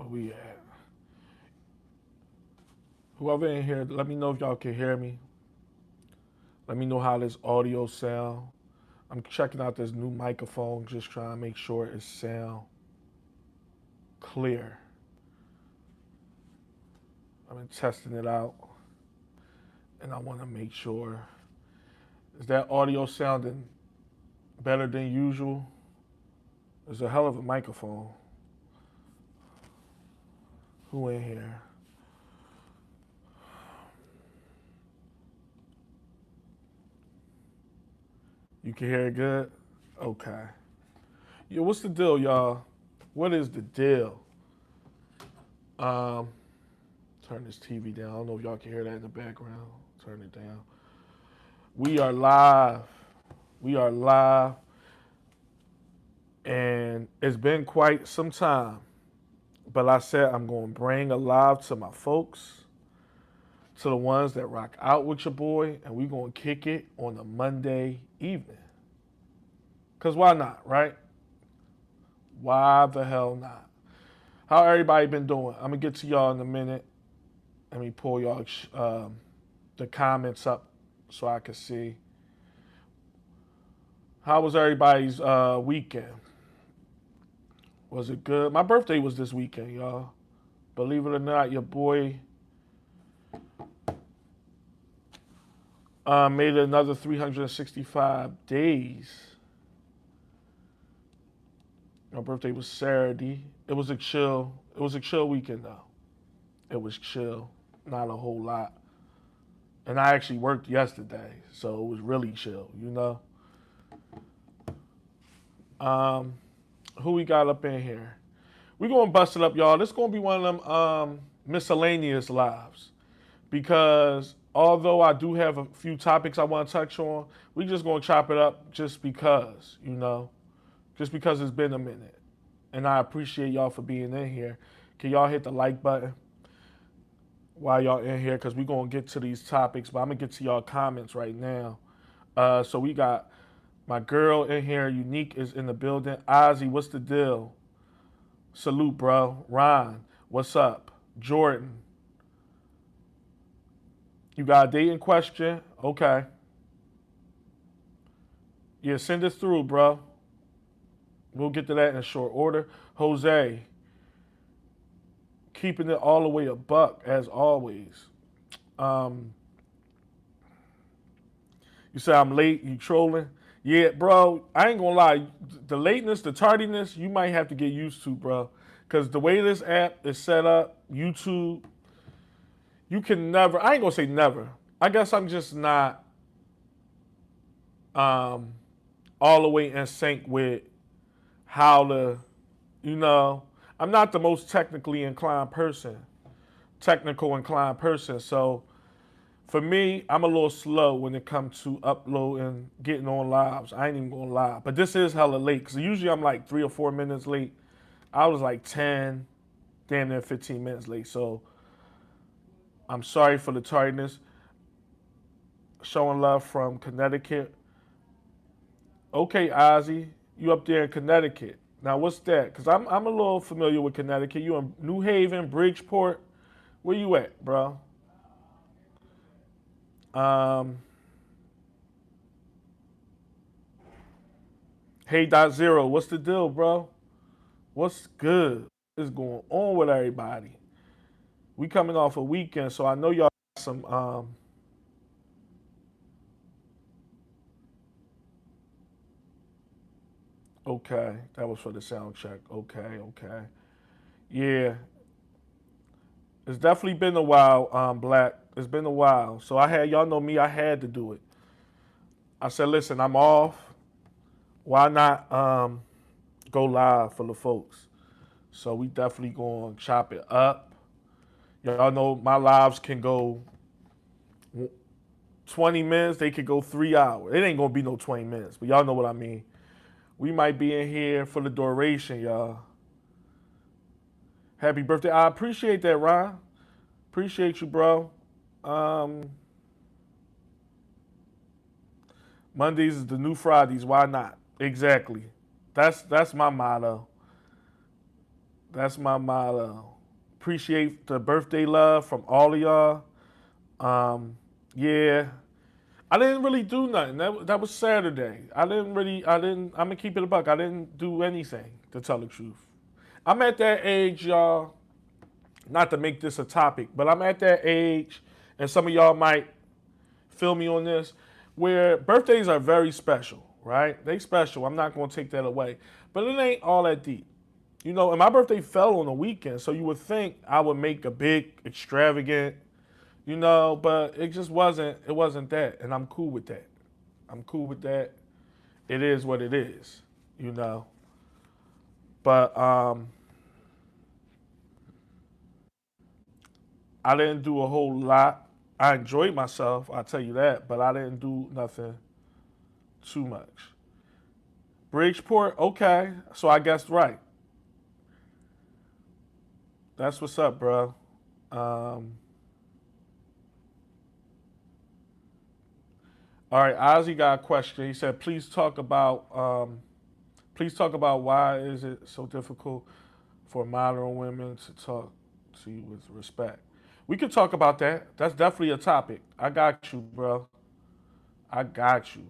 we at? Whoever in here, let me know if y'all can hear me. Let me know how this audio sound. I'm checking out this new microphone, just trying to make sure it sound clear. I've been testing it out, and I want to make sure. Is that audio sounding better than usual? It's a hell of a microphone. Who in here? You can hear it good? Okay. Yo, what's the deal, y'all? What is the deal? Um, Turn this TV down. I don't know if y'all can hear that in the background. Turn it down. We are live. We are live. And it's been quite some time. But I said I'm going to bring a live to my folks, to the ones that rock out with your boy, and we're going to kick it on a Monday evening. Because why not, right? Why the hell not? How everybody been doing? I'm going to get to y'all in a minute. Let me pull y'all the comments up so I can see. How was everybody's weekend? Was it good? My birthday was this weekend, y'all. Believe it or not, your boy made it another 365 days. My birthday was Saturday. It was a chill weekend though. It was chill, not a whole lot. And I actually worked yesterday, so it was really chill, you know. Who we got up in here? We gonna bust it up, y'all. This gonna be one of them miscellaneous lives, because although I do have a few topics I want to touch on, we just gonna chop it up just because, you know, just because it's been a minute, and I appreciate y'all for being in here. Can y'all hit the like button while y'all in here? Because we gonna get to these topics, but I'm gonna get to y'all comments right now. So we got my girl in here. Unique is in the building. Ozzy, what's the deal? Salute, bro. Ron, what's up? Jordan, you got a dating question? Okay. Yeah, send it through, bro. We'll get to that in short order. Jose, keeping it all the way a buck as always. Um, you say I'm late. You trolling? Yeah, bro. I ain't gonna lie. The lateness, the tardiness, you might have to get used to, bro. Because the way this app is set up, YouTube, you can never. I ain't gonna say never. I guess I'm just not um, all the way in sync with how to, you know. I'm not the most technical inclined person. So for me, I'm a little slow when it comes to uploading, getting on lives. I ain't even gonna lie. But this is hella late, because usually I'm like 3 or 4 minutes late. I was like 10, damn near 15 minutes late. So I'm sorry for the tardiness. Showing love from Connecticut. Okay, Ozzy, you up there in Connecticut. Now, what's that? Because I'm a little familiar with Connecticut. You in New Haven, Bridgeport. Where you at, bro? Um, hey, Dot Zero, what's the deal, bro? What's good? What's going on with everybody? We coming off a weekend, so I know y'all got some. Okay, that was for the sound check. Okay, okay. Yeah, it's definitely been a while, Black. It's been a while. So I had, y'all know me, I had to do it. I said, listen, I'm off. Why not go live for the folks? So we definitely going to chop it up. Y'all know my lives can go 20 minutes. They could go 3 hours. It ain't going to be no 20 minutes, but y'all know what I mean. We might be in here for the duration, y'all. Happy birthday. I appreciate that, Ron. Appreciate you, bro. Um, Mondays is the new Fridays. Why not? Exactly. That's my motto. That's my motto. Appreciate the birthday love from all of y'all. Yeah, I didn't really do nothing. That was Saturday. I'm gonna keep it a buck. I didn't do anything, to tell the truth. I'm at that age, y'all, not to make this a topic, but I'm at that age, and some of y'all might feel me on this, where birthdays are very special, right? They special. I'm not gonna take that away. But it ain't all that deep. You know, and my birthday fell on a weekend, so you would think I would make a big, extravagant, you know, but it wasn't that. And I'm cool with that. I'm cool with that. It is what it is, you know. But I didn't do a whole lot. I enjoyed myself, I'll tell you that, but I didn't do nothing too much. Bridgeport, okay. So I guessed right. That's what's up, bro. Um, all right, Ozzy got a question. He said, please talk about why is it so difficult for modern women to talk to you with respect. We could talk about that. That's definitely a topic. I got you, bro. I got you.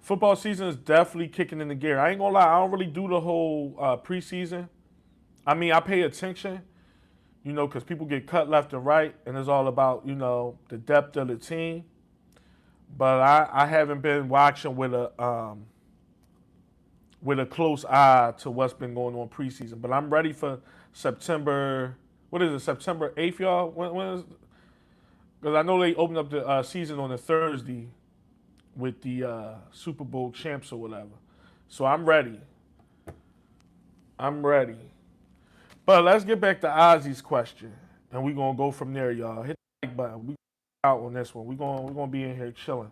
Football season is definitely kicking into gear. I ain't gonna lie, I don't really do the whole preseason. I mean, I pay attention, you know, because people get cut left and right, and it's all about, you know, the depth of the team. But I haven't been watching with a close eye to what's been going on preseason. But I'm ready for September. What is it? September 8th, y'all. When is? Because I know they opened up the season on a Thursday with the Super Bowl champs or whatever. So I'm ready. I'm ready. But let's get back to Ozzy's question, and we're gonna go from there, y'all. Hit the like button. We out on this one. We're gonna be in here chilling.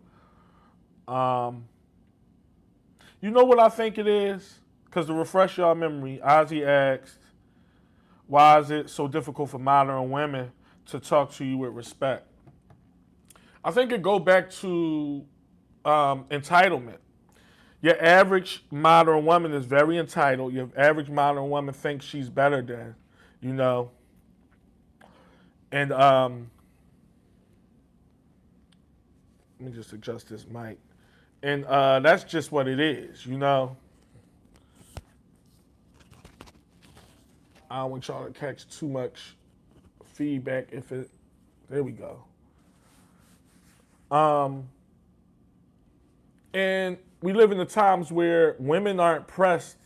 Um, you know what I think it is? Because to refresh y'all memory, Ozzy asked, "Why is it so difficult for modern women to talk to you with respect?" I think it go back to entitlement. Your average modern woman is very entitled. Your average modern woman thinks she's better than, you know. And let me just adjust this mic. And that's just what it is, you know. I don't want y'all to catch too much feedback if it. There we go. Um, and we live in the times where women aren't pressed.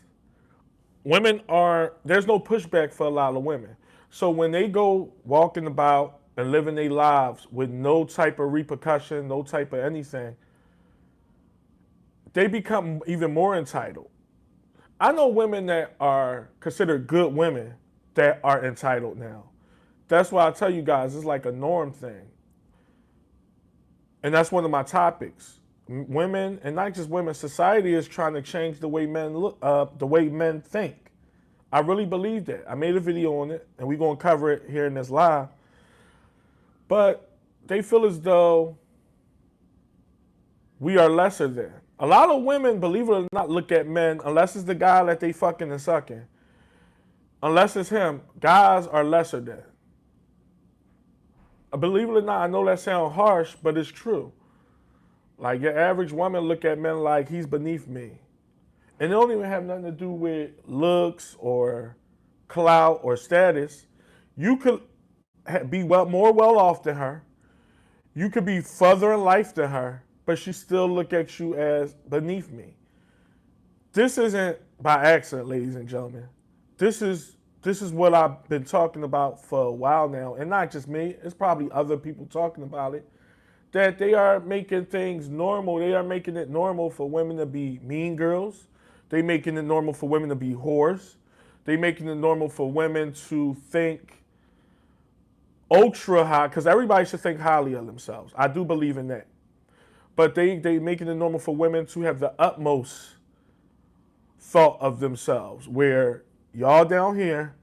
Women are, there's no pushback for a lot of women. So when they go walking about and living their lives with no type of repercussion, no type of anything, they become even more entitled. I know women that are considered good women that are entitled now. That's why I tell you guys, it's like a norm thing. And that's one of my topics. Women, and not just women, society is trying to change the way men look, the way men think. I really believe that. I made a video on it, and we're gonna cover it here in this live. But they feel as though we are lesser than. A lot of women, believe it or not, look at men, unless it's the guy that they fucking and sucking. Unless it's him, guys are lesser than. Believe it or not, I know that sounds harsh, but it's true. Like your average woman look at men like he's beneath me. And it don't even have nothing to do with looks or clout or status. You could be more well off than her. You could be further in life than her, but she still look at you as beneath me. This isn't by accident, ladies and gentlemen. This is what I've been talking about for a while now, and not just me. It's probably other people talking about it. That they are making things normal. They are making it normal for women to be mean girls. They making it normal for women to be whores. They making it normal for women to think ultra high, because everybody should think highly of themselves. I do believe in that. But they making it normal for women to have the utmost thought of themselves, where y'all down here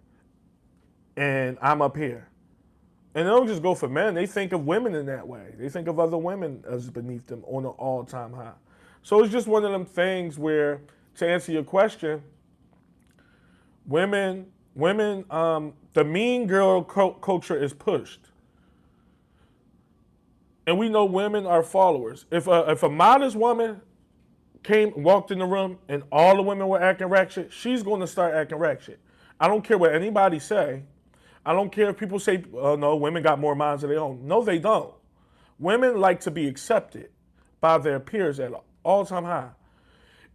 and I'm up here. And they don't just go for men. They think of women in that way. They think of other women as beneath them on an all-time high. So it's just one of them things where, to answer your question, women Women, the mean girl culture is pushed. And we know women are followers. If a modest woman walked in the room and all the women were acting ratchet, she's going to start acting ratchet. I don't care what anybody say. I don't care if people say, oh no, women got more minds of their own. No, they don't. Women like to be accepted by their peers at all time high.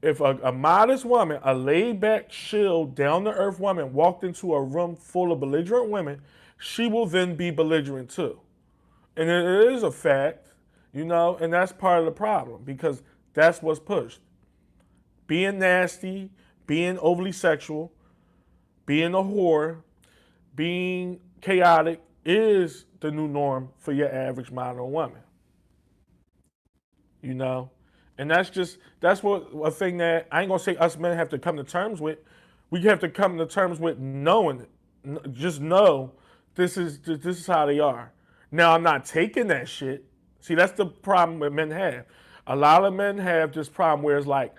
If a modest woman, a laid back, chill, down to earth woman walked into a room full of belligerent women, she will then be belligerent too. And it is a fact, and that's part of the problem because that's what's pushed. Being nasty, being overly sexual, being a whore, being chaotic is the new norm for your average modern woman. you know, and that's what a thing that I ain't gonna say us men have to come to terms with. We have to come to terms with knowing it. Just know this is how they are. Now I'm not taking that shit. See, that's the problem that men have. A lot of men have this problem where it's like,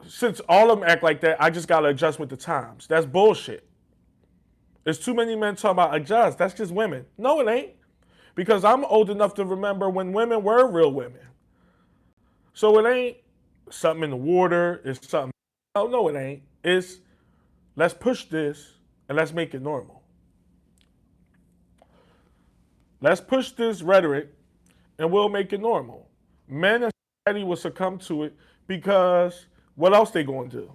since all of them act like that, I just gotta adjust with the times. That's bullshit. There's too many men talking about adjust. That's just women. No, it ain't. Because I'm old enough to remember when women were real women. So it ain't something in the water. It's something. No, it ain't. It's let's push this and let's make it normal. Let's push this rhetoric and we'll make it normal. Men and society will succumb to it because what else they going to do?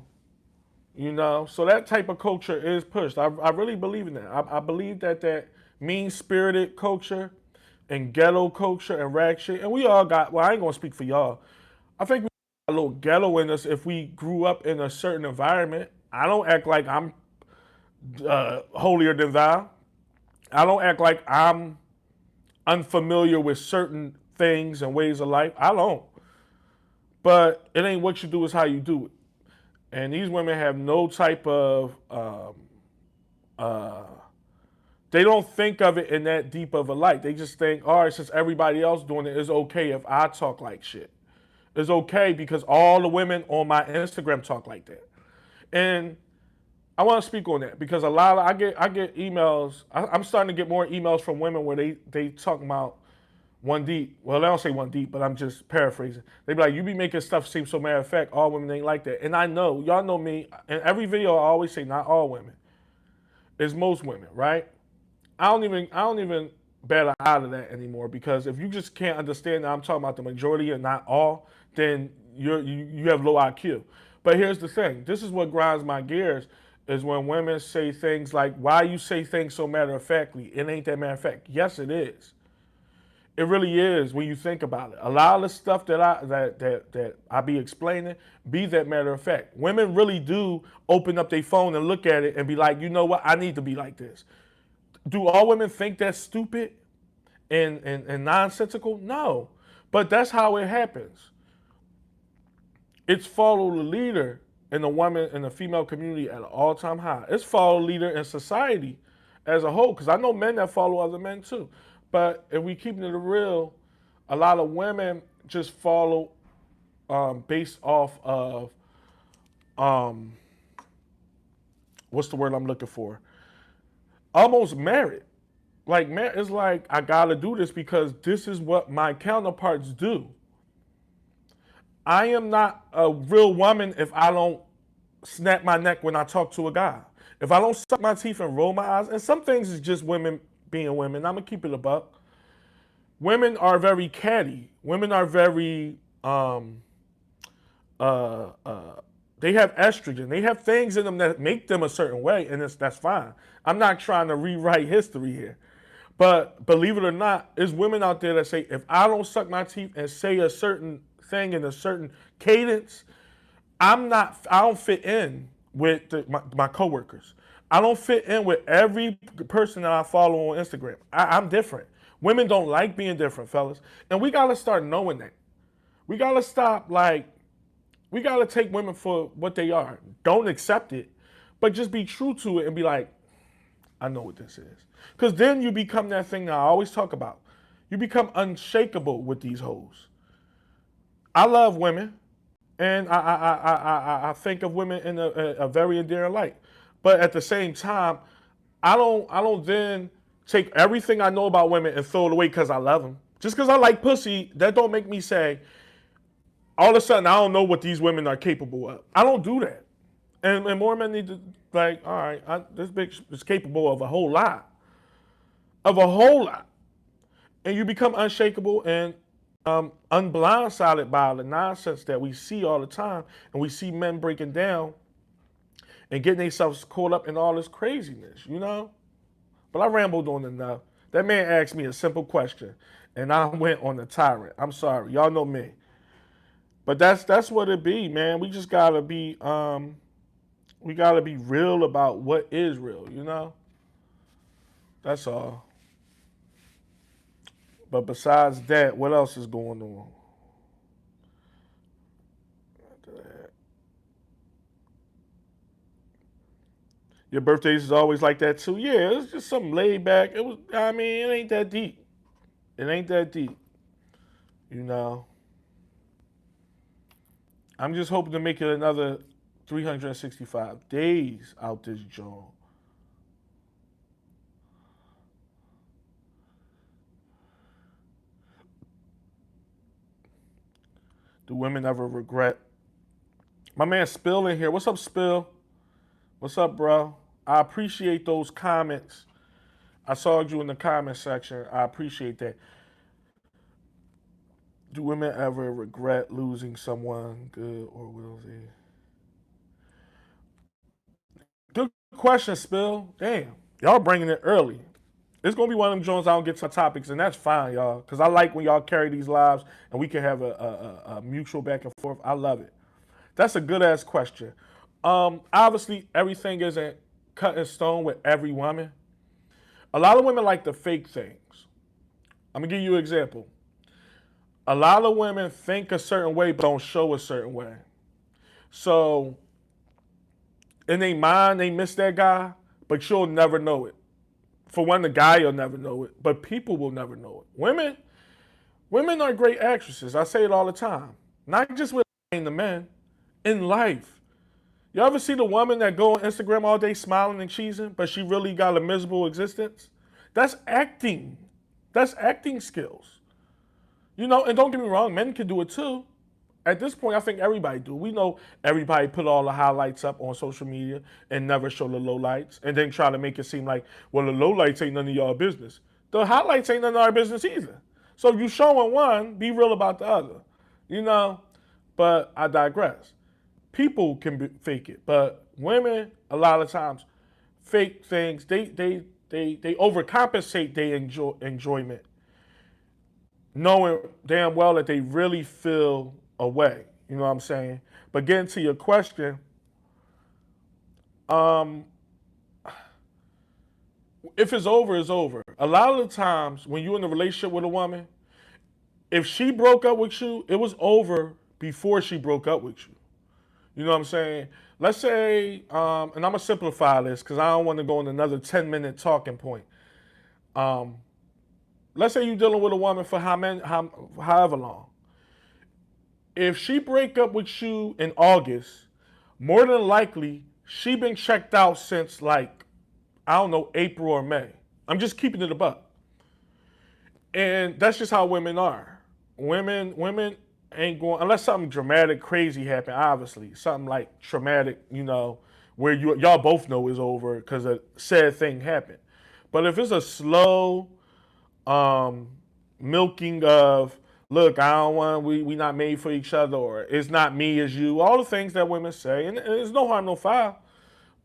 So that type of culture is pushed. I really believe in that. I believe that mean-spirited culture and ghetto culture and rag shit, and we all got, well, I ain't gonna speak for y'all. I think we got a little ghetto in us if we grew up in a certain environment. I don't act like I'm holier than thou. I don't act like I'm unfamiliar with certain things and ways of life. I don't. But it ain't what you do, it's how you do it. And these women have no type of, they don't think of it in that deep of a light. They just think, all right, since everybody else doing it, it's okay if I talk like shit. It's okay because all the women on my Instagram talk like that. And I want to speak on that because I get emails. I'm starting to get more emails from women where they talking about 1Deep. Well, they don't say 1Deep, but I'm just paraphrasing. They be like, you be making stuff seem so matter of fact. All women ain't like that. And I know, y'all know me. In every video, I always say not all women. It's most women, right? I don't even bat an eye to that anymore because if you just can't understand that I'm talking about the majority and not all, then you have low IQ. But here's the thing. This is what grinds my gears is when women say things like, why you say things so matter of factly? It ain't that matter of fact. Yes, it is. It really is when you think about it. A lot of the stuff that I be explaining be that matter of fact. Women really do open up their phone and look at it and be like, you know what? I need to be like this. Do all women think that's stupid and nonsensical? No. But that's how it happens. It's follow the leader in the woman in the female community at an all-time high. It's follow the leader in society as a whole. Because I know men that follow other men too. But if we keep it real, a lot of women just follow based off of what's the word I'm looking for? Almost merit. Like, man, it's like I gotta do this because this is what my counterparts do. I am not a real woman if I don't snap my neck when I talk to a guy. If I don't suck my teeth and roll my eyes, and some things is just women being women. I'm gonna keep it a buck. Women are very catty. Women are very they have estrogen. They have things in them that make them a certain way, and that's fine. I'm not trying to rewrite history here. But believe it or not, there's women out there that say, if I don't suck my teeth and say a certain thing in a certain cadence, I don't fit in with my coworkers. I don't fit in with every person that I follow on Instagram. I'm different. Women don't like being different, fellas. And we got to start knowing that. We got to stop, we got to take women for what they are. Don't accept it, but just be true to it and be like, I know what this is. Because then you become that thing that I always talk about. You become unshakable with these hoes. I love women, and I think of women in a very endearing light. But at the same time, I don't then take everything I know about women and throw it away because I love them. Just because I like pussy, that don't make me say all of a sudden I don't know what these women are capable of. I don't do that. And more men need to like, all right, this bitch is capable of a whole lot, of a whole lot, and you become unshakable and unblindsided by the nonsense that we see all the time, and we see men breaking down and getting themselves caught up in all this craziness, you know? But I rambled on enough. That man asked me a simple question, and I went on a tyrant. I'm sorry, y'all know me. But that's what it be, man. We just gotta be real about what is real, you know? That's all. But besides that, what else is going on? Your birthdays is always like that too. Yeah, it's just something laid back. It was. I mean, it ain't that deep. It ain't that deep. You know. I'm just hoping to make it another 365 days out this joint. Do women ever regret? My man Spill in here. What's up, Spill? What's up, bro? I appreciate those comments. I saw you in the comment section. I appreciate that. Do women ever regret losing someone good, or will they? Good question, Spill. Damn. Y'all bringing it early. It's gonna be one of them Jones I don't get to topics, and that's fine, y'all. Cause I like when y'all carry these lives and we can have a mutual back and forth. I love it. That's a good ass question. Obviously, everything isn't cut in stone with every woman. A lot of women like to fake things. I'm gonna give you an example. A lot of women think a certain way but don't show a certain way. So in their mind, they miss that guy, but you'll never know it. For one, the guy will never know it, but people will never know it. Women are great actresses. I say it all the time. Not just with the men, in life. You ever see the woman that go on Instagram all day smiling and cheesing, but she really got a miserable existence? That's acting. That's acting skills. You know, and don't get me wrong, men can do it too. At this point, I think everybody do. We know everybody put all the highlights up on social media and never show the lowlights, and then try to make it seem like, well, the lowlights ain't none of y'all business. The highlights ain't none of our business either. So if you showing one, be real about the other. You know, but I digress. People can fake it, but women a lot of times fake things. They overcompensate their enjoyment, knowing damn well that they really feel away. You know what I'm saying? But getting to your question, um, if it's over, it's over. A lot of the times when you're in a relationship with a woman, if she broke up with you, it was over before she broke up with you. You know what I'm saying? Let's say, and I'm gonna simplify this because I don't want to go on another 10-minute talking point. Um, let's say you're dealing with a woman for however long. If she break up with you in August, more than likely she been checked out since like, I don't know, April or May. I'm just keeping it a buck. And that's just how women are. Women ain't going unless something dramatic, crazy happen. Obviously, something like traumatic, you know, where y'all both know is over because a sad thing happened. But if it's a slow milking of, look, I don't want, we not made for each other, or it's not me, as you, all the things that women say, and there's no harm, no foul.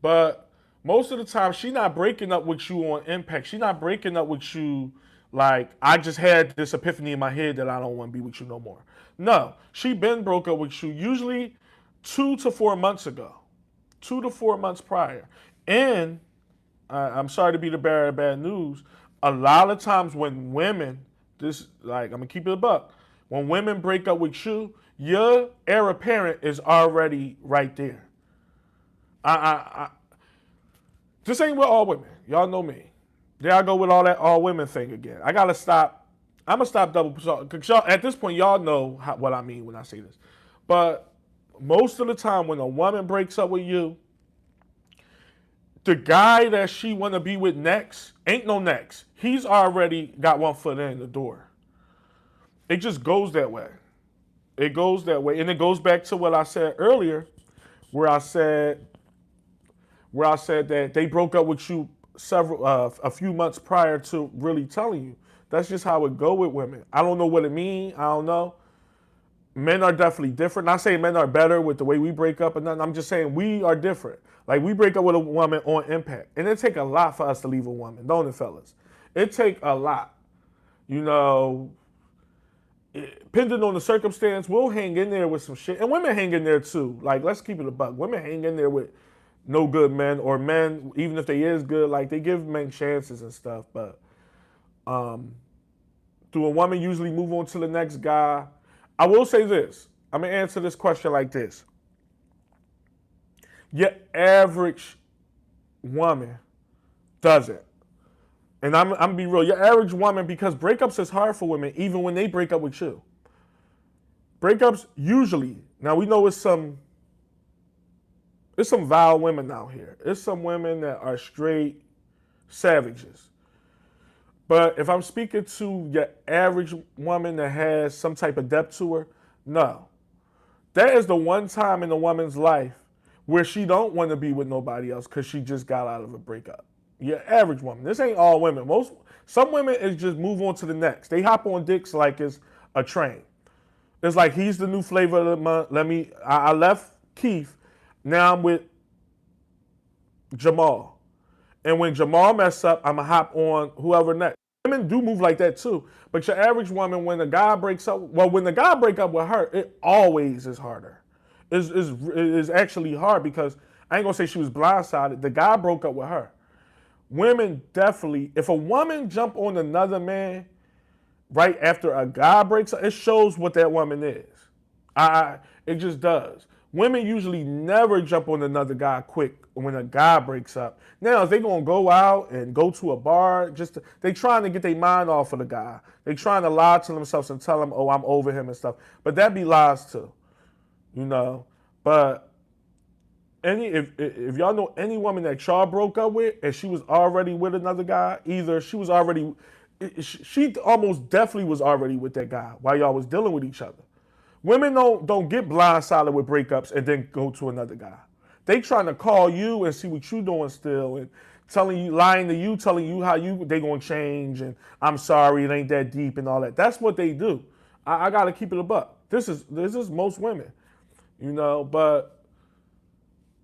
But most of the time, she not breaking up with you on impact. She not breaking up with you like, I just had this epiphany in my head that I don't want to be with you no more. No, she been broke up with you usually 2 to 4 months ago, 2 to 4 months prior. And I'm sorry to be the bearer of bad news. A lot of times when women, this like I'm gonna keep it a buck, when women break up with you, your heir apparent is already right there. I this ain't with all women. Y'all know me. There I go with all that all women thing again. I gotta stop. I'm gonna stop double because y'all at this point y'all know what I mean when I say this. But most of the time when a woman breaks up with you, The guy that she want to be with next ain't no next. He's already got one foot in the door. It just goes that way. It goes that way. And it goes back to what I said earlier, where I said that they broke up with you a few months prior to really telling you. That's just how it go with women. I don't know what it means. I don't know. Men are definitely different. Not saying men are better with the way we break up or nothing. I'm just saying we are different. Like, we break up with a woman on impact. And it take a lot for us to leave a woman, don't it, fellas? It take a lot. You know, depending on the circumstance, we'll hang in there with some shit. And women hang in there too. Like, let's keep it a buck. Women hang in there with no good men, or men, even if they is good, like, they give men chances and stuff. But do a woman usually move on to the next guy? I will say this. I'm going to answer this question like this. Your average woman doesn't. And I'm going to be real. Your average woman, because breakups is hard for women, even when they break up with you. Breakups usually, now we know it's some vile women out here. It's some women that are straight savages. But if I'm speaking to your average woman that has some type of depth to her, no. That is the one time in a woman's life where she don't want to be with nobody else because she just got out of a breakup. Your average woman. This ain't all women. Some women is just move on to the next. They hop on dicks like it's a train. It's like, he's the new flavor of the month. I left Keith. Now I'm with Jamal. And when Jamal mess up, I'm going to hop on whoever next. Women do move like that too. But your average woman, when the guy breaks up, when the guy break up with her, it always is harder. It's actually hard because I ain't going to say she was blindsided. The guy broke up with her. Women definitely, if a woman jump on another man right after a guy breaks up, it shows what that woman is. It just does. Women usually never jump on another guy quick when a guy breaks up. Now, if they gonna go out and go to a bar, they trying to get their mind off of the guy. They trying to lie to themselves and tell him, oh, I'm over him and stuff. But that be lies too, you know. But if y'all know any woman that y'all broke up with and she was already with another guy, either she almost definitely was already with that guy while y'all was dealing with each other. Women don't get blindsided with breakups and then go to another guy. They trying to call you and see what you doing still, and lying to you, telling you how they gonna change, and I'm sorry, it ain't that deep and all that. That's what they do. I gotta keep it a buck. This is most women, you know. But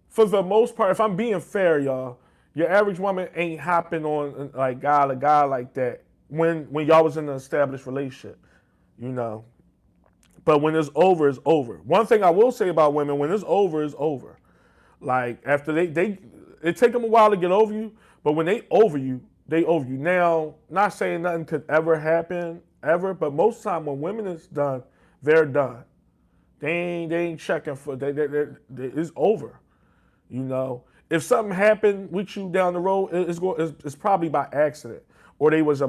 for the most part, if I'm being fair, y'all, your average woman ain't hopping on like guy to guy like that when y'all was in an established relationship, you know. But when it's over, it's over. One thing I will say about women, when it's over, it's over. Like, after it take them a while to get over you, but when they over you, they over you. Now, not saying nothing could ever happen, ever, but most of the time when women is done, they're done. They ain't checking for, it's over, you know. If something happened with you down the road, it's probably by accident, or they was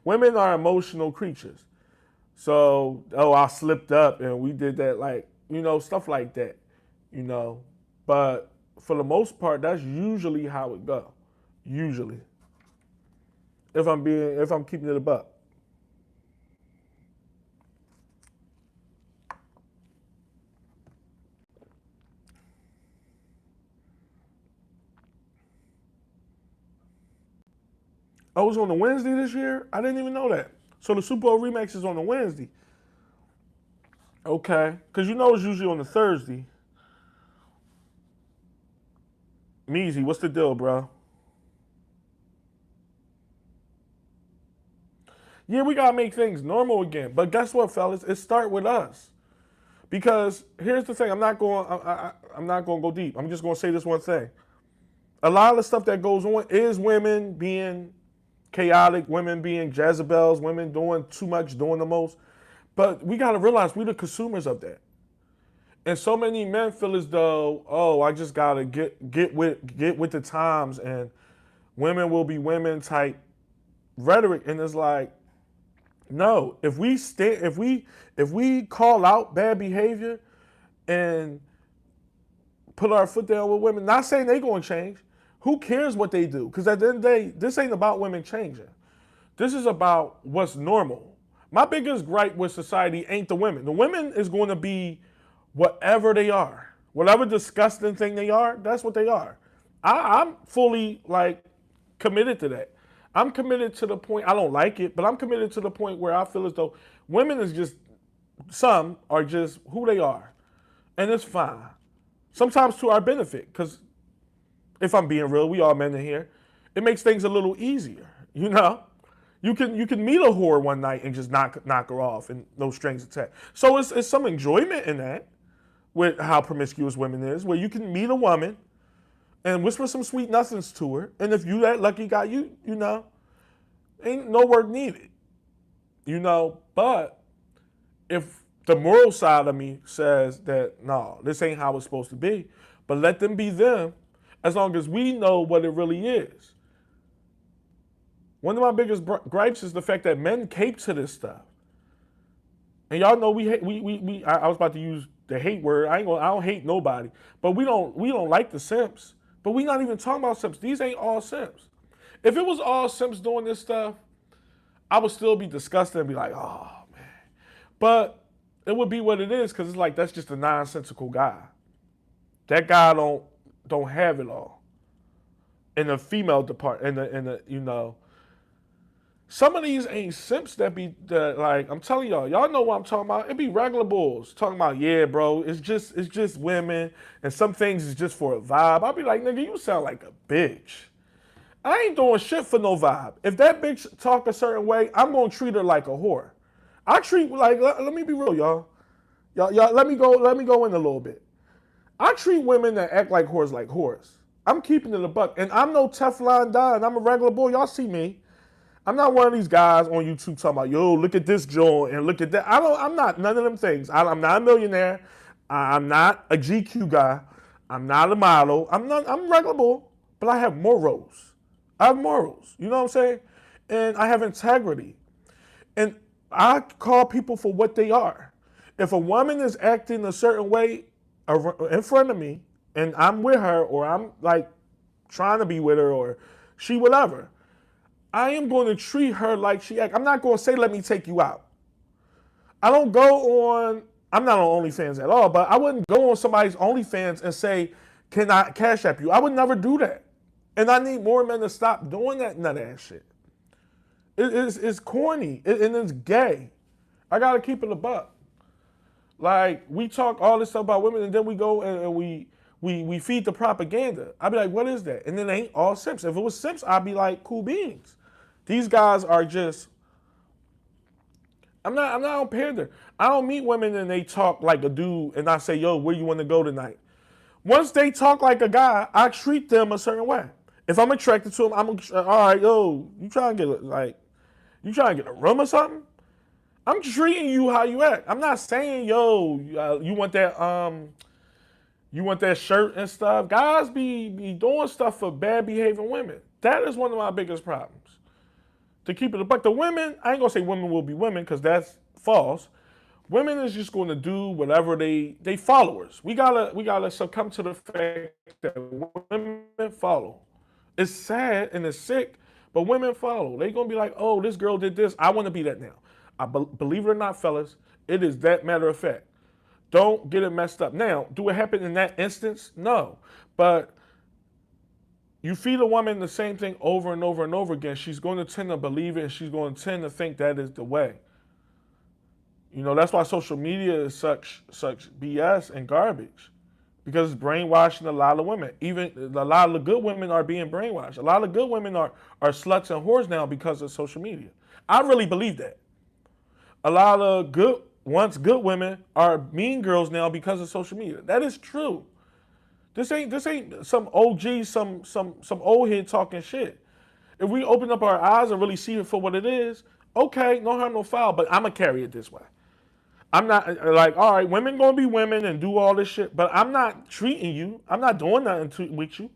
women are emotional creatures. So, I slipped up and we did that, like, you know, stuff like that, you know. But for the most part, that's usually how it go. Usually. If I'm keeping it a buck. Oh, it was on a Wednesday this year? I didn't even know that. So the Super Bowl rematch is on a Wednesday. Okay. Because you know it's usually on a Thursday. Measy, what's the deal, bro? Yeah, we gotta make things normal again. But guess what, fellas? It start with us. Because here's the thing. I'm not going to go deep. I'm just going to say this one thing. A lot of the stuff that goes on is women being chaotic, women being Jezebels, women doing too much, doing the most. But we got to realize we're the consumers of that. And so many men feel as though, oh, I just got to get with the times, and women will be women type rhetoric. And it's like, no, if we call out bad behavior and put our foot down with women, not saying they going to change, Who cares what they do? Because at the end of the day, this ain't about women changing. This is about what's normal. My biggest gripe with society ain't the women. The women is going to be whatever they are. Whatever disgusting thing they are, that's what they are. I'm fully like committed to that. I'm committed to the point, I don't like it, but I'm committed to the point where I feel as though women is just, some are just who they are. And it's fine. Sometimes to our benefit, because if I'm being real, we all men in here, it makes things a little easier, you know? You can meet a whore one night and just knock her off and no strings attached. So it's some enjoyment in that with how promiscuous women is, where you can meet a woman and whisper some sweet nothings to her, and if you that lucky guy, you know, ain't no work needed, you know. But if the moral side of me says that no, this ain't how it's supposed to be, but let them be them, as long as we know what it really is. One of my biggest gripes is the fact that men cape to this stuff. And y'all know I was about to use the hate word. I don't hate nobody, but we don't like the simps. But we not even talking about simps. These ain't all simps. If it was all simps doing this stuff, I would still be disgusted and be like, oh man. But it would be what it is, because it's like that's just a nonsensical guy. That guy don't have it all. In the female department, in the you know. Some of these ain't simps that like, I'm telling y'all know what I'm talking about. It be regular bulls talking about, yeah, bro, it's just women, and some things is just for a vibe. I'll be like, nigga, you sound like a bitch. I ain't doing shit for no vibe. If that bitch talk a certain way, I'm gonna treat her like a whore. I treat, like, let me be real, y'all. Y'all, let me go in a little bit. I treat women that act like whores. I'm keeping it a buck, and I'm no Teflon Don. I'm a regular bull. Y'all see me. I'm not one of these guys on YouTube talking about, yo, look at this joint and look at that. I'm not none of them things. I'm not a millionaire. I'm not a GQ guy. I'm not a model. I'm regular, but I have morals. I have morals. You know what I'm saying? And I have integrity. And I call people for what they are. If a woman is acting a certain way in front of me, and I'm with her, or I'm like trying to be with her, or she whatever, I am going to treat her like she act. I'm not going to say, let me take you out. I don't go on, I'm not on OnlyFans at all, but I wouldn't go on somebody's OnlyFans and say, can I cash app you? I would never do that. And I need more men to stop doing that nut ass shit. It's corny, and it's gay. I got to keep it a buck. Like, we talk all this stuff about women, and then we go and we feed the propaganda. I'd be like, what is that? And then it ain't all simps. If it was simps, I'd be like, cool beans. These guys are just, I'm not on pander. I don't meet women and they talk like a dude and I say, yo, where you want to go tonight? Once they talk like a guy, I treat them a certain way. If I'm attracted to them, all right, yo, you trying to get a room or something? I'm treating you how you act. I'm not saying, yo, you want that shirt and stuff. Guys be doing stuff for bad behaving women. That is one of my biggest problems. To keep it a buck, the women, I ain't gonna say women will be women, because that's false. Women is just gonna do whatever they followers. We gotta succumb to the fact that women follow. It's sad and it's sick, but women follow. They gonna be like, oh, this girl did this, I wanna be that now. Believe it or not, fellas, it is that matter of fact. Don't get it messed up. Now, do it happen in that instance? No. But you feed a woman the same thing over and over and over again, she's going to tend to believe it, and she's going to tend to think that is the way. You know, that's why social media is such BS and garbage, because it's brainwashing a lot of women. Even a lot of the good women are being brainwashed. A lot of good women are sluts and whores now because of social media. I really believe that. A lot of once good women are mean girls now because of social media. That is true. This ain't some OG, some old head talking shit. If we open up our eyes and really see it for what it is, okay, no harm, no foul, but I'm going to carry it this way. I'm not like, all right, women going to be women and do all this shit, but I'm not treating you. I'm not doing nothing with you.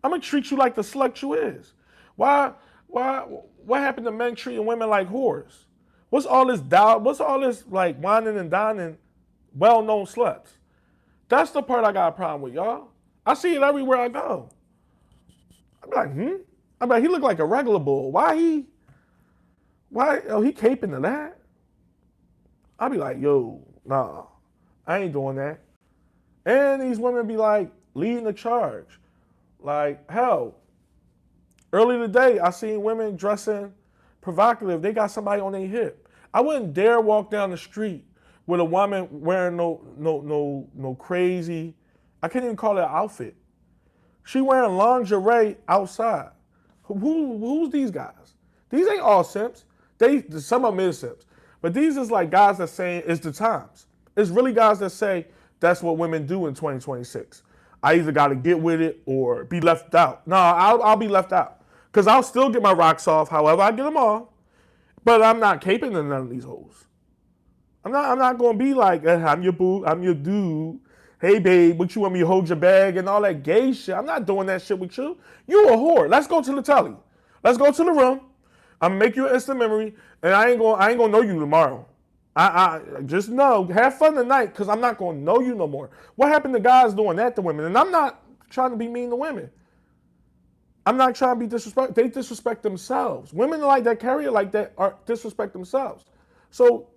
I'm going to treat you like the slut you is. What happened to men treating women like whores? What's all this like whining and dining well-known sluts? That's the part I got a problem with, y'all. I see it everywhere I go. I'm like, I'm like, he look like a regular bull. Why, he caping to that? I'll be like, yo, nah, I ain't doing that. And these women be like, leading the charge. Like, hell, early today, I seen women dressing provocative. They got somebody on their hip. I wouldn't dare walk down the street with a woman wearing no crazy, I can't even call it an outfit. She wearing lingerie outside. Who's these guys? These ain't all simps. Some of them is simps. But these is like guys that saying it's the times. It's really guys that say that's what women do in 2026. I either got to get with it or be left out. No, I'll be left out. Because I'll still get my rocks off however I get them off. But I'm not caping to none of these hoes. I'm not going to be like, I'm your boo, I'm your dude. Hey, babe, what you want me to hold your bag and all that gay shit? I'm not doing that shit with you. You a whore. Let's go to the telly. Let's go to the room. I'm gonna make you an instant memory, and I ain't gonna know you tomorrow. I just know, have fun tonight, because I'm not gonna know you no more. What happened to guys doing that to women? And I'm not trying to be mean to women. I'm not trying to be disrespectful. They disrespect themselves. Women like that, carry it like that, are disrespect themselves. So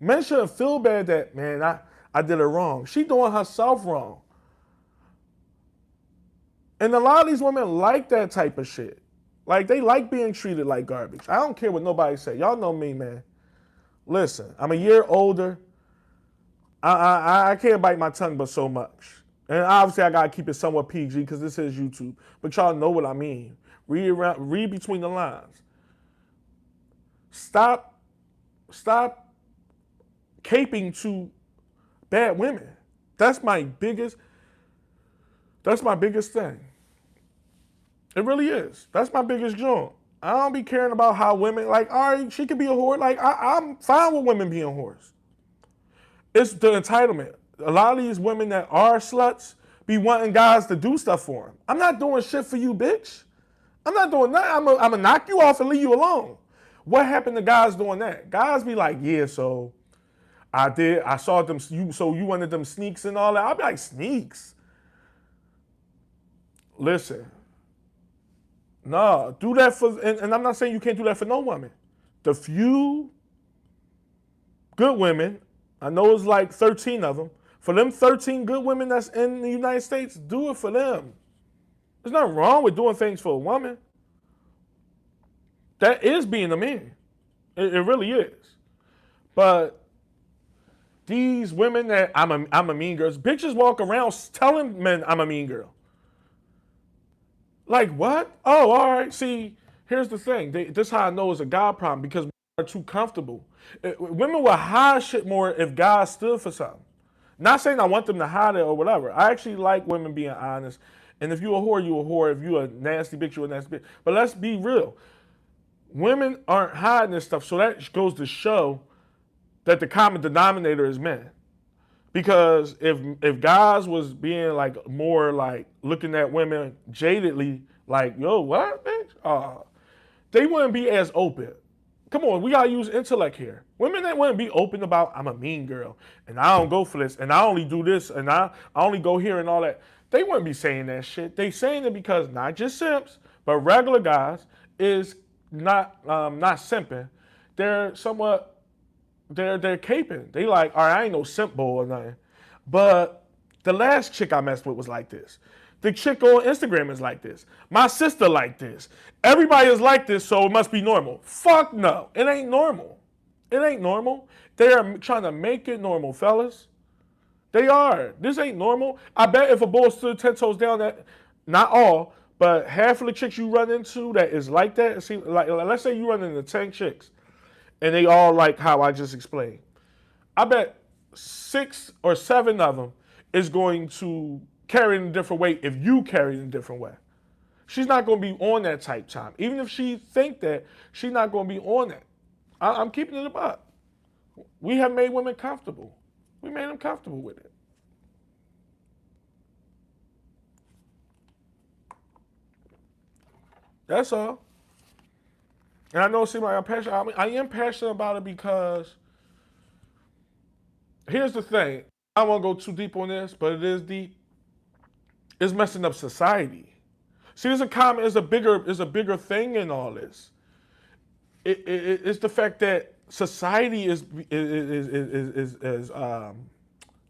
men shouldn't feel bad that, man, I did it wrong. She doing herself wrong. And a lot of these women like that type of shit. Like, they like being treated like garbage. I don't care what nobody say. Y'all know me, man. Listen, I'm a year older. I can't bite my tongue but so much. And obviously I gotta keep it somewhat PG because this is YouTube. But y'all know what I mean. Read between the lines. Stop caping to bad women. That's my biggest thing. It really is. That's my biggest joint. I don't be caring about how women, like, all right, she could be a whore. Like, I'm fine with women being whores. It's the entitlement. A lot of these women that are sluts be wanting guys to do stuff for them. I'm not doing shit for you, bitch. I'm not doing that. I'm gonna knock you off and leave you alone. What happened to guys doing that? Guys be like, yeah, so I saw them, so you wanted them sneaks and all that. I'll be like, sneaks? Listen, no, do that for, and I'm not saying you can't do that for no woman. The few good women, I know it's like 13 of them, for them 13 good women that's in the United States, do it for them. There's nothing wrong with doing things for a woman. That is being a man. It really is. But these women that I'm a mean girl, bitches walk around telling men I'm a mean girl. Like, what? Oh, all right. See, here's the thing. This is how I know it's a God problem, because women are too comfortable. Women will hide shit more if God stood for something. Not saying I want them to hide it or whatever. I actually like women being honest. And if you a whore, you a whore. If you a nasty bitch, you a nasty bitch. But let's be real. Women aren't hiding this stuff. So that goes to show that the common denominator is men. Because if guys was being like more like looking at women jadedly, like, yo, what, bitch? They wouldn't be as open. Come on, we gotta use intellect here. Women that wouldn't be open about, I'm a mean girl, and I don't go for this, and I only do this, and I only go here and all that. They wouldn't be saying that shit. They saying it because not just simps, but regular guys is not simping. They're somewhat, they're caping. They like, all right, I ain't no simp boy or nothing. But the last chick I messed with was like this. The chick on Instagram is like this. My sister like this. Everybody is like this, so it must be normal. Fuck no. It ain't normal. It ain't normal. They are trying to make it normal, fellas. They are. This ain't normal. I bet if a bull stood 10 toes down, that, not all, but half of the chicks you run into that is like that, see, like let's say you run into 10 chicks, and they all like how I just explained. I bet 6 or 7 of them is going to carry it in a different way if you carry it in a different way. She's not going to be on that type time. Even if she think that, she's not going to be on that. I'm keeping it up. We have made women comfortable. We made them comfortable with it. That's all. And I know it seems like I'm passionate. I mean, I am passionate about it because here's the thing. I don't want to go too deep on this, but it is deep. It's messing up society. See, there's a common, is a bigger thing in all this. It's the fact that society is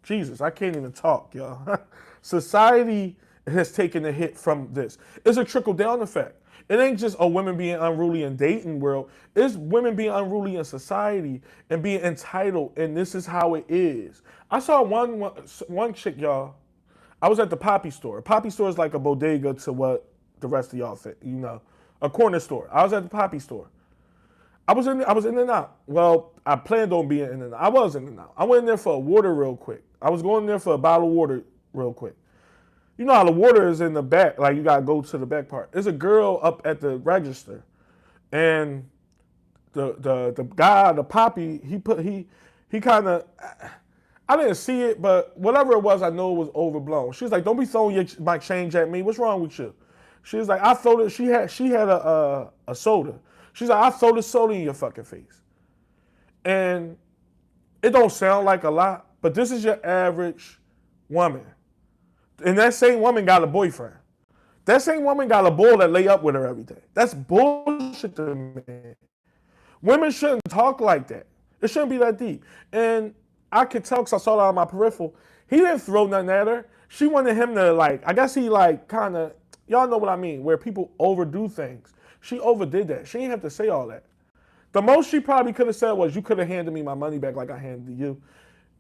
Jesus. I can't even talk, y'all. Society has taken a hit from this. It's a trickle down effect. It ain't just women being unruly in dating world. It's women being unruly in society and being entitled. And this is how it is. I saw one chick, y'all. I was at the Poppy store. A Poppy store is like a bodega to what the rest of y'all think, a corner store. I was at the Poppy store. I was in and out. Well, I planned on being in and out. I was in and out. I went in there for a water real quick. I was going there for a bottle of water real quick. You know how the water is in the back, like you gotta go to the back part. There's a girl up at the register, and the guy, the Poppy, he kind of, I didn't see it, but whatever it was, I know it was overblown. She was like, "Don't be throwing my change at me. What's wrong with you?" She was like, "I throw it." She had a soda. She's like, "I throw the soda in your fucking face," and it don't sound like a lot, but this is your average woman. And that same woman got a boyfriend. That same woman got a boy that lay up with her every day. That's bullshit to me. Women shouldn't talk like that. It shouldn't be that deep. And I could tell because I saw that on my peripheral. He didn't throw nothing at her. She wanted him to I guess he kind of, y'all know what I mean, where people overdo things. She overdid that. She didn't have to say all that. The most she probably could have said was, "You could have handed me my money back like I handed you."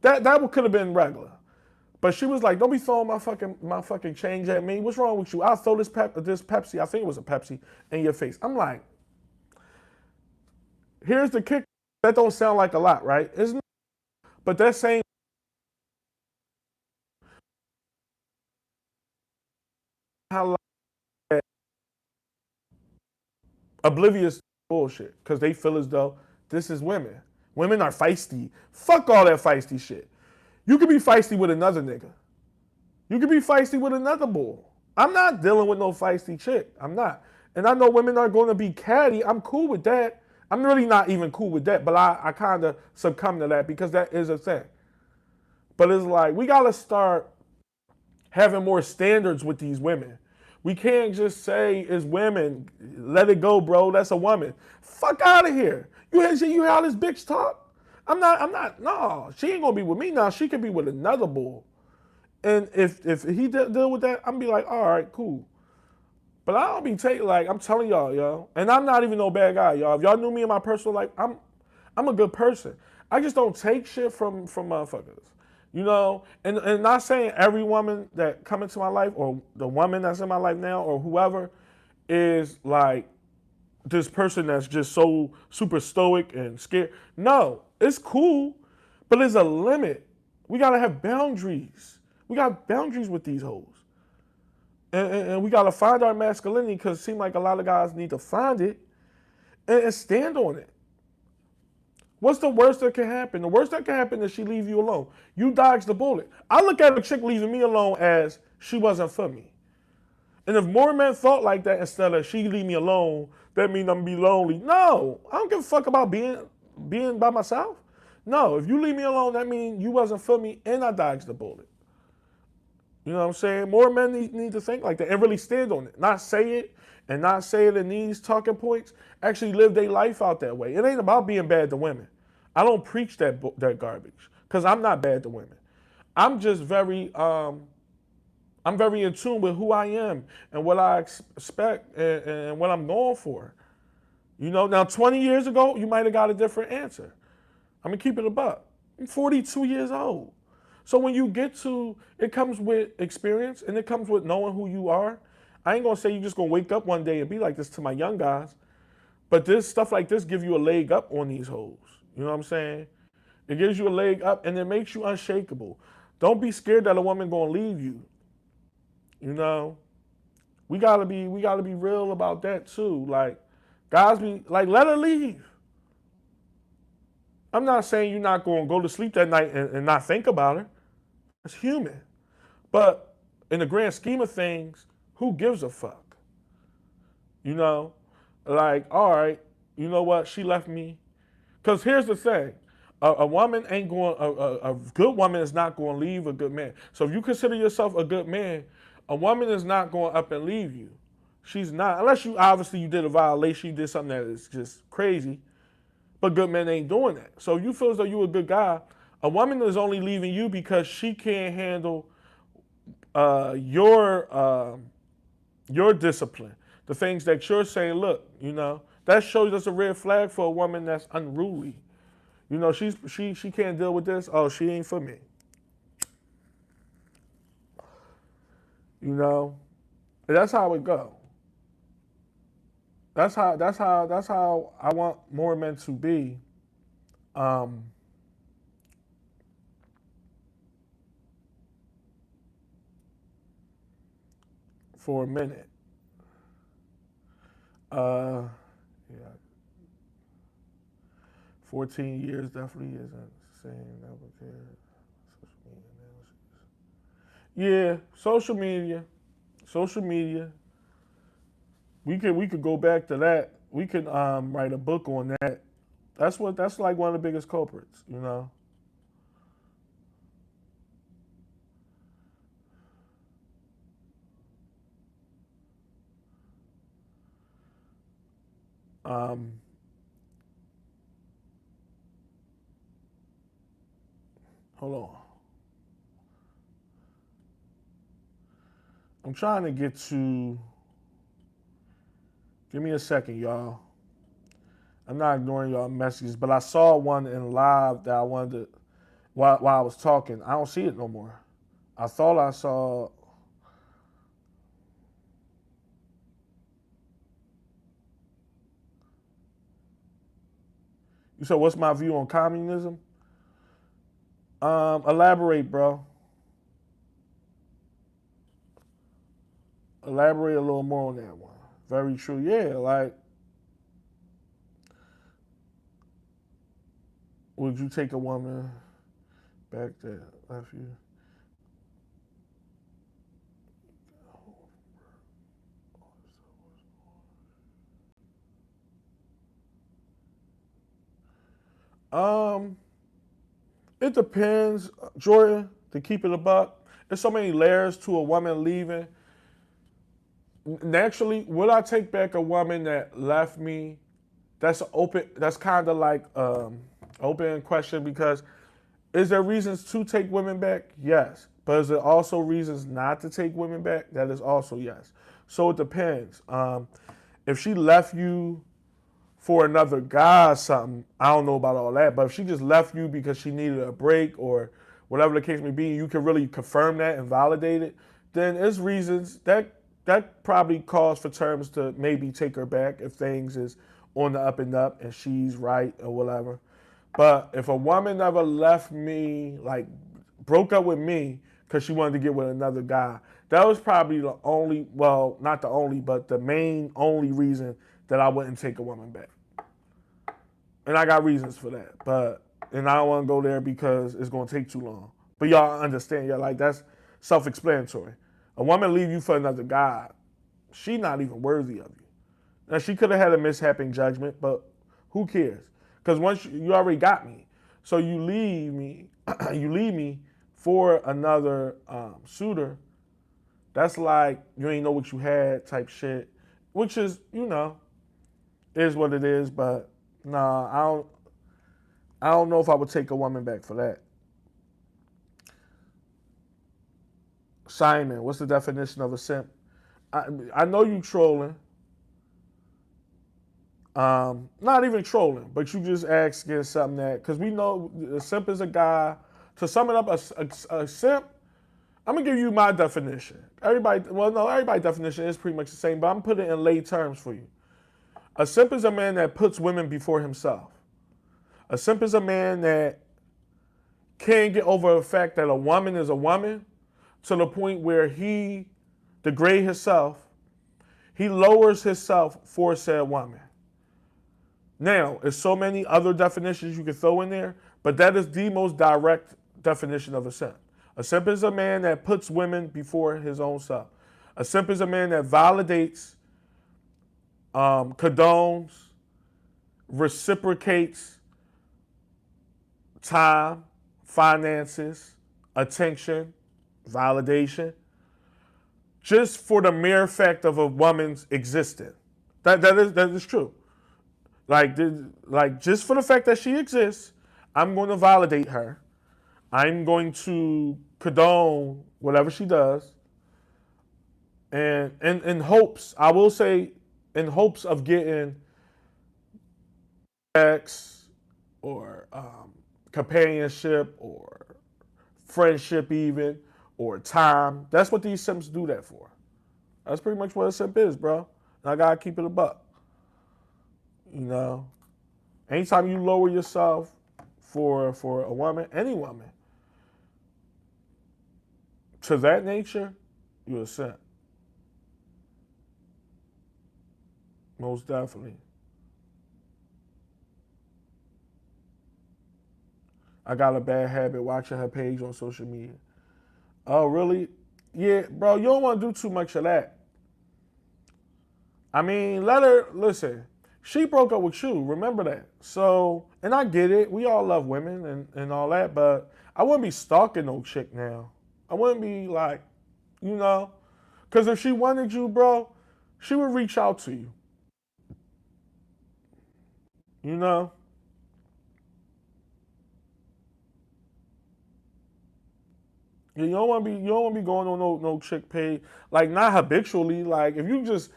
That could have been regular. But she was like, "Don't be throwing my fucking change at me. What's wrong with you? I'll throw this Pepsi, I think it was a Pepsi, in your face." I'm like, here's the kick. That don't sound like a lot, right? Isn't it? But that same how oblivious to bullshit because they feel as though this is women. Women are feisty. Fuck all that feisty shit. You could be feisty with another nigga. You could be feisty with another bull. I'm not dealing with no feisty chick. I'm not. And I know women are going to be catty. I'm cool with that. I'm really not even cool with that, but I kind of succumb to that because that is a thing. But it's like, we got to start having more standards with these women. We can't just say it's women. Let it go, bro. That's a woman. Fuck out of here. You hear how this bitch talk? I'm not, no. She ain't going to be with me now. She could be with another bull. And if he deal with that, I'm be like, all right, cool. But I don't be taking, I'm telling y'all, yo. And I'm not even no bad guy, y'all. If y'all knew me in my personal life, I'm a good person. I just don't take shit from motherfuckers. And not saying every woman that come into my life or the woman that's in my life now or whoever is like this person that's just so super stoic and scared. No, it's cool, but there's a limit. We gotta have boundaries. We got boundaries with these hoes. And we gotta find our masculinity because it seems like a lot of guys need to find it and stand on it. What's the worst that can happen? The worst that can happen is she leave you alone. You dodge the bullet. I look at a chick leaving me alone as she wasn't for me. And if more men thought like that instead of she leave me alone, that means I'm gonna be lonely. No, I don't give a fuck about being by myself. No, if you leave me alone, that means you wasn't for me and I dodged the bullet. You know what I'm saying? More men need to think like that and really stand on it. Not say it and not say it in these talking points. Actually live their life out that way. It ain't about being bad to women. I don't preach that garbage because I'm not bad to women. I'm just I'm very in tune with who I am and what I expect and what I'm going for. Now 20 years ago, you might have got a different answer. I'm going to keep it a buck. I'm 42 years old. So when you get to, it comes with experience and it comes with knowing who you are. I ain't going to say you're just going to wake up one day and be like this to my young guys. But this stuff like this give you a leg up on these hoes. You know what I'm saying? It gives you a leg up and it makes you unshakable. Don't be scared that a woman going to leave you. We gotta be real about that too. Like, guys be like, let her leave. I'm not saying you're not going to go to sleep that night and not think about her. It's human. But in the grand scheme of things, who gives a fuck? All right, you know what? She left me. Because here's the thing. A woman ain't going, a good woman is not going to leave a good man. So if you consider yourself a good man, a woman is not going up and leave you. She's not. Unless you obviously you did a violation, you did something that is just crazy. But good men ain't doing that. So you feel as though you a good guy. A woman is only leaving you because she can't handle uh, your uh, your discipline. The things that you're saying, look, that shows us a red flag for a woman that's unruly. She can't deal with this. Oh, she ain't for me. That's how it go. That's how I want more men to be. Um, for a minute. Uh, yeah, 14 years definitely isn't the same. Never cared. Yeah, social media. Social media. We could go back to that. We could write a book on that. That's like one of the biggest culprits. Um, hold on. I'm trying to get to. Give me a second, y'all. I'm not ignoring y'all messages, but I saw one in live that I wanted to while I was talking. I don't see it no more. I thought I saw. You said, what's my view on communism? Elaborate, bro. Elaborate a little more on that one. Very true. Yeah, like, would you take a woman back that left you? Um, it depends, Jordan. To keep it a buck, there's so many layers to a woman leaving. Naturally, would I take back a woman that left me? That's open. That's kind of like open question because is there reasons to take women back? Yes, but is there also reasons not to take women back? That is also yes. So it depends. If she left you for another guy or something, I don't know about all that. But if she just left you because she needed a break or whatever the case may be, you can really confirm that and validate it, then there's reasons that probably calls for terms to maybe take her back if things is on the up and up and she's right or whatever. But if a woman never left me, like broke up with me because she wanted to get with another guy, that was probably the only, well, not the only, but the main only reason that I wouldn't take a woman back. And I got reasons for that. And I don't want to go there because it's going to take too long. But y'all understand, y'all like that's self-explanatory. A woman leave you for another guy, she not even worthy of you. Now she could have had a mishap in judgment, but who cares? Because once you already got me, so you leave me, you leave me for another suitor. That's like you ain't know what you had type shit, which is is what it is. But nah, I don't know if I would take a woman back for that. Simon, what's the definition of a simp? I know you trolling. Not even trolling, but you just asking something that because we know a simp is a guy. To sum it up, a simp. I'm gonna give you my definition. Everybody's definition is pretty much the same, but I'm putting it in lay terms for you. A simp is a man that puts women before himself. A simp is a man that can't get over the fact that a woman is a woman to the point where he degrades himself, he lowers himself for said woman. Now, there's so many other definitions you can throw in there, but that is the most direct definition of a simp. A simp is a man that puts women before his own self. A simp is a man that validates, condones, reciprocates time, finances, attention, validation just for the mere fact of a woman's existence. That is true. Like just for the fact that she exists, I'm going to validate her. I'm going to condone whatever she does, and in hopes, I will say, in hopes of getting sex or companionship or friendship, even or time. That's what these simps do that for. That's pretty much what a simp is, bro. And I gotta keep it a buck. You know, anytime you lower yourself for a woman, any woman, to that nature, you're a simp. Most definitely. I got a bad habit watching her page on social media. Oh, really? Yeah, bro, you don't want to do too much of that. I mean, let her listen. She broke up with you. Remember that. So, and I get it. We all love women and all that, but I wouldn't be stalking no chick now. I wouldn't be like, you know, because if she wanted you, bro, she would reach out to you. You know, you don't want to be going on no chick page like not habitually. Like if you just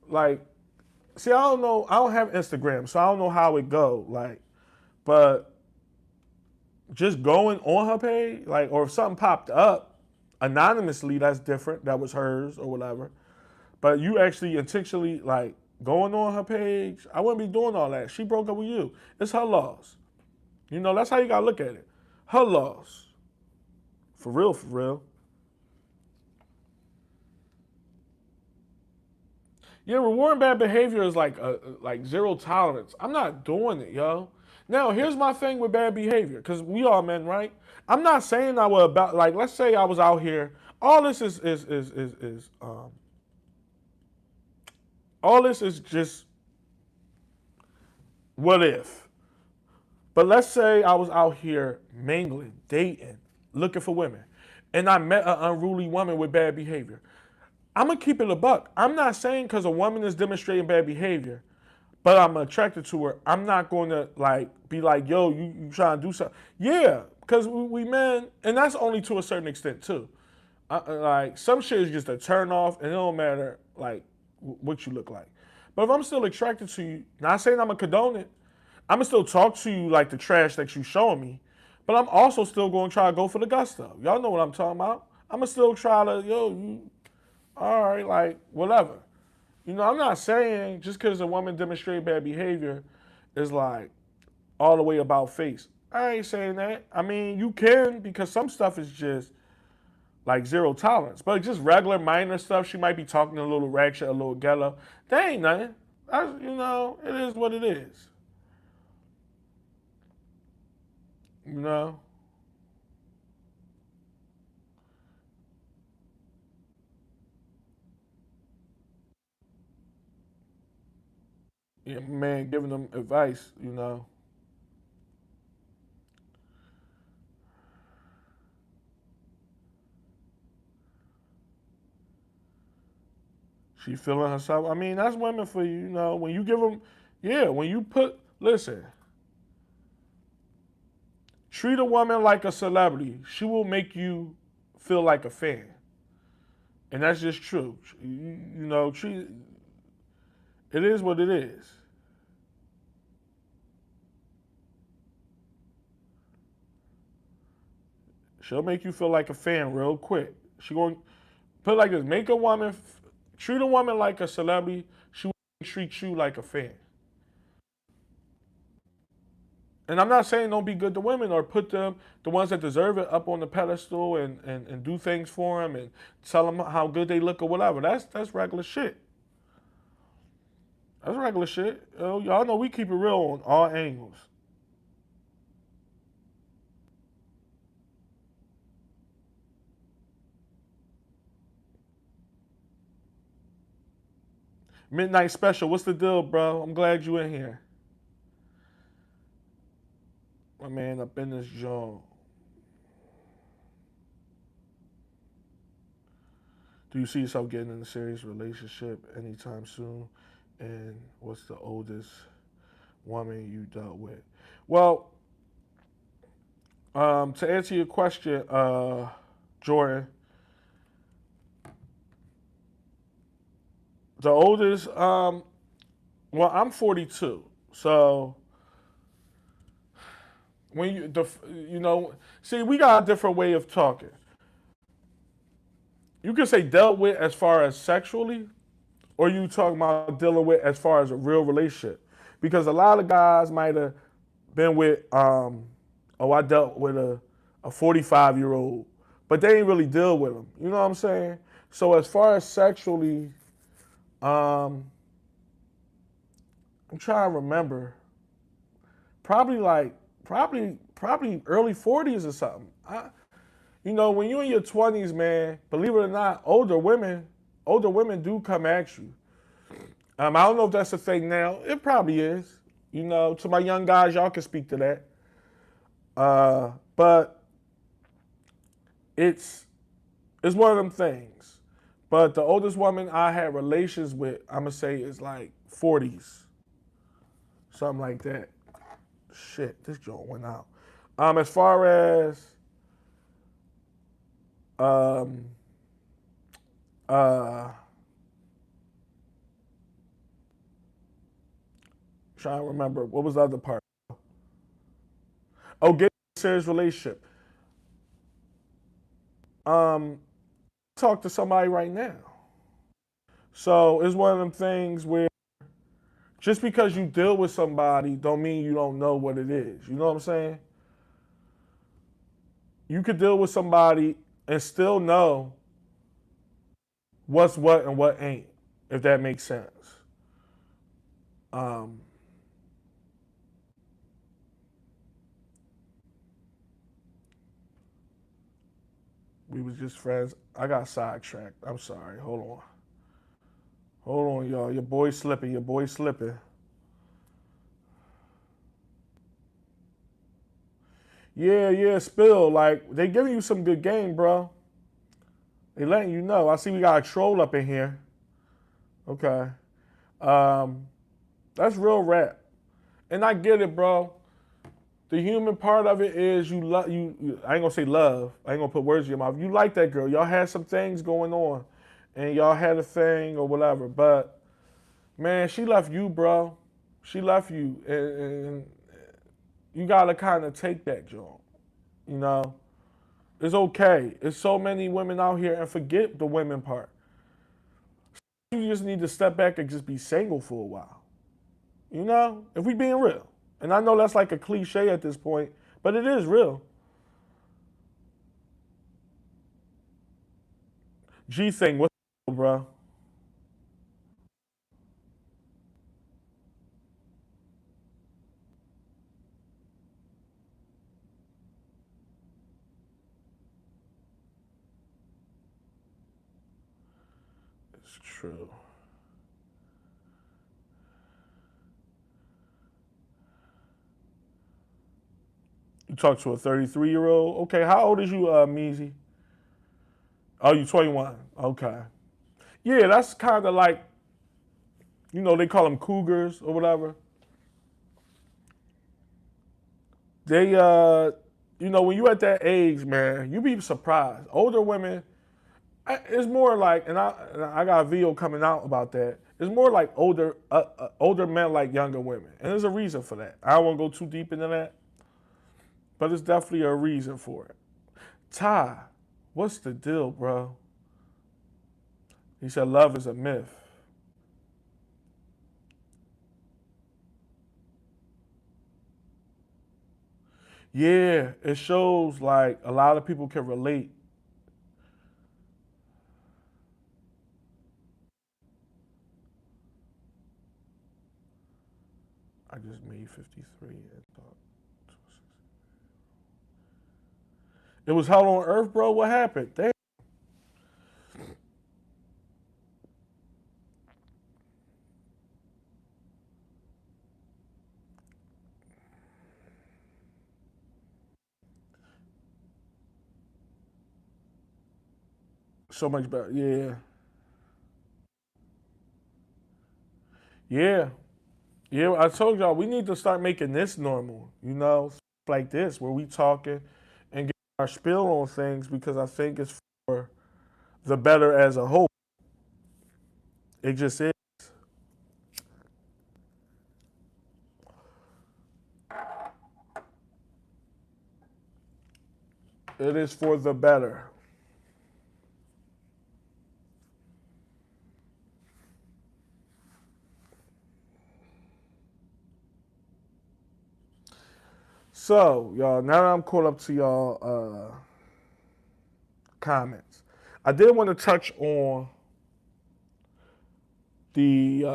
like see, I don't know. I don't have Instagram, so I don't know how it go. Like, but just going on her page, like, or if something popped up anonymously, that's different. That was hers or whatever. But you actually intentionally like going on her page, I wouldn't be doing all that. She broke up with you. It's her loss. You know, that's how you gotta look at it. Her loss. For real, for real. Yeah, rewarding bad behavior is like zero tolerance. I'm not doing it, yo. Now, here's my thing with bad behavior, because we all men, right? I'm not saying I was about like let's say I was out here. All this is all this is just what if. But let's say I was out here mingling, dating, looking for women, and I met an unruly woman with bad behavior. I'm gonna keep it a buck. I'm not saying because a woman is demonstrating bad behavior, but I'm attracted to her. I'm not going to like be like, yo, you trying to do something? Yeah, because we men, and that's only to a certain extent too. Like some shit is just a turn off, and it don't matter like what you look like. But if I'm still attracted to you, not saying I'm gonna condone it, I'm gonna still talk to you like the trash that you showing me. But I'm also still going to try to go for the gusto. Y'all know what I'm talking about. I'm gonna still try to you all right, like whatever. You know, I'm not saying just because a woman demonstrates bad behavior is like all the way about face. I ain't saying that. I mean, you can because some stuff is just like zero tolerance, but just regular minor stuff. She might be talking a little ratchet, a little ghetto. That ain't nothing. You know, it is what it is. You know, yeah, man, giving them advice. You know, she feeling herself. I mean, that's women for you. You know, when you give them, yeah, when you put, listen, treat a woman like a celebrity. She will make you feel like a fan, and that's just true. You know, treat it is what it is. She'll make you feel like a fan real quick. She going to put it like this: make a woman, treat a woman like a celebrity. She will treat you like a fan. And I'm not saying don't be good to women or put them, the ones that deserve it, up on the pedestal and do things for them and tell them how good they look or whatever. That's regular shit. That's regular shit. Y'all know we keep it real on all angles. Midnight special. What's the deal, bro? I'm glad you in here. My man up in this joint. Do you see yourself getting in a serious relationship anytime soon? And what's the oldest woman you dealt with? Well, to answer your question, Jordan, the oldest, well, I'm 42, so when see, we got a different way of talking. You can say dealt with as far as sexually, or you talking about dealing with as far as a real relationship, because a lot of guys might have been with, oh, I dealt with a 45-year-old, but they ain't really deal with them. You know what I'm saying? So as far as sexually, um, I'm trying to remember. Probably like probably early 40s or something. When you're in your 20s, man, believe it or not, older women do come at you. I don't know if that's a thing now. It probably is. To my young guys, y'all can speak to that. But it's it's one of them things. But the oldest woman I had relations with, I'm gonna say is like 40s, something like that. Shit, this joint went out. As far as um uh trying to remember what was the other part. Oh, get a serious relationship. Um, talk to somebody right now. So it's one of them things where just because you deal with somebody don't mean you don't know what it is. You know what I'm saying? You could deal with somebody and still know what's what and what ain't, if that makes sense. Um, we was just friends. I got sidetracked. I'm sorry. Hold on. Hold on, y'all. Your boy's slipping. Your boy's slipping. Yeah, yeah, Spill. Like, they giving you some good game, bro. They letting you know. I see we got a troll up in here. Okay. Um, that's real rap. And I get it, bro. The human part of it is you love you. I ain't gonna say love. I ain't gonna put words in your mouth. You like that girl. Y'all had some things going on, and y'all had a thing or whatever. But man, she left you, bro. She left you, and you gotta kind of take that, Joe. You know, it's okay. There's so many women out here, and forget the women part. You just need to step back and just be single for a while. If we being real. And I know that's like a cliche at this point, but it is real. G thing, what's up, bro? It's true. You talk to a 33-year-old. Okay, how old is you, Meezy? Oh, you 21. Okay. Yeah, that's kind of like, they call them cougars or whatever. They, when you at that age, man, you be surprised. Older women, it's more like, and I got a video coming out about that. It's more like older men like younger women, and there's a reason for that. I don't want to go too deep into that, but it's definitely a reason for it. Ty, what's the deal, bro? He said love is a myth. Yeah, it shows like a lot of people can relate. I just made 53 and thought it was hell on earth, bro. What happened? Damn. So much better. Yeah. Yeah. Yeah. I told y'all we need to start making this normal, like this, where we talking and get our spill on things because I think it's for the better as a whole. It just is. It is for the better. So, y'all, now that I'm caught up to y'all comments, I did want to touch on the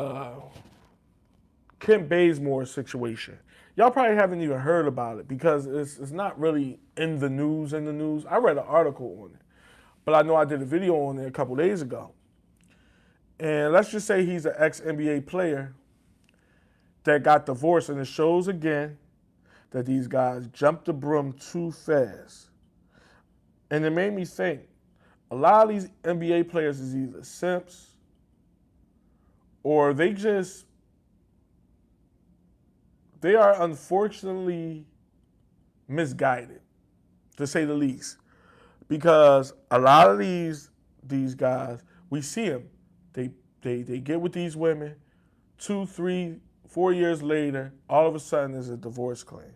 Kim Bazemore situation. Y'all probably haven't even heard about it because it's not really in the news. I read an article on it, but I know I did a video on it a couple days ago. And let's just say he's an ex NBA player that got divorced, and it shows again that these guys jumped the broom too fast. And it made me think a lot of these NBA players is either simps or they are unfortunately misguided, to say the least. Because a lot of these guys, we see them, they they get with these women, 2, 3, 4 years later, all of a sudden there's a divorce claim.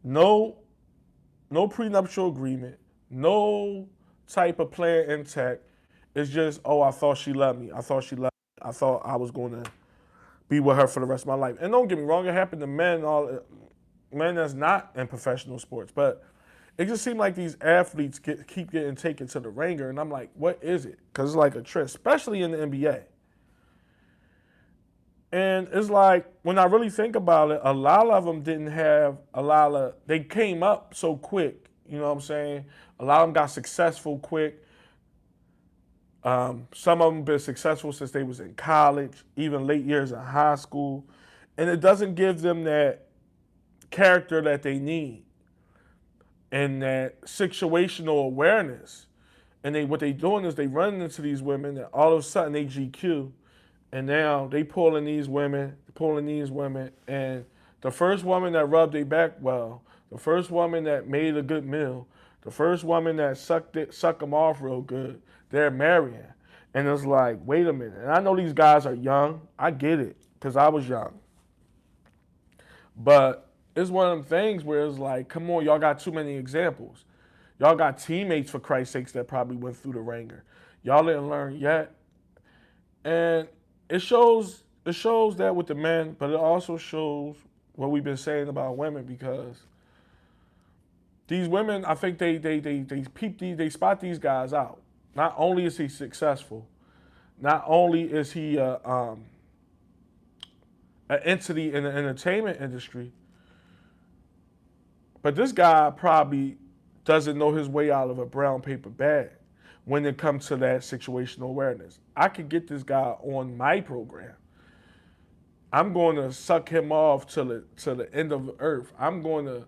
No, no prenuptial agreement, no type of plan intact. It's just, oh, I thought she loved me. I thought she loved me. I thought I was going to be with her for the rest of my life. And don't get me wrong, it happened to men that's not in professional sports. But it just seemed like these athletes keep getting taken to the ringer. And I'm like, what is it? Because it's like a trend, especially in the NBA. And it's like, when I really think about it, a lot of them didn't have they came up so quick. You know what I'm saying? A lot of them got successful quick. Some of them been successful since they was in college, even late years in high school. And it doesn't give them that character that they need and that situational awareness. And what they doing is they running into these women and all of a sudden they GQ. And now they pulling these women, and the first woman that rubbed their back well, the first woman that made a good meal, the first woman that sucked them off real good, they're marrying. And it's like, wait a minute. And I know these guys are young. I get it, because I was young. But it's one of them things where it's like, come on, y'all got too many examples. Y'all got teammates, for Christ's sakes, that probably went through the ringer. Y'all didn't learn yet. And it shows that with the men, but it also shows what we've been saying about women, because these women, I think they spot these guys out. Not only is he successful, not only is he an entity in the entertainment industry, but this guy probably doesn't know his way out of a brown paper bag when it comes to that situational awareness. I could get this guy on my program. I'm going to suck him off to the end of the earth. I'm going to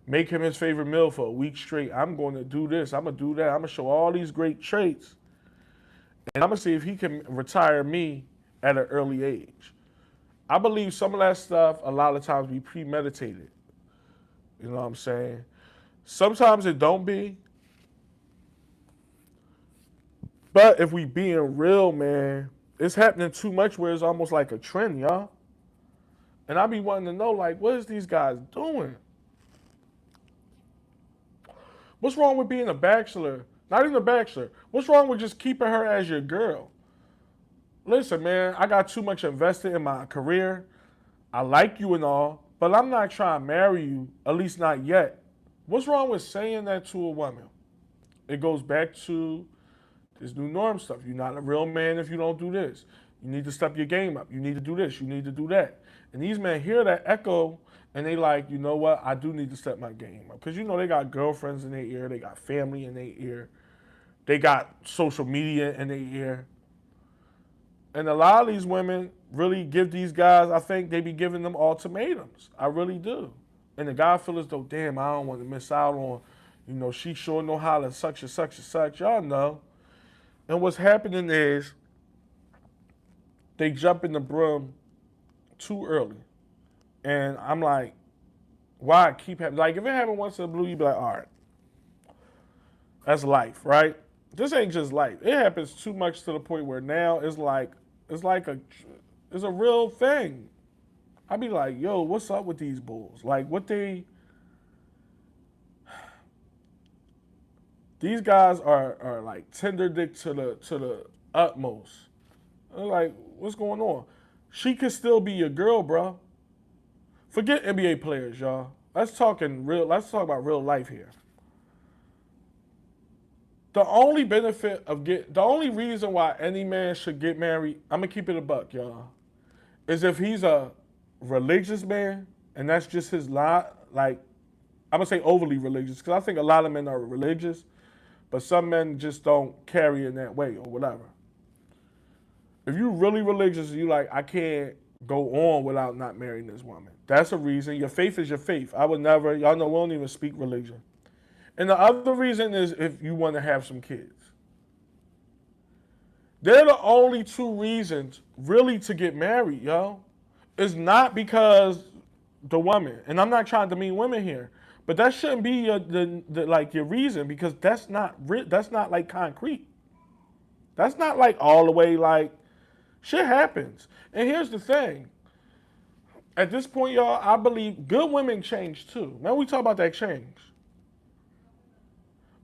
make him his favorite meal for a week straight. I'm going to do this. I'm going to do that. I'm going to show all these great traits. And I'm going to see if he can retire me at an early age. I believe some of that stuff a lot of times be premeditated. You know what I'm saying? Sometimes it don't be. But if we being real, man, it's happening too much where it's almost like a trend, y'all. And I be wanting to know, like, what is these guys doing? What's wrong with being a bachelor? Not even a bachelor. What's wrong with just keeping her as your girl? Listen, man, I got too much invested in my career. I like you and all, but I'm not trying to marry you, at least not yet. What's wrong with saying that to a woman? It goes back to this new norm stuff. You're not a real man if you don't do this. You need to step your game up. You need to do this. You need to do that. And these men hear that echo and they like, you know what? I do need to step my game up. Because they got girlfriends in their ear. They got family in their ear. They got social media in their ear. And a lot of these women really give these guys, I think they be giving them ultimatums. I really do. And the guy feels as though, damn, I don't want to miss out on, she sure know how to such and such and such. Y'all know. And what's happening is they jump in the broom too early. And I'm like, why keep happening? Like, if it happened once in a blue, you'd be like, all right, that's life, right? This ain't just life. It happens too much to the point where now it's a real thing. I'd be like, yo, what's up with these bulls? Like, these guys are like tender dick to the utmost. I'm like, what's going on? She could still be your girl, bro. Forget NBA players, y'all. Let's talk about real life here. The only reason why any man should get married, I'm gonna keep it a buck, y'all, is if he's a religious man and that's just his lot. Like, I'm gonna say overly religious because I think a lot of men are religious, but some men just don't carry in that way or whatever. If you're really religious, you like, I can't go on without not marrying this woman. That's a reason. Your faith is your faith. I would never, y'all know we don't even speak religion. And the other reason is if you want to have some kids. They're the only two reasons really to get married, yo. It's not because the woman, and I'm not trying to demean women here, but that shouldn't be your reason because that's not like concrete. That's not like all the way like shit happens. And here's the thing. At this point, y'all, I believe good women change too. Man, we talk about that change.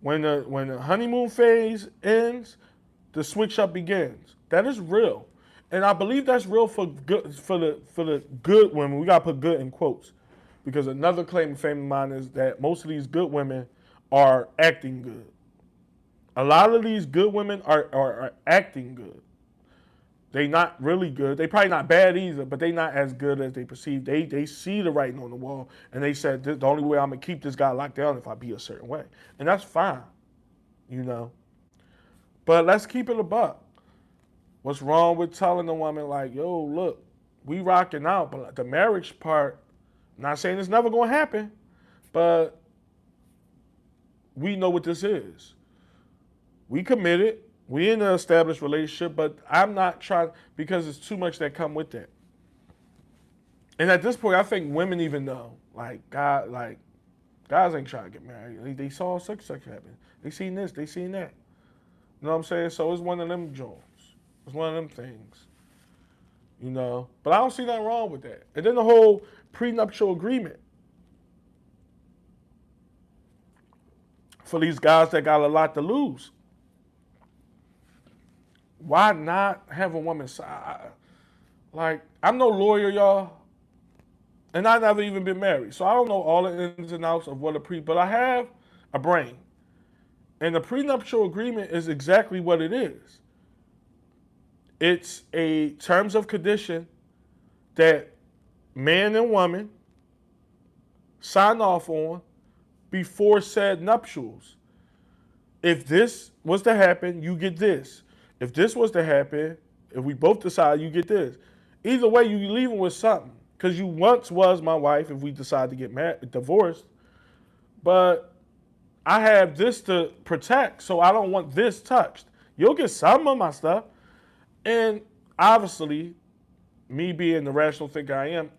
When the honeymoon phase ends, the switch up begins. That is real. And I believe that's real for the good women. We gotta put good in quotes. Because another claim to fame of mine is that most of these good women are acting good. A lot of these good women are acting good. They not really good. They probably not bad either, but they not as good as they perceive. They see the writing on the wall, and they said the only way I'm gonna keep this guy locked down if I be a certain way, and that's fine, you know. But let's keep it a buck. What's wrong with telling the woman like, yo, look, we rocking out, but the marriage part, I'm not saying it's never gonna happen, but we know what this is. We committed. We in an established relationship, but I'm not trying because it's too much that come with that. And at this point, I think women even know, guys ain't trying to get married. They saw such happen. They seen this, they seen that. You know what I'm saying? So it's one of them joints. It's one of them things. You know? But I don't see nothing wrong with that. And then the whole prenuptial agreement. For these guys that got a lot to lose. Why not have a woman sign? Like, I'm no lawyer, y'all. And I've never even been married. So I don't know all the ins and outs of what but I have a brain. And the prenuptial agreement is exactly what it is. It's a terms of condition that man and woman sign off on before said nuptials. If this was to happen, you get this. If this was to happen, if we both decide, you get this. Either way, you leaving with something. Because you once was my wife if we decide to get divorced. But I have this to protect, so I don't want this touched. You'll get some of my stuff. And obviously, me being the rational thinker I am,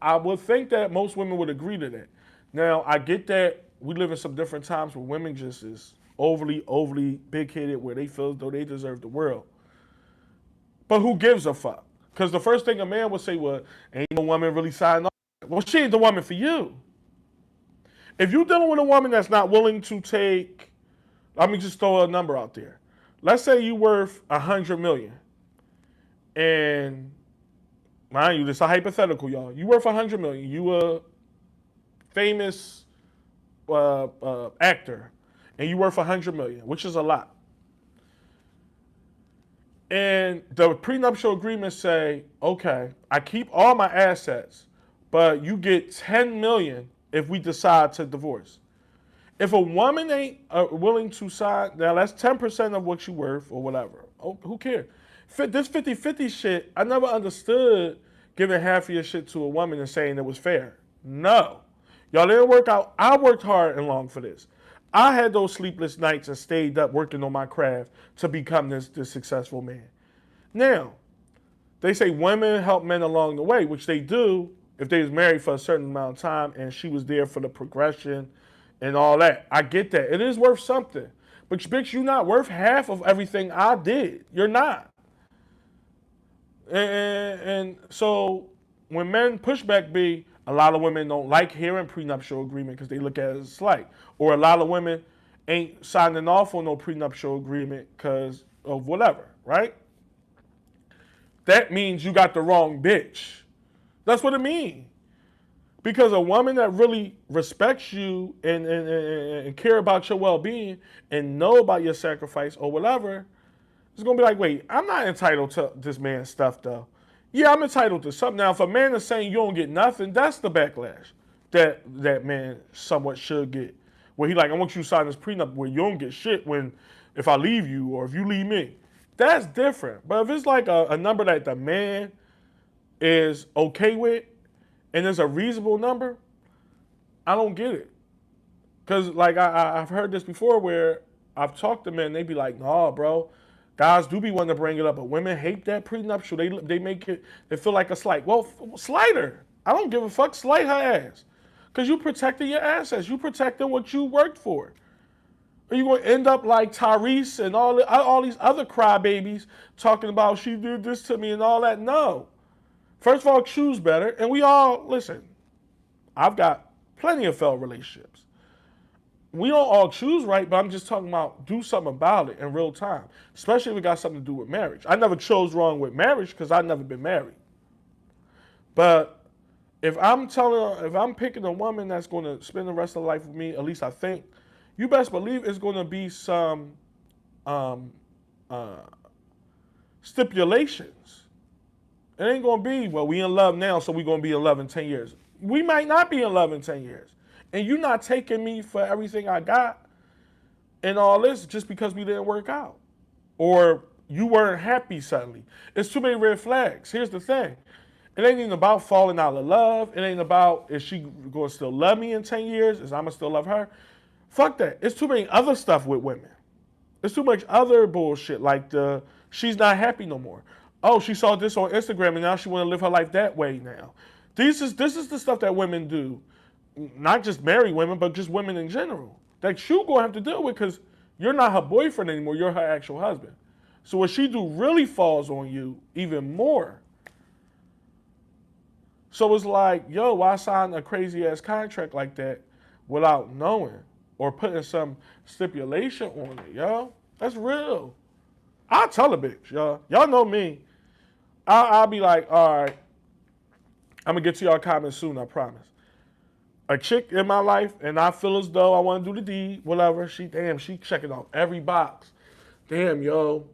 I would think that most women would agree to that. Now, I get that we live in some different times where women just is overly big-headed where they feel as though they deserve the world. But who gives a fuck? Because the first thing a man would say, well, ain't no woman really signing off. Well, she ain't the woman for you. If you're dealing with a woman that's not willing to take, let me just throw a number out there. Let's say you worth $100 million. And mind you, this is a hypothetical, y'all. You worth $100 million. You a famous actor. And you worth $100 million, which is a lot. And the prenuptial agreements say, okay, I keep all my assets, but you get $10 million if we decide to divorce. If a woman ain't willing to sign, now that's 10% of what you worth or whatever. Oh, who cares? This 50-50 shit, I never understood giving half of your shit to a woman and saying it was fair. No. Y'all didn't work out. I worked hard and long for this. I had those sleepless nights and stayed up working on my craft to become this successful man. Now, they say women help men along the way, which they do if they was married for a certain amount of time and she was there for the progression and all that. I get that. It is worth something. But bitch, you're not worth half of everything I did. You're not. And so when men pushback be, a lot of women don't like hearing prenuptial agreement because they look at it as a slight. Or a lot of women ain't signing off on no prenuptial agreement because of whatever, right? That means you got the wrong bitch. That's what it means. Because a woman that really respects you and care about your well-being and know about your sacrifice or whatever, is going to be like, wait, I'm not entitled to this man's stuff, though. Yeah, I'm entitled to something. Now, if a man is saying you don't get nothing, that's the backlash that man somewhat should get. Where he like, I want you to sign this prenup where you don't get shit if I leave you or if you leave me. That's different. But if it's like a number that the man is okay with and it's a reasonable number, I don't get it. Because like I've heard this before where I've talked to men, they be like, nah, bro. Guys do be wanting to bring it up, but women hate that prenuptial. They make it, they feel like a slight. Well, slight her. I don't give a fuck. Slight her ass. Because you protecting your assets. You protecting what you worked for. Are you going to end up like Tyrese and all these other crybabies talking about she did this to me and all that? No. First of all, choose better. And we all, listen, I've got plenty of failed relationships. We don't all choose right, but I'm just talking about do something about it in real time, especially if it got something to do with marriage. I never chose wrong with marriage because I've never been married. But if I'm picking a woman that's going to spend the rest of her life with me, at least I think, you best believe it's going to be some stipulations. It ain't going to be, well, we in love now, so we're going to be in love in 10 years. We might not be in love in 10 years. And you're not taking me for everything I got and all this just because we didn't work out. Or you weren't happy suddenly. It's too many red flags. Here's the thing. It ain't even about falling out of love. It ain't about is she going to still love me in 10 years? Is I'm going to still love her? Fuck that. It's too many other stuff with women. There's too much other bullshit like she's not happy no more. Oh, she saw this on Instagram and now she want to live her life that way now. This is the stuff that women do. Not just married women, but just women in general. That you gonna have to deal with because you're not her boyfriend anymore. You're her actual husband. So what she do really falls on you even more. So it's like, yo, why sign a crazy ass contract like that without knowing or putting some stipulation on it, yo? That's real. I'll tell a bitch, y'all. Y'all know me. I'll be like, all right, I'm gonna get to y'all comments soon, I promise. A chick in my life, and I feel as though I want to do the deed, whatever. She checking off every box. Damn, yo.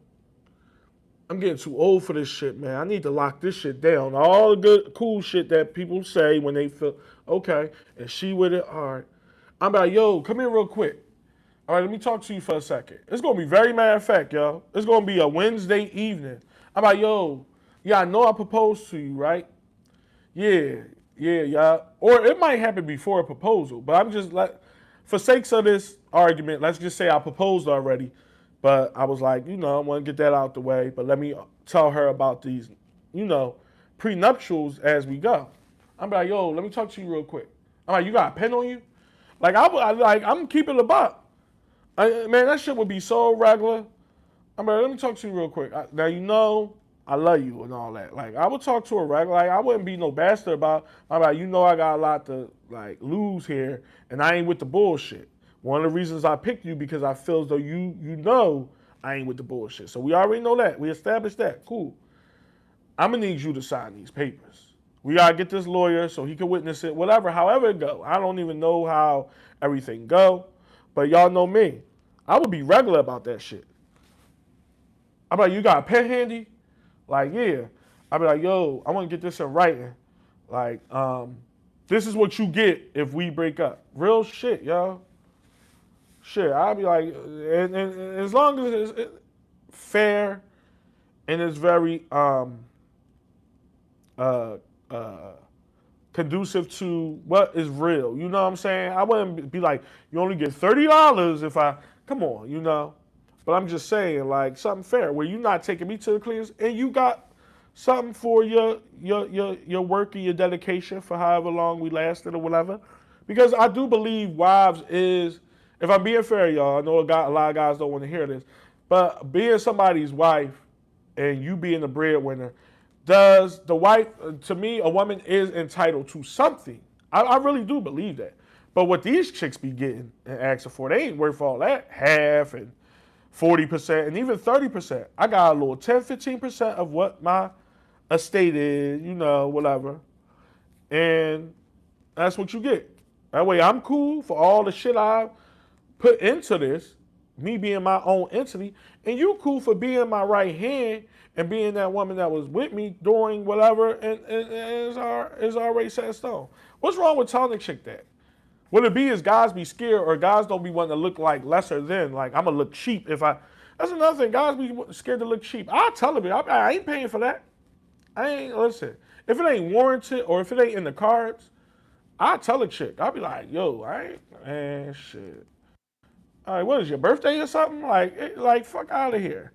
I'm getting too old for this shit, man. I need to lock this shit down. All the good, cool shit that people say when they feel, okay, and she with it, all right. I'm like, yo, come here real quick. All right, let me talk to you for a second. It's going to be very matter of fact, yo. It's going to be a Wednesday evening. I'm like, yo, yeah, I know I proposed to you, right? Yeah. Or it might happen before a proposal, but I'm just like, for sakes of this argument, let's just say I proposed already, but I was like, I want to get that out the way, but let me tell her about these, prenuptials as we go. I'm like, yo, let me talk to you real quick. I'm like, you got a pen on you? Like, I'm keeping a buck. Man, that shit would be so regular. I'm like, let me talk to you real quick. Now, I love you and all that. Like, I would talk to her regular. Like, I wouldn't be no bastard about, I'm like, I got a lot to, like, lose here, and I ain't with the bullshit. One of the reasons I picked you because I feel as though you know I ain't with the bullshit. So we already know that. We established that. Cool. I'm going to need you to sign these papers. We got to get this lawyer so he can witness it, whatever, however it go. I don't even know how everything go, but y'all know me. I would be regular about that shit. I'm like, you got a pen handy? Like, yeah. I'd be like, yo, I want to get this in writing. Like, this is what you get if we break up. Real shit, yo. Shit, I'd be like, and as long as it's fair and it's very conducive to what is real. You know what I'm saying? I wouldn't be like, you only get $30 if I come on, you know. But I'm just saying, like, something fair where you're not taking me to the cleaners and you got something for your work and your dedication for however long we lasted or whatever. Because I do believe wives is, if I'm being fair, y'all, I know a lot of guys don't want to hear this, but being somebody's wife and you being the breadwinner, does the wife, to me, a woman is entitled to something. I really do believe that. But what these chicks be getting and asking for, they ain't worth all that. Half and 40% and even 30%. I got a little 10, 15% of what my estate is, you know, whatever. And that's what you get. That way I'm cool for all the shit I put into this, me being my own entity, and you cool for being my right hand and being that woman that was with me doing whatever and is already set in stone. What's wrong with telling a chick that? What it be is guys be scared or guys don't be wanting to look like lesser than, like I'm gonna look cheap if I. That's another thing. Guys be scared to look cheap. I'll tell them, I ain't paying for that. I ain't, listen. If it ain't warranted or if it ain't in the cards, I'll tell a chick. I'll be like, yo, I ain't, man, shit. All right, what is your birthday or something? Like fuck out of here.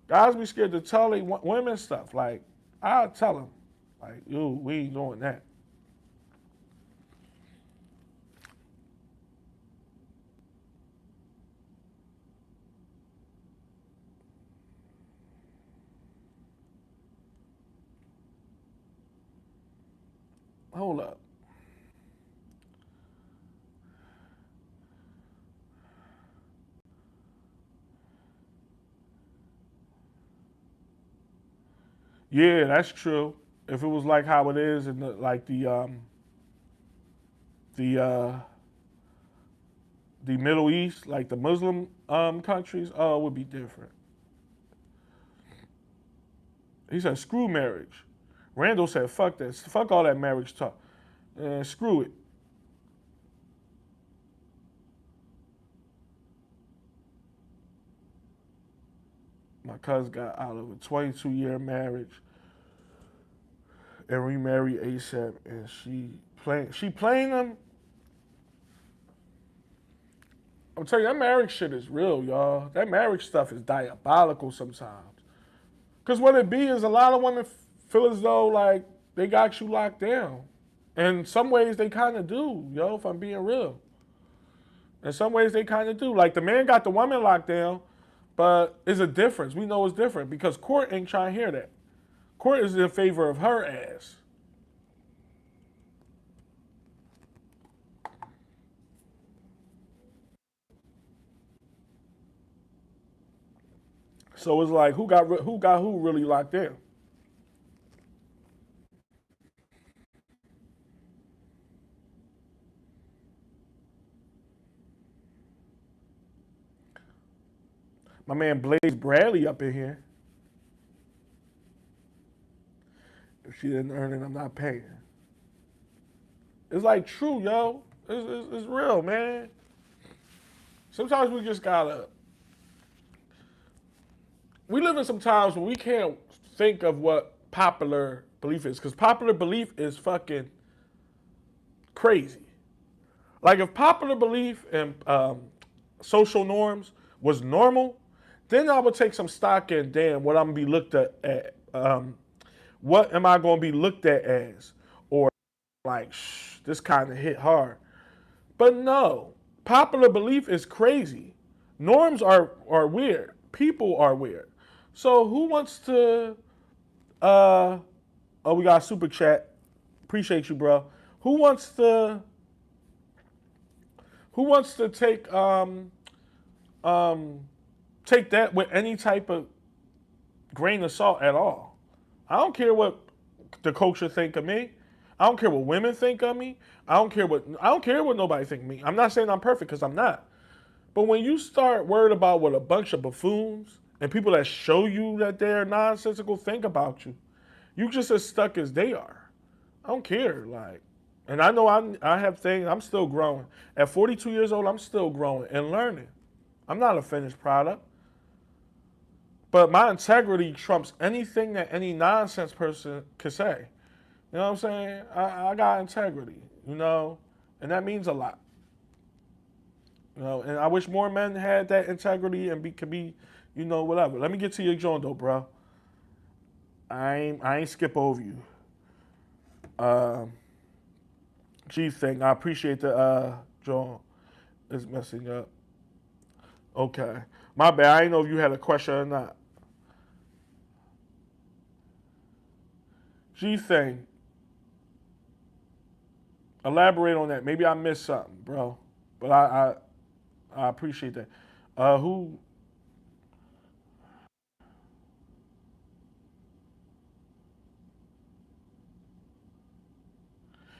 Guys be scared to tell they women stuff. Like, I'll tell them, like, yo, we ain't doing that. Hold up. Yeah, that's true. If it was like how it is in the the Middle East, like the Muslim countries, oh, it would be different. He said, screw marriage. Randall said, fuck this. Fuck all that marriage talk. Screw it. My cousin got out of a 22-year marriage and remarried ASAP, and she playing them. I'm telling you, that marriage shit is real, y'all. That marriage stuff is diabolical sometimes. Cause what it be is a lot of women feel as though like they got you locked down. In some ways they kind of do, yo, if I'm being real. In some ways they kind of do. Like the man got the woman locked down, but it's a difference. We know it's different because court ain't trying to hear that. Court is in favor of her ass. So it's like who really locked in? My man Blaze Bradley up in here. If she didn't earn it, I'm not paying. It's like true, yo. It's real, man. Sometimes we just gotta. We live in some times when we can't think of what popular belief is, because popular belief is fucking crazy. Like if popular belief and social norms was normal, then I would take some stock in, damn, what I'm gonna be looked at. What am I gonna be looked at as? Or like, this kind of hit hard. But no, popular belief is crazy. Norms are weird. People are weird. So who wants to? Uh, oh, we got a super chat. Appreciate you, bro. Who wants to? Who wants to um take that with any type of grain of salt at all? I don't care what the culture think of me. I don't care what women think of me. I don't care what nobody think of me. I'm not saying I'm perfect because I'm not. But when you start worried about what a bunch of buffoons and people that show you that they're nonsensical think about you, you just as stuck as they are. I don't care. Like, and I know I have things. I'm still growing. At 42 years old, I'm still growing and learning. I'm not a finished product. But my integrity trumps anything that any nonsense person could say. You know what I'm saying? I got integrity, and that means a lot. And I wish more men had that integrity and could be, whatever. Let me get to your joint though, bro. I ain't skip over you. Um, Chief thing. I appreciate the joint is messing up. Okay, my bad. I didn't know if you had a question or not. G thing. Elaborate on that. Maybe I missed something, bro. But I appreciate that. Who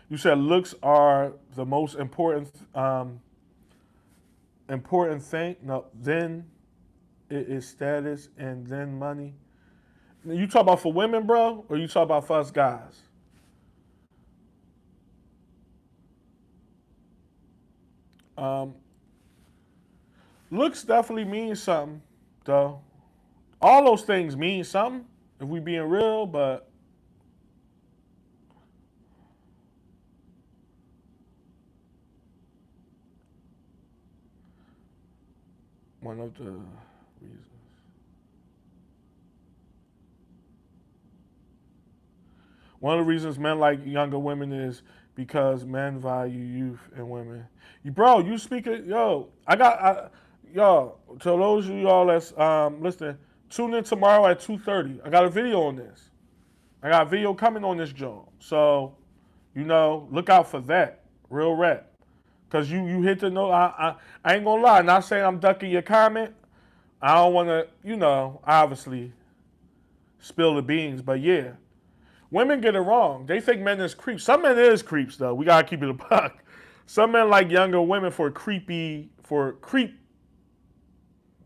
you said looks are the most important thing? No, then it is status and then money. You talk about for women, bro, or you talk about for us guys? Um, Looks definitely means something, though. All those things mean something if we being real, but one of the reasons. One of the reasons men like younger women is because men value youth and women. Bro, you speaking, yo, yo, to those of y'all that's listening, tune in tomorrow at 2:30. I got a video on this. I got a video coming on this joint. So, look out for that. Real rap. Cause you hit the note. I ain't gonna lie, not saying I'm ducking your comment. I don't wanna, obviously spill the beans, but yeah. Women get it wrong. They think men is creeps. Some men is creeps though. We gotta keep it a buck. Some men like younger women for creep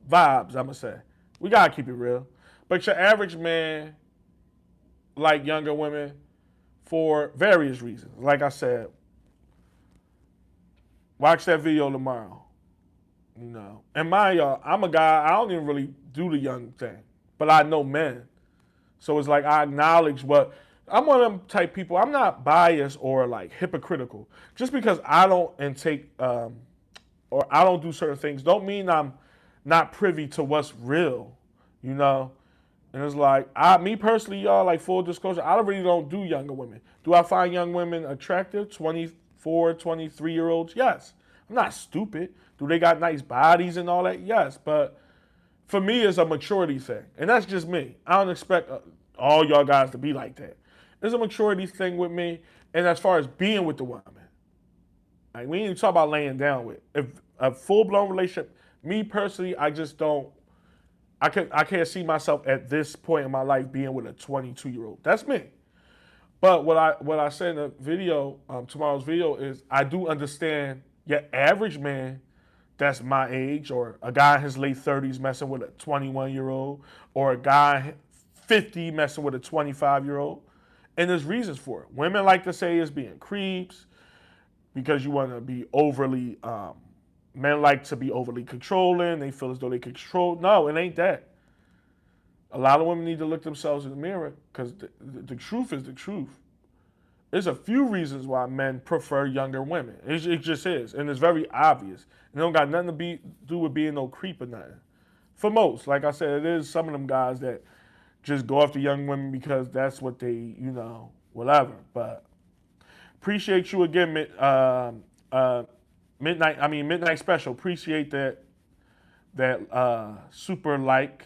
vibes. I'ma say we gotta keep it real. But your average man like younger women for various reasons. Like I said, watch that video tomorrow. And mind y'all, I'm a guy. I don't even really do the young thing, but I know men. So it's like I acknowledge what I'm one of them type people. I'm not biased or like hypocritical. Just because I don't intake or I don't do certain things, don't mean I'm not privy to what's real, you know. And it's like me personally, y'all, like full disclosure, I really don't do younger women. Do I find young women attractive? 24, 23-year olds? Yes. I'm not stupid. Do they got nice bodies and all that? Yes. But for me, it's a maturity thing. And that's just me. I don't expect all y'all guys to be like that. It's a maturity thing with me. And as far as being with the woman, like we ain't even talk about laying down with. If a full blown relationship, me personally, I just don't. I can't see myself at this point in my life being with a 22-year-old. That's me. But what I said in the video, tomorrow's video is I do understand your average man that's my age, or a guy in his late 30s messing with a 21-year-old, or a guy 50 messing with a 25-year-old. And there's reasons for it. Women like to say it's being creeps because you want to be overly, men like to be overly controlling. They feel as though they control. No, it ain't that. A lot of women need to look themselves in the mirror because the truth is the truth. There's a few reasons why men prefer younger women. It just is, and it's very obvious. And it don't got nothing to do with being no creep or nothing. For most, like I said, it is some of them guys that just go after young women because that's what they, whatever. But appreciate you again, midnight. I mean, midnight special. Appreciate that super like.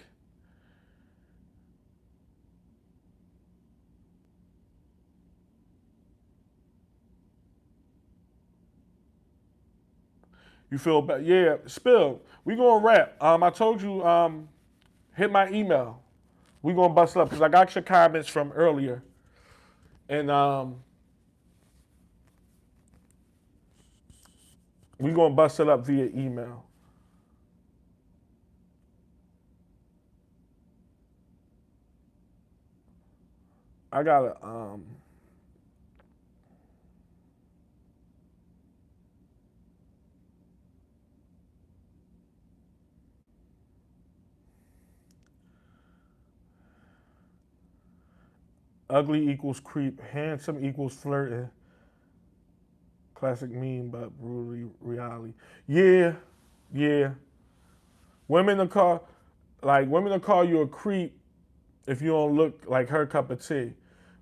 You feel better? Yeah, spill. We gonna wrap. I told you, hit my email. We gonna bust it up because I got your comments from earlier, and we gonna bust it up via email. I gotta Ugly equals creep. Handsome equals flirting. Classic meme, but brutally reality. Yeah, yeah. Women will call you a creep if you don't look like her cup of tea.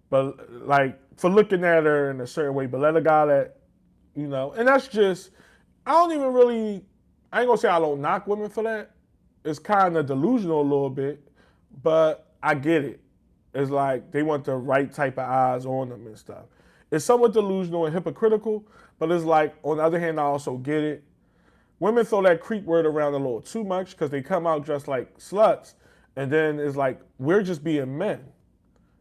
But like for looking at her in a certain way, but let a guy that and that's just I don't even really I ain't gonna say I don't knock women for that. It's kind of delusional a little bit, but I get it. It's like they want the right type of eyes on them and stuff. It's somewhat delusional and hypocritical, but it's like on the other hand, I also get it. Women throw that creep word around a little too much because they come out dressed like sluts, and then it's like we're just being men.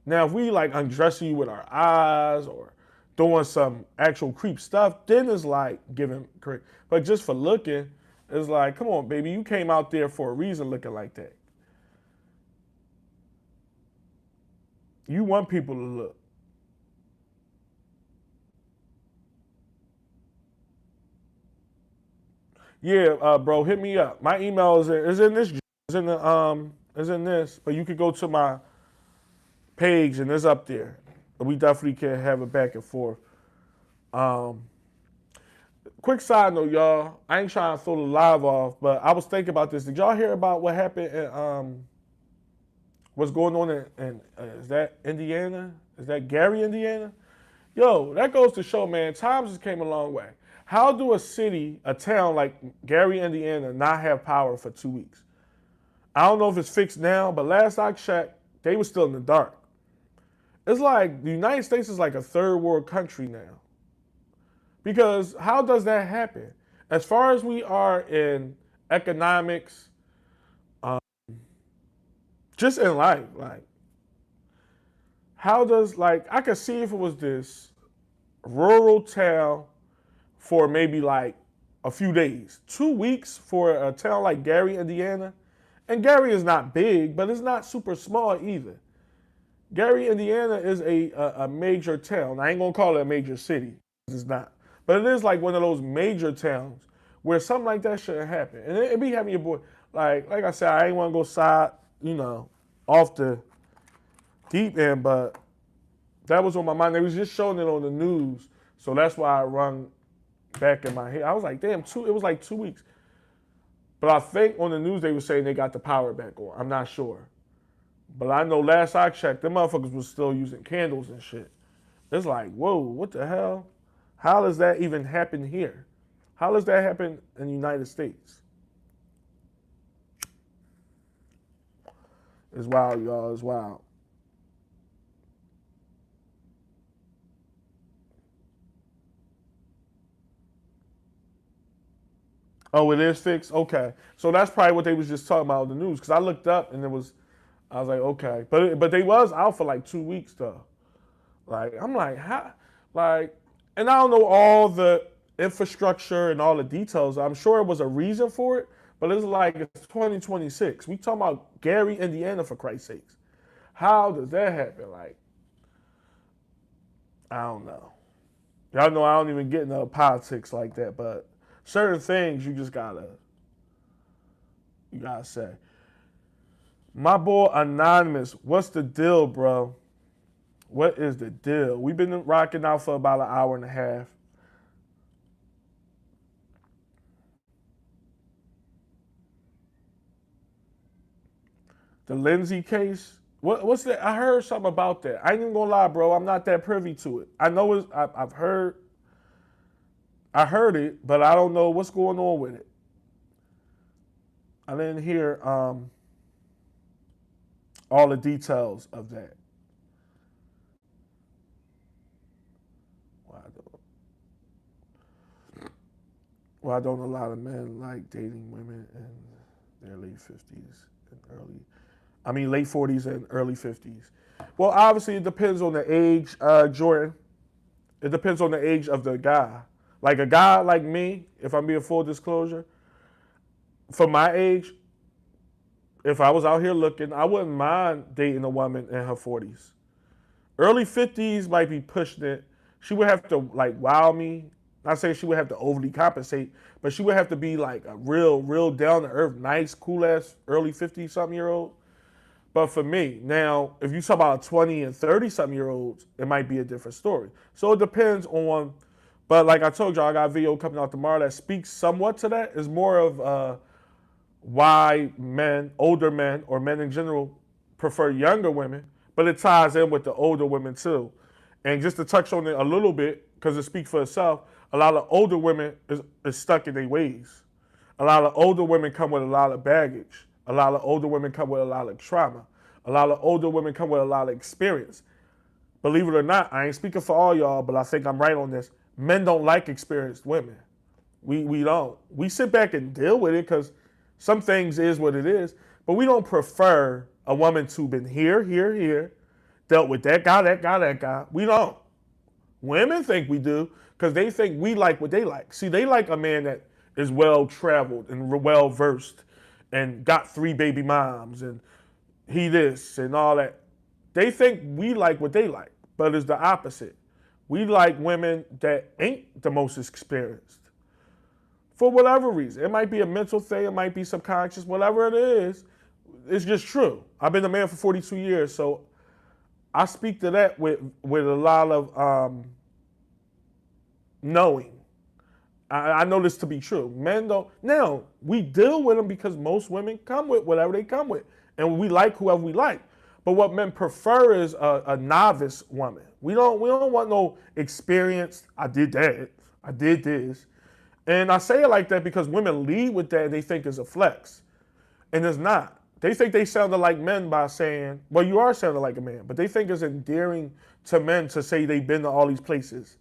Now, if we like undressing you with our eyes or doing some actual creep stuff, then it's like giving creep. But just for looking, it's like, come on, baby, you came out there for a reason looking like that. You want people to look. Yeah, bro, hit me up. My email is in this. Is in this. But you could go to my page and it's up there. We definitely can have it back and forth. Um, Quick side note, y'all. I ain't trying to throw the live off, but I was thinking about this. Did y'all hear about what happened in what's going on in is that Indiana? Is that Gary, Indiana? Yo, that goes to show, man, times has came a long way. How do a city, a town like Gary, Indiana, not have power for 2 weeks? I don't know if it's fixed now, but last I checked, they were still in the dark. It's like the United States is like a third world country now. Because how does that happen? As far as we are in economics, um, just in life, like, how does, like, I could see if it was this rural town for maybe like a few days. 2 weeks for a town like Gary, Indiana. And Gary is not big, but it's not super small either. Gary, Indiana is a major town. I ain't gonna call it a major city. It's not. But it is like one of those major towns where something like that shouldn't happen. And it be having your boy, like I said, I ain't wanna go side, off the deep end, but that was on my mind. They was just showing it on the news. So that's why I run back in my head. I was like, damn, it was like 2 weeks. But I think on the news they were saying they got the power back on. I'm not sure. But I know last I checked, them motherfuckers was still using candles and shit. It's like, whoa, what the hell? How does that even happen here? How does that happen in the United States? It's wild, y'all. It's wild. Oh, it is fixed? Okay. So that's probably what they was just talking about on the news. Because I looked up and I was like, okay. But they was out for like 2 weeks though. Like, I'm like, how? Like, and I don't know all the infrastructure and all the details. I'm sure it was a reason for it, but it's like it's 2026. We talking about Gary, Indiana, for Christ's sakes. How does that happen? Like, I don't know. Y'all know I don't even get into politics like that, but certain things you gotta say. My boy Anonymous, what's the deal, bro? What is the deal? We've been rocking out for about an hour and a half. The Lindsay case. What's that? I heard something about that. I ain't even gonna lie, bro. I'm not that privy to it. I know I've heard. I heard it, but I don't know what's going on with it. I didn't hear all the details of that. Why don't, why don't a lot of men like dating women in their late 50s and late 40s and early 50s? Well, obviously, it depends on the age, Jordan. It depends on the age of the guy. Like a guy like me, if I'm being full disclosure, for my age, if I was out here looking, I wouldn't mind dating a woman in her 40s. Early 50s might be pushing it. She would have to like wow me. Not saying she would have to overly compensate, but she would have to be like a real down to earth, nice, cool ass early 50 something year old. But for me, now, if you talk about 20 and 30 something year olds, it might be a different story. So it depends on, but like I told y'all, I got a video coming out tomorrow that speaks somewhat to that. It's more of why men, older men, or men in general, prefer younger women, but it ties in with the older women too. And just to touch on it a little bit, because it speaks for itself, a lot of older women is stuck in their ways. A lot of older women come with a lot of baggage. A lot of older women come with a lot of trauma. A lot of older women come with a lot of experience. Believe it or not, I ain't speaking for all y'all, but I think I'm right on this. Men don't like experienced women. We don't. We sit back and deal with it because some things is what it is, but we don't prefer a woman to been here, dealt with that guy, that guy, that guy. We don't. Women think we do because they think we like what they like. See, they like a man that is well traveled and well versed and got 3 baby moms and he this and all that. They think we like what they like, but it's the opposite. We like women that ain't the most experienced. For whatever reason. It might be a mental thing, it might be subconscious, whatever it is, it's just true. I've been a man for 42 years, so I speak to that with a lot of knowing. I know this to be true. Men don't. Now, we deal with them because most women come with whatever they come with. And we like whoever we like. But what men prefer is a novice woman. We don't want no experienced, I did that, I did this. And I say it like that because women lead with that and they think it's a flex. And it's not. They think they sounded like men by saying, well, you are sounding like a man, but they think it's endearing to men to say they've been to all these places.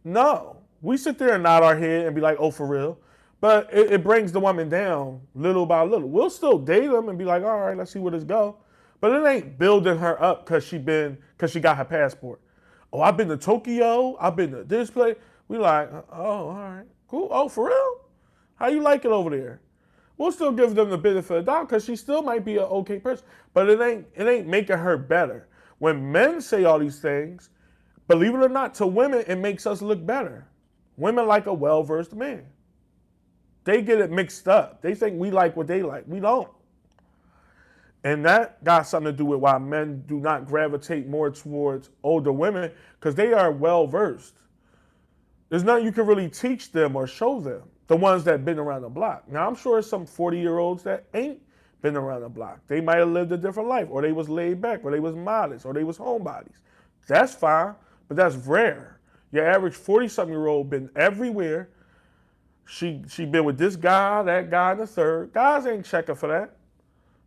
No. We sit there and nod our head and be like, oh, for real. But it brings the woman down little by little. We'll still date them and be like, all right, let's see where this go. But it ain't building her up because she got her passport. Oh, I've been to Tokyo. I've been to this place. We like, oh, all right, cool. Oh, for real? How you like it over there? We'll still give them the benefit of the doubt because she still might be an okay person. But it ain't making her better. When men say all these things, believe it or not, to women, it makes us look better. Women like a well-versed man. They get it mixed up. They think we like what they like. We don't. And that got something to do with why men do not gravitate more towards older women because they are well-versed. There's nothing you can really teach them or show them, the ones that been around the block. Now, I'm sure there's some 40-year-olds that ain't been around the block. They might have lived a different life, or they was laid back, or they was modest, or they was homebodies. That's fine, but that's rare. Your average 40-something-year-old been everywhere. She been with this guy, that guy, and the third. Guys ain't checking for that.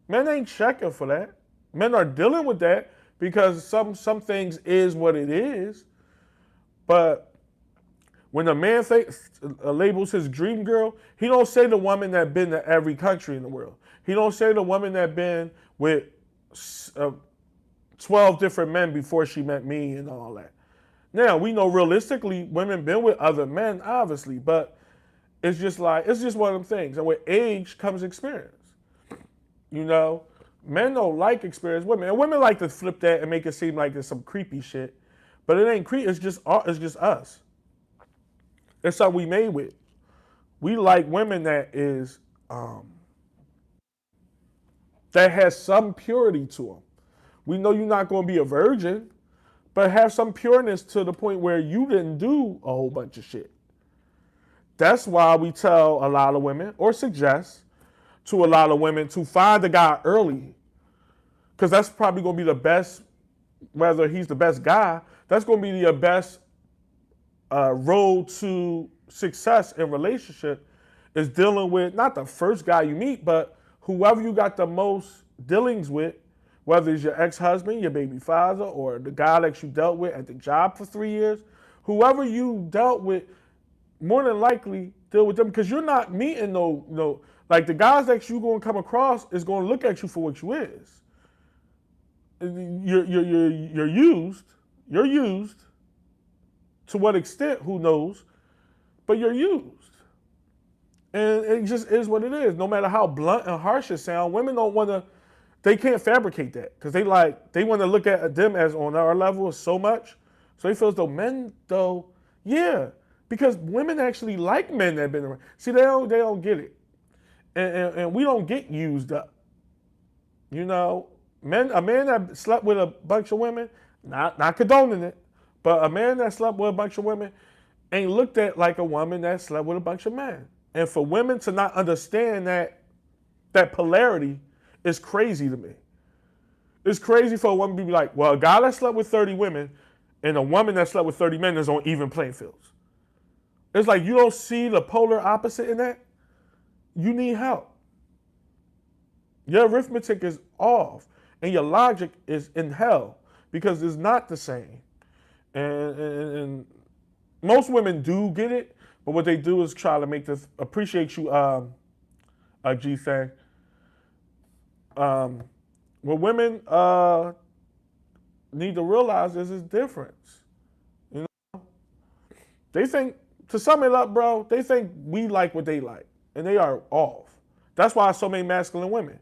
Men ain't checking for that. Men are dealing with that because some things is what it is. But when a man labels his dream girl, he don't say the woman that been to every country in the world. He don't say the woman that been with 12 different men before she met me and all that. Now, we know realistically women been with other men, obviously, but it's just one of them things. And with age comes experience. You know, men don't like experienced women. And women like to flip that and make it seem like there's some creepy shit. But it ain't creepy, it's just us. It's something we made with. We like women that has some purity to them. We know you're not going to be a virgin, but have some pureness to the point where you didn't do a whole bunch of shit. That's why we tell a lot of women, or suggest to a lot of women, to find a guy early. Because that's probably going to be the best, whether he's the best guy, that's going to be the best road to success in relationship is dealing with not the first guy you meet, but whoever you got the most dealings with, whether it's your ex-husband, your baby father, or the guy that you dealt with at the job for 3 years, whoever you dealt with, more than likely deal with them because you're not meeting like the guys that you're going to come across is going to look at you for what you is. You're used. You're used. To what extent, who knows? But you're used. And it just is what it is. No matter how blunt and harsh it sounds, women don't want to, they can't fabricate that because they want to look at them as on our level so much. So they feel as though men, though, yeah, because women actually like men that have been around. See, they don't get it. And we don't get used up. You know, a man that slept with a bunch of women, not condoning it, but a man that slept with a bunch of women ain't looked at like a woman that slept with a bunch of men. And for women to not understand that polarity is crazy to me. It's crazy for a woman to be like, well, a guy that slept with 30 women and a woman that slept with 30 men is on even playing fields. It's like you don't see the polar opposite in that. You need help. Your arithmetic is off and your logic is in hell because it's not the same. And most women do get it, but what they do is try to make this appreciate you, G thing. What women need to realize is this difference. You know, they think to sum it up, bro. They think we like what they like, and they are off. That's why so many masculine women.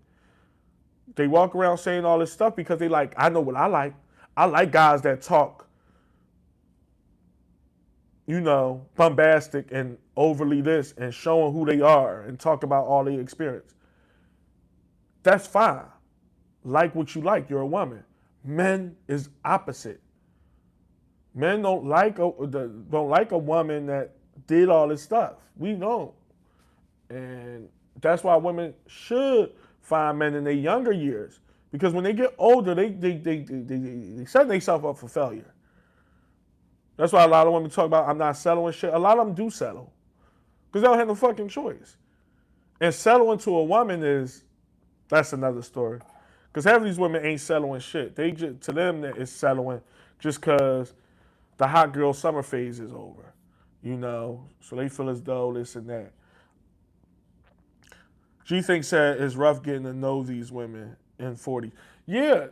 They walk around saying all this stuff because they like, I know what I like. I like guys that talk, bombastic and overly this and showing who they are and talk about all their experience. That's fine. Like what you like. You're a woman. Men is opposite. Men don't like a woman that did all this stuff. We don't, and that's why women should find men in their younger years because when they get older, they set themselves up for failure. That's why a lot of women talk about I'm not settling shit. A lot of them do settle because they don't have no fucking choice. And settling to a woman that's another story. Because half of these women ain't settling shit. To them, it's settling just because the hot girl summer phase is over. So they feel as though this and that. G thinks that it's rough getting to know these women in 40. Yeah,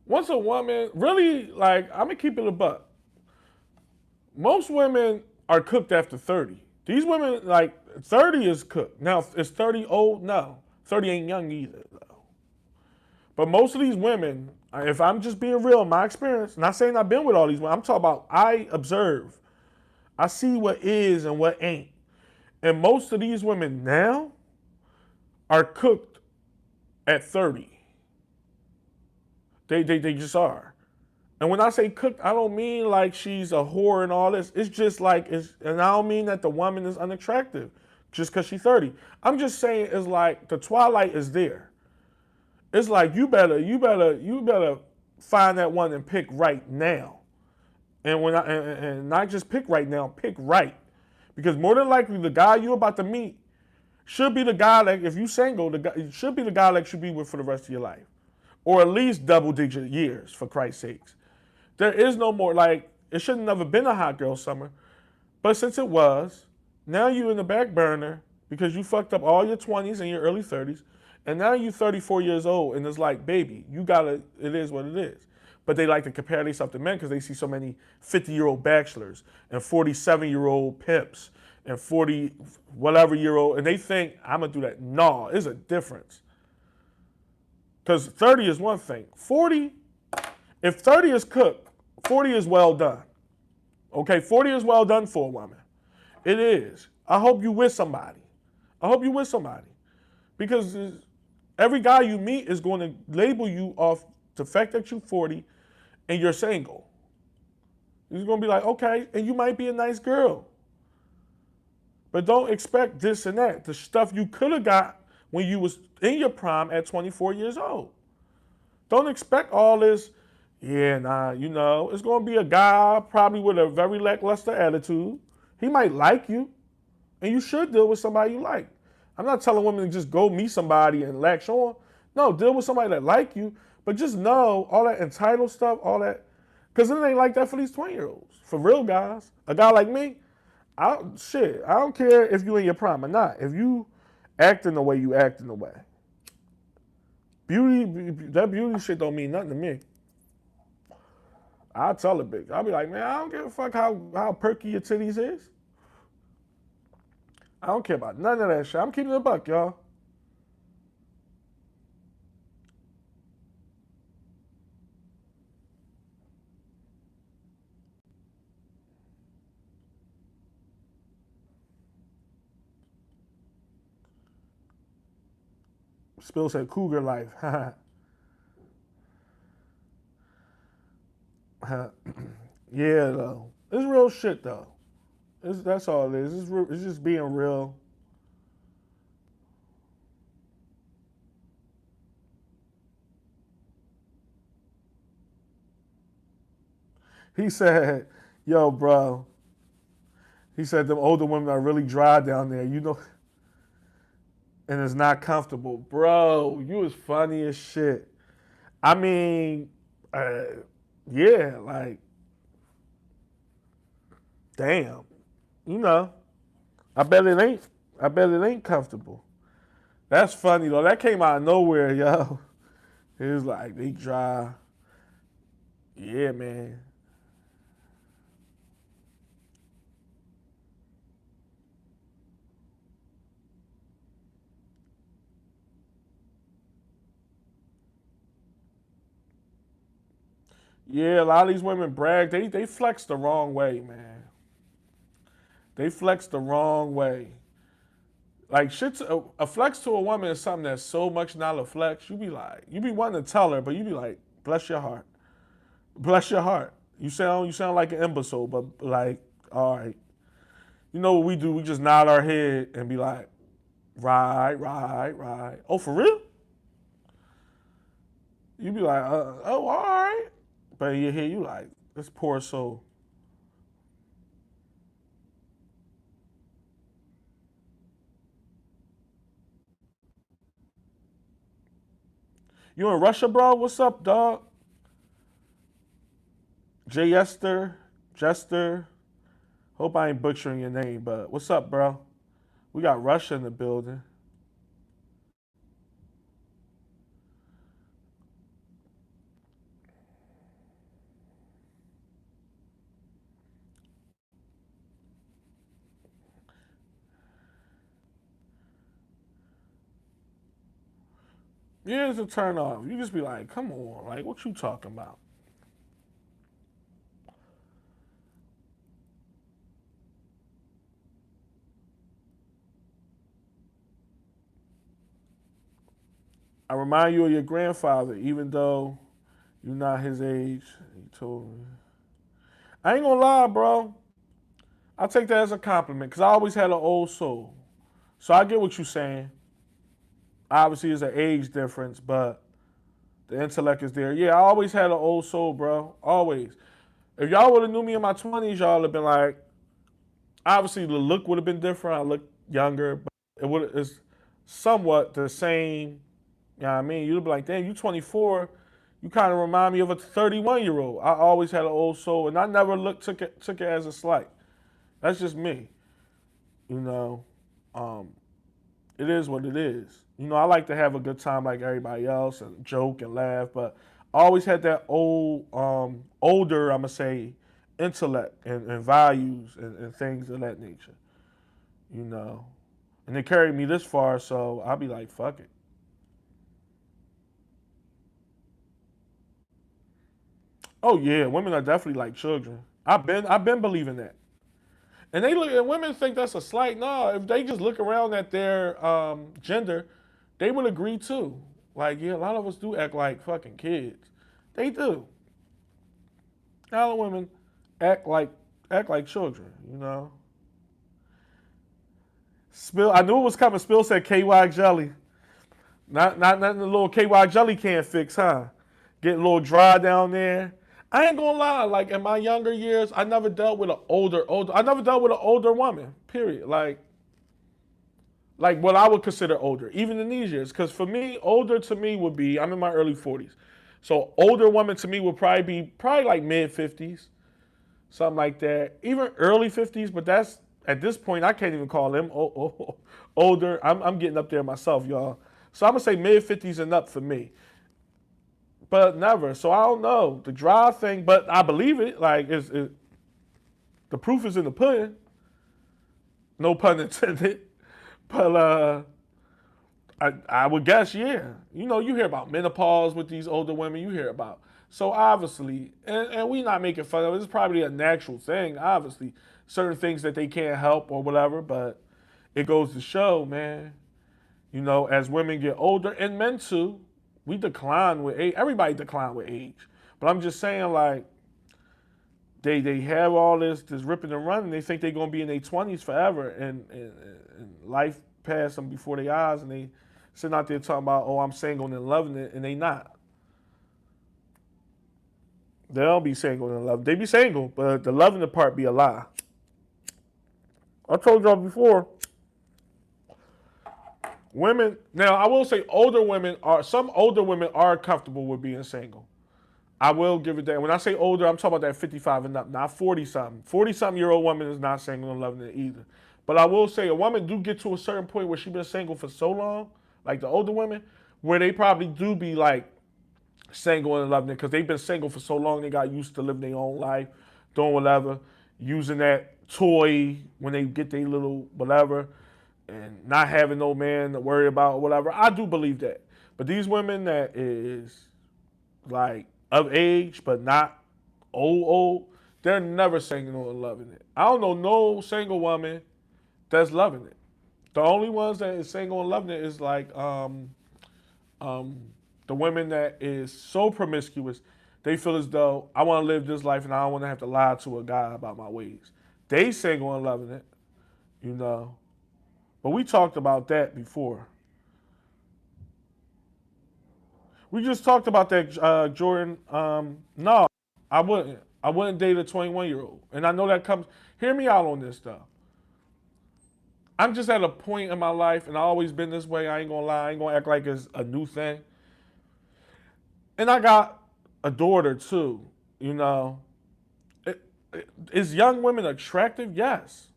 once a woman, really, like, I'm going to keep it a buck. Most women are cooked after 30. These women, like, 30 is cooked. Now, is 30 old? No. 30 ain't young either, though. But most of these women, if I'm just being real, in my experience, not saying I've been with all these women, I'm talking about I observe. I see what is and what ain't. And most of these women now are cooked at 30. They just are. And when I say cooked, I don't mean like she's a whore and all this. It's just like, and I don't mean that the woman is unattractive just because she's 30. I'm just saying it's like the twilight is there. It's like you better find that one and pick right now. And not just pick right now, pick right. Because more than likely the guy you're about to meet should be the guy that, if you single, should be the guy that you be with for the rest of your life. Or at least double-digit years, for Christ's sakes. There is no more, like, it should have never been a hot girl summer. But since it was, now you in the back burner because you fucked up all your 20s and your early 30s. And now you're 34 years old and it's like, baby, it is what it is. But they like to compare themselves to men because they see so many 50-year-old bachelors and 47-year-old pimps and 40 whatever year old, and they think, I'm going to do that. No, it's a difference. Because 30 is one thing. 40, if 30 is cooked, 40 is well done. Okay, 40 is well done for a woman. It is. I hope you with somebody. Because every guy you meet is going to label you off the fact that you're 40 and you're single. He's going to be like, okay, and you might be a nice girl. But don't expect this and that. The stuff you could have got when you was in your prime at 24 years old. Don't expect all this, it's going to be a guy probably with a very lackluster attitude. He might like you, and you should deal with somebody you like. I'm not telling women to just go meet somebody and latch on. No, deal with somebody that like you, but just know all that entitled stuff, all that, because it ain't like that for these 20-year-olds. For real guys, a guy like me, I don't care if you in your prime or not. If you acting the way you acting the way. That beauty shit don't mean nothing to me. I'll tell a bitch. I'll be like, man, I don't give a fuck how perky your titties is. I don't care about none of that shit. I'm keeping it a buck, y'all. Spill said cougar life. Yeah, though. It's real shit, though. That's all it is. It's just being real. He said, yo, bro. He said them older women are really dry down there, and it's not comfortable. Bro, you was funny as shit. I mean, uh, yeah, like, damn. You know, I bet it ain't. I bet it ain't comfortable. That's funny though. That came out of nowhere, yo. It was like they dry. Yeah, man. Yeah, a lot of these women brag. They flex the wrong way, man. They flex the wrong way. Like shit, a flex to a woman is something that's so much not a flex. You be wanting to tell her, but you be like, bless your heart, bless your heart. You sound like an imbecile, but like, all right. You know what we do? We just nod our head and be like, right, right, right. Oh, for real? You be like, oh, all right. But in your head, you like, this poor soul. You in Russia, bro? What's up, dog? Jay Esther, Jester. Hope I ain't butchering your name, but what's up, bro? We got Russia in the building. Yeah, it's a turn off. You just be like, come on, like, what you talking about? I remind you of your grandfather, even though you're not his age. He told me. I ain't gonna lie, bro. I take that as a compliment because I always had an old soul. So I get what you're saying. Obviously, there's an age difference, but the intellect is there. Yeah, I always had an old soul, bro. Always. If y'all would have knew me in my 20s, y'all would have been like, obviously the look would have been different. I look younger, but it would it's somewhat the same. You know what I mean? You'd be like, damn, you 24. You kind of remind me of a 31-year-old. I always had an old soul, and I never took it as a slight. That's just me. You know, um, it is what it is. I like to have a good time like everybody else and joke and laugh, but I always had that older, I'm gonna say, intellect and values and things of that nature. You know, and it carried me this far, so I'll be like, fuck it. Oh yeah, women are definitely like children. I've been believing that, and women think that's a slight. No, if they just look around at their gender, they would agree too. Like yeah, a lot of us do act like fucking kids. They do. A lot of women act like act like children. Spill. I knew it was coming. Spill said KY jelly. Not nothing the little KY jelly can't fix, huh? Get a little dry down there. I ain't gonna lie. Like in my younger years, I never dealt with an older. I never dealt with an older woman. Period. Like what I would consider older, even in these years. Because for me, older to me would be I'm in my early 40s, so older woman to me would probably be like mid 50s, something like that. Even early 50s, but that's at this point I can't even call them older. I'm getting up there myself, y'all. So I'm gonna say mid 50s and up for me, but never. So I don't know the drive thing, but I believe it. Like the proof is in the pudding. No pun intended. But I would guess, yeah. You hear about menopause with these older women. You hear about so obviously, and we not making fun of it. It's probably a natural thing. Obviously, certain things that they can't help or whatever. But it goes to show, man. As women get older and men too, we decline with age. Everybody decline with age. But I'm just saying, like, they have all this ripping and running. They think they're gonna be in their 20s forever, and life passed them before their eyes, and they sitting out there talking about, oh, I'm single and loving it, and they not. They don't be single and loving. They be single, but the loving the part be a lie. I told y'all before. Women, now I will say some older women are comfortable with being single. I will give it that. When I say older, I'm talking about that 55 and up, not 40 something. 40 something year old woman is not single and loving it either. But I will say a woman do get to a certain point where she's been single for so long, like the older women, where they probably do be like single and loving it because they've been single for so long they got used to living their own life, doing whatever, using that toy when they get their little whatever, and not having no man to worry about or whatever. I do believe that. But these women that is like of age but not old, they're never single and loving it. I don't know no single woman that's loving it. The only ones that is single and loving it is like the women that is so promiscuous, they feel as though I want to live this life and I don't want to have to lie to a guy about my ways. They single and loving it, you know. But we talked about that before. We just talked about that, Jordan. No, I wouldn't. I wouldn't date a 21-year-old. And I know that comes, hear me out on this stuff. I'm just at a point in my life, and I've always been this way. I ain't gonna lie. I ain't gonna act like it's a new thing. And I got a daughter too, you know. Is young women attractive? Yes.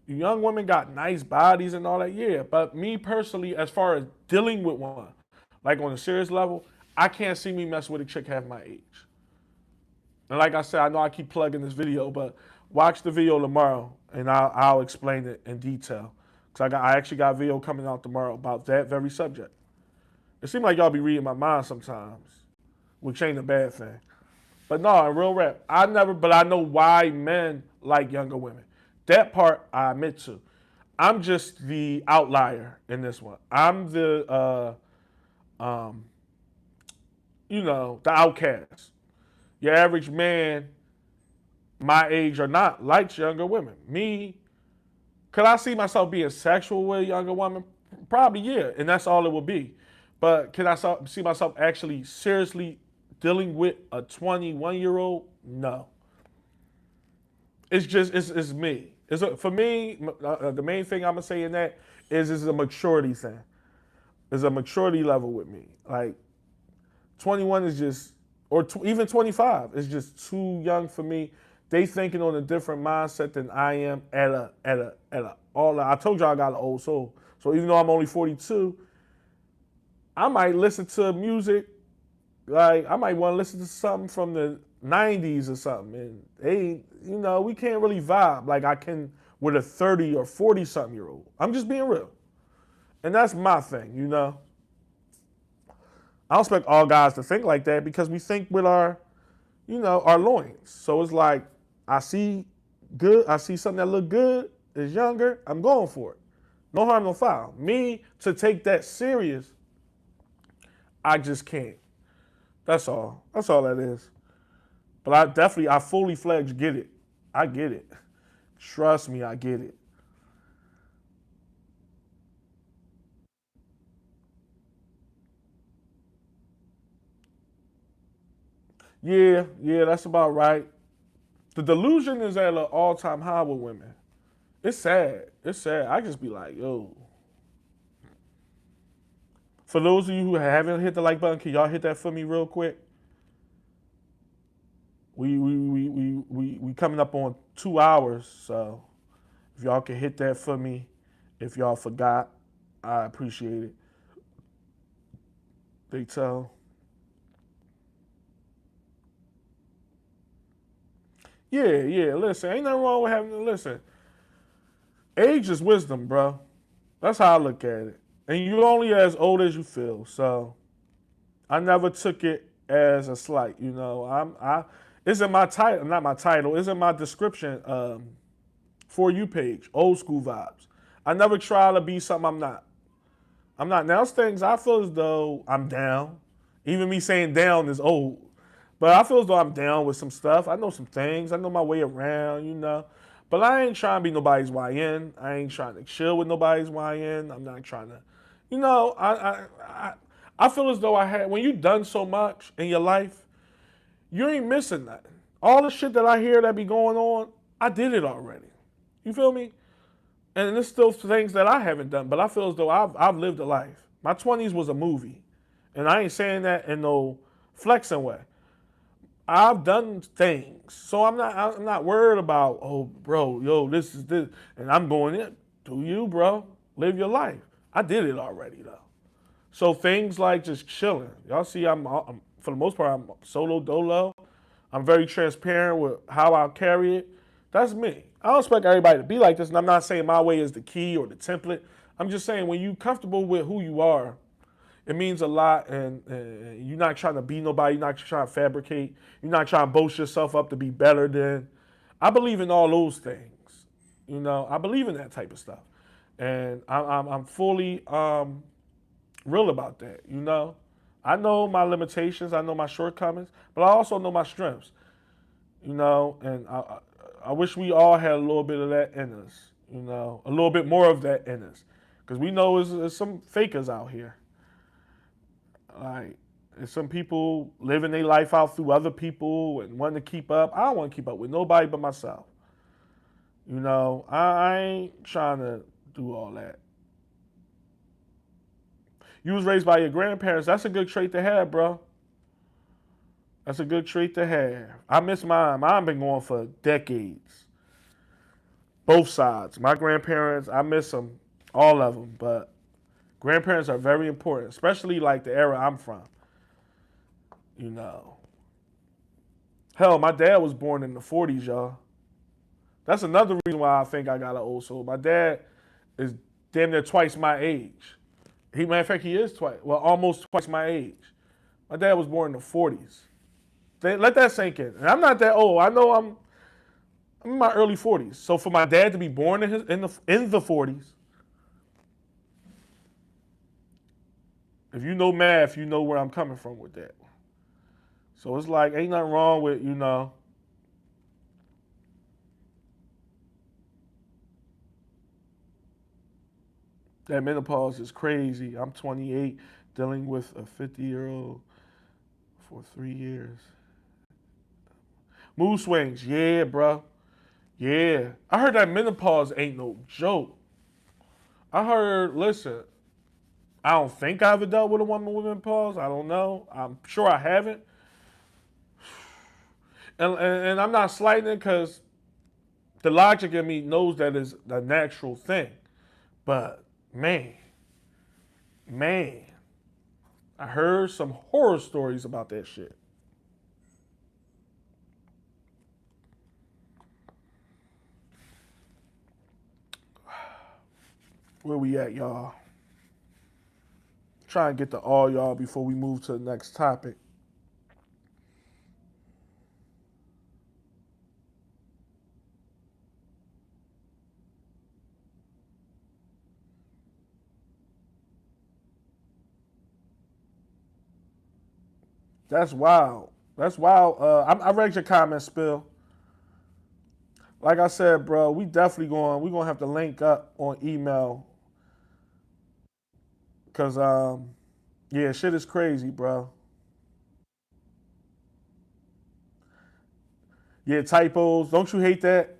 Young women got nice bodies and all that, yeah. But me personally, as far as dealing with one, like on a serious level, I can't see me mess with a chick half my age. And like I said, I know I keep plugging this video, but watch the video tomorrow, and I'll explain it in detail. Because I actually got a video coming out tomorrow about that very subject. It seems like y'all be reading my mind sometimes, which ain't a bad thing. But no, in real rap, I know why men like younger women. That part I admit to. I'm just the outlier in this one. I'm the, the outcast. Your average man, my age or not, likes younger women. Me, could I see myself being sexual with a younger woman? Probably, yeah, and that's all it would be. But can I see myself actually seriously dealing with a 21-year-old? No. It's just, it's me. For me, the main thing I'm going to say in that is it's a maturity thing. There's a maturity level with me. Like, 21 is just, or even 25 is just too young for me. They thinking on a different mindset than I am I told y'all I got an old soul. So even though I'm only 42, I might listen to music, like I might want to listen to something from the 90s or something. And they, we can't really vibe like I can with a 30 or 40 something year old. I'm just being real. And that's my thing, I don't expect all guys to think like that because we think with our loins. So it's like, I see something that look good, is younger, I'm going for it. No harm, no foul. Me, to take that serious, I just can't. That's all. That's all that is. But I fully fledged get it. I get it. Trust me, I get it. Yeah, that's about right. The delusion is at an all-time high with women. It's sad. I just be like, yo. For those of you who haven't hit the like button, can y'all hit that for me real quick? We coming up on 2 hours, so if y'all can hit that for me, if y'all forgot, I appreciate it. They tell. Yeah, listen, ain't nothing wrong with having to listen. Age is wisdom, bro. That's how I look at it. And you're only as old as you feel, so I never took it as a slight, it's in my title, not my title, it's in my description, For You page, old school vibes. I never try to be something I'm not. Now, things I feel as though I'm down. Even me saying down is old. But I feel as though I'm down with some stuff. I know some things. I know my way around, you know. But I ain't trying to be nobody's YN. I ain't trying to chill with nobody's YN. I'm not trying to, you know. I feel as though I had when you done so much in your life, you ain't missing nothing. All the shit that I hear that be going on, I did it already. You feel me? And there's still things that I haven't done, but I feel as though I've lived a life. My 20s was a movie, and I ain't saying that in no flexing way. I've done things, so I'm not worried about, oh, bro, yo, this is this, and I'm going in. Do you, bro? Live your life. I did it already though. So things like just chilling. Y'all see, I'm for the most part, I'm solo dolo. I'm very transparent with how I carry it. That's me. I don't expect everybody to be like this, and I'm not saying my way is the key or the template. I'm just saying when you comfortable with who you are, it means a lot, and you're not trying to be nobody. You're not trying to fabricate. You're not trying to boast yourself up to be better than. I believe in all those things. You know, I believe in that type of stuff, and I'm fully real about that. You know, I know my limitations. I know my shortcomings, but I also know my strengths. You know, and I wish we all had a little bit of that in us. You know, a little bit more of that in us, because we know there's some fakers out here. Like, and some people living their life out through other people and wanting to keep up. I don't want to keep up with nobody but myself. You know, I ain't trying to do all that. You was raised by your grandparents. That's a good trait to have, bro. That's a good trait to have. I miss mine. Mine been going for decades. Both sides. My grandparents, I miss them, all of them. But grandparents are very important, especially like the era I'm from. You know. Hell, my dad was born in the 40s, y'all. That's another reason why I think I got an old soul. My dad is damn near twice my age. Matter of fact, he is twice, well, almost twice my age. My dad was born in the 40s. Let that sink in. And I'm not that old. I know I'm in my early 40s. So for my dad to be born in the 40s, if you know math, you know where I'm coming from with that. So it's like, ain't nothing wrong with, you know, that menopause is crazy. I'm 28, dealing with a 50-year-old for 3 years. Mood swings, yeah, bro. Yeah. I heard that menopause ain't no joke. I heard, listen, I don't think I've ever dealt with a woman with menopause. I don't know. I'm sure I haven't. And I'm not slighting it because the logic in me knows that is a natural thing. But man, man, I heard some horror stories about that shit. Where we at, y'all? Try and get to all y'all before we move to the next topic. That's wild. That's wild. I read your comments, Spill. Like I said, bro, we gonna have to link up on email, cause yeah, shit is crazy, bro. Yeah, typos. Don't you hate that?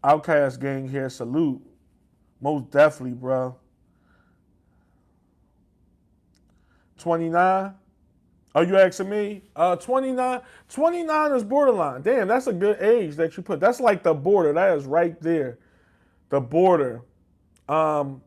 Outcast gang here, salute. Most definitely, bro. 29. Are you asking me? 29. 29 is borderline. Damn, that's a good age that you put. That's like the border. That is right there. The border. Um,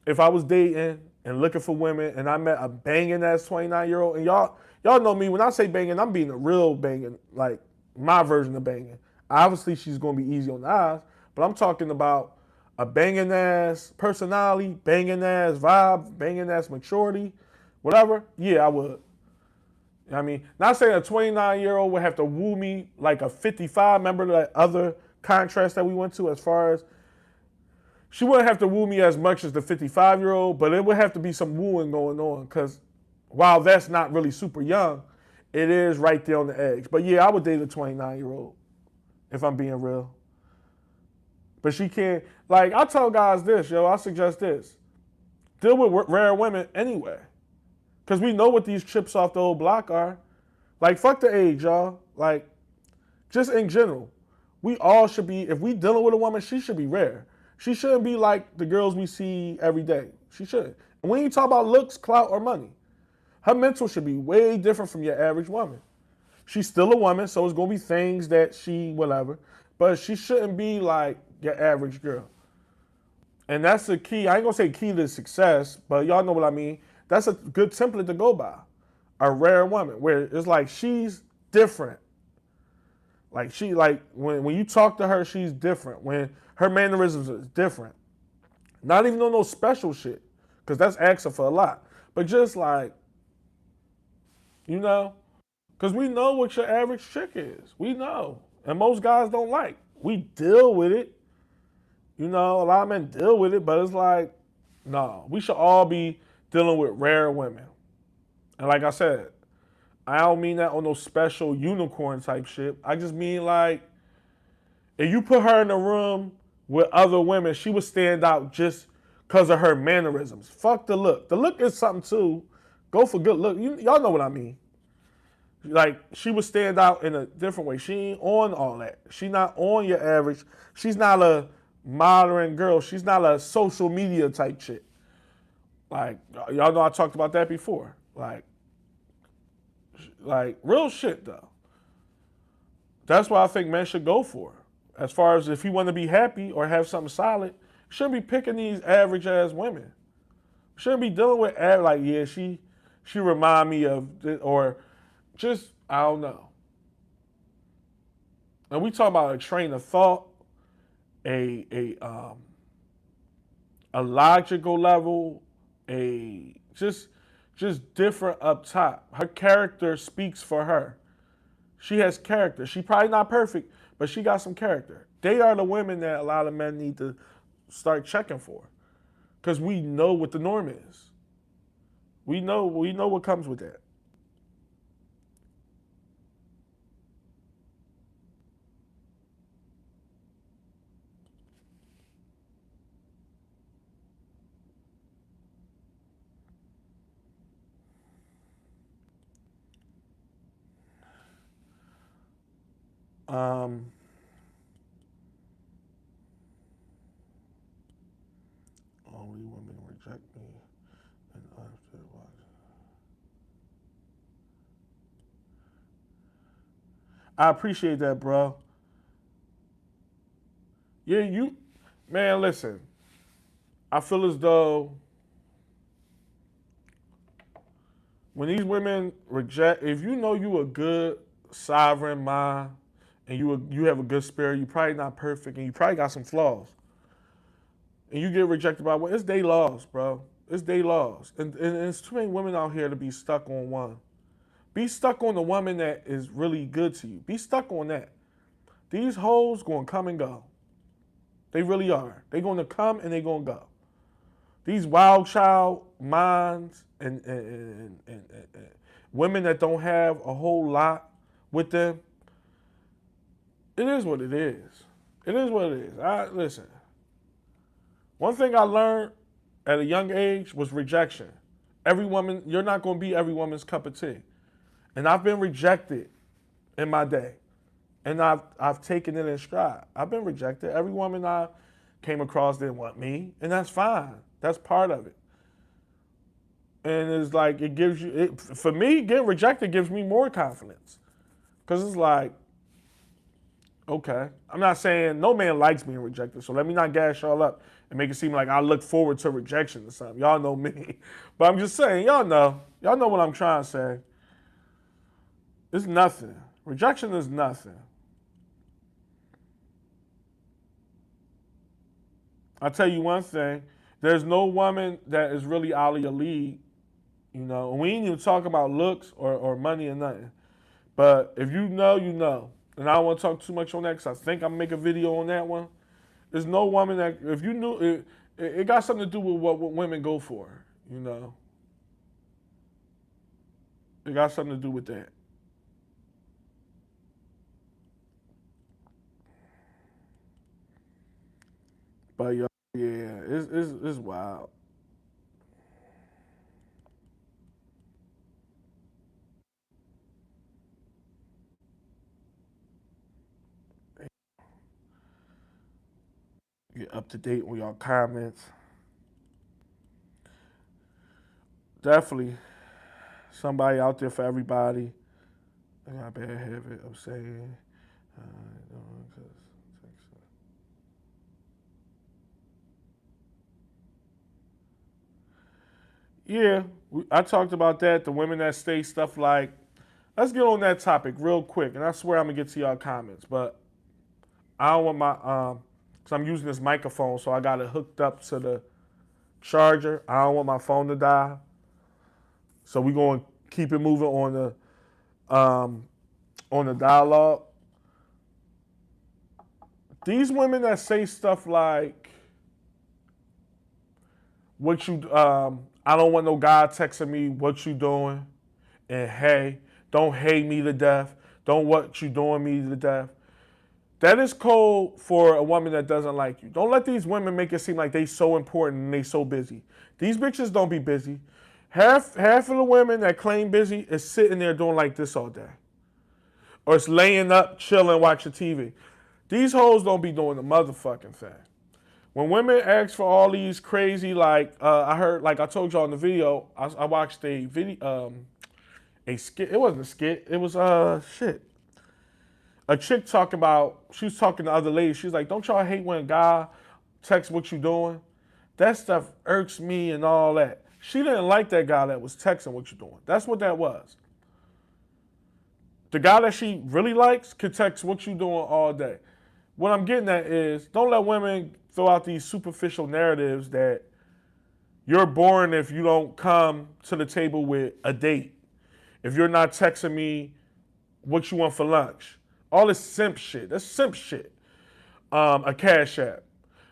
if I was dating and looking for women and I met a banging ass 29-year-old, and y'all know me, when I say banging, I'm being a real banging, like my version of banging. Obviously, she's gonna be easy on the eyes, but I'm talking about a banging ass personality, banging ass vibe, banging ass maturity, whatever. Yeah, I would. I mean, not saying a 29-year-old would have to woo me like a 55. Remember that other contrast that we went to as far as she wouldn't have to woo me as much as the 55-year-old, but it would have to be some wooing going on because While that's not really super young, it is right there on the edge. But yeah, I would date a 29-year-old if I'm being real. But she can't, like, I tell guys this, yo, I suggest this. Deal with rare women anyway. Because we know what these chips off the old block are. Like, fuck the age, y'all. Like, just in general. We all should be, if we dealing with a woman, she should be rare. She shouldn't be like the girls we see every day. She shouldn't. And when you talk about looks, clout, or money, her mental should be way different from your average woman. She's still a woman, so it's going to be things that she, whatever. But she shouldn't be like your average girl. And that's the key. I ain't going to say key to success, but y'all know what I mean. That's a good template to go by. A rare woman, where it's like she's different. Like when you talk to her, she's different. When her mannerisms is different. Not even on no special shit, because that's asking for a lot. But just like, you know, because we know what your average chick is. We know. And most guys don't like. We deal with it. You know, a lot of men deal with it, but it's like, no, we should all be dealing with rare women. And like I said, I don't mean that on no special unicorn type shit. I just mean like, if you put her in a room with other women, she would stand out just because of her mannerisms. Fuck the look. The look is something too. Go for good look. Y'all know what I mean. Like, she would stand out in a different way. She ain't on all that. She not on your average. She's not a modern girl. She's not a social media type chick. Like, y'all know I talked about that before. Like real shit though. That's why I think men should go for her. As far as if you want to be happy or have something solid, you shouldn't be picking these average ass women. You shouldn't be dealing with like, yeah, she remind me of, or just, I don't know. And we talk about a train of thought, a logical level, just different up top. Her character speaks for her. She has character. She probably not perfect, but she got some character. They are the women that a lot of men need to start checking for, because we know what the norm is. We know what comes with that. Um, Only women reject me, and after watch. I appreciate that, bro. Yeah, man. Listen, I feel as though when these women reject, if you know you a good sovereign mind and you have a good spirit, you probably not perfect and you probably got some flaws, and you get rejected by one, it's they laws, bro. It's they laws, and it's too many women out here to be stuck on one. Be stuck on the woman that is really good to you. Be stuck on that. These hoes gonna come and go. They really are. They gonna come and they gonna go. These wild child minds and women that don't have a whole lot with them, it is what it is. It is what it is. Listen. One thing I learned at a young age was rejection. Every woman, you're not going to be every woman's cup of tea. And I've been rejected in my day. And I've taken it in stride. I've been rejected. Every woman I came across didn't want me, and that's fine. That's part of it. And it's like, it gives you, for me, getting rejected gives me more confidence. Because it's like, okay. I'm not saying no man likes being rejected, so let me not gas y'all up and make it seem like I look forward to rejection or something. Y'all know me. But I'm just saying, y'all know. Y'all know what I'm trying to say. It's nothing. Rejection is nothing. I'll tell you one thing. There's no woman that is really out of your league. You know, we ain't even talk about looks or money or nothing. But if you know, you know. And I don't want to talk too much on that because I think I'm going to make a video on that one. There's no woman that, if you knew, it got something to do with what women go for, you know. It got something to do with that. But yo, yeah, it's wild. Get up to date on y'all comments. Definitely somebody out there for everybody. I got a bad habit of saying, uh, yeah, I talked about that. The women that say stuff like, let's get on that topic real quick, and I swear I'm gonna get to y'all comments, but I don't want my cause I'm using this microphone, so I got it hooked up to the charger. I don't want my phone to die, so we gonna keep it moving um on the dialogue. These women that say stuff like, "What you I don't want no guy texting me what you doing," and hey, don't hate me to death. Don't what you doing me to death. That is code for a woman that doesn't like you. Don't let these women make it seem like they so important and they so busy. These bitches don't be busy. Half of the women that claim busy is sitting there doing like this all day. Or it's laying up, chilling, watching TV. These hoes don't be doing the motherfucking thing. When women ask for all these crazy, like I heard, like I told y'all in the video, I watched a skit. It wasn't a skit. It was shit. A chick talking about, she was talking to other ladies. She's like, don't y'all hate when a guy texts what you doing? That stuff irks me and all that. She didn't like that guy that was texting what you doing. That's what that was. The guy that she really likes could text what you doing all day. What I'm getting at is, don't let women throw out these superficial narratives that you're boring if you don't come to the table with a date. If you're not texting me what you want for lunch. All this simp shit. That's simp shit. A cash app.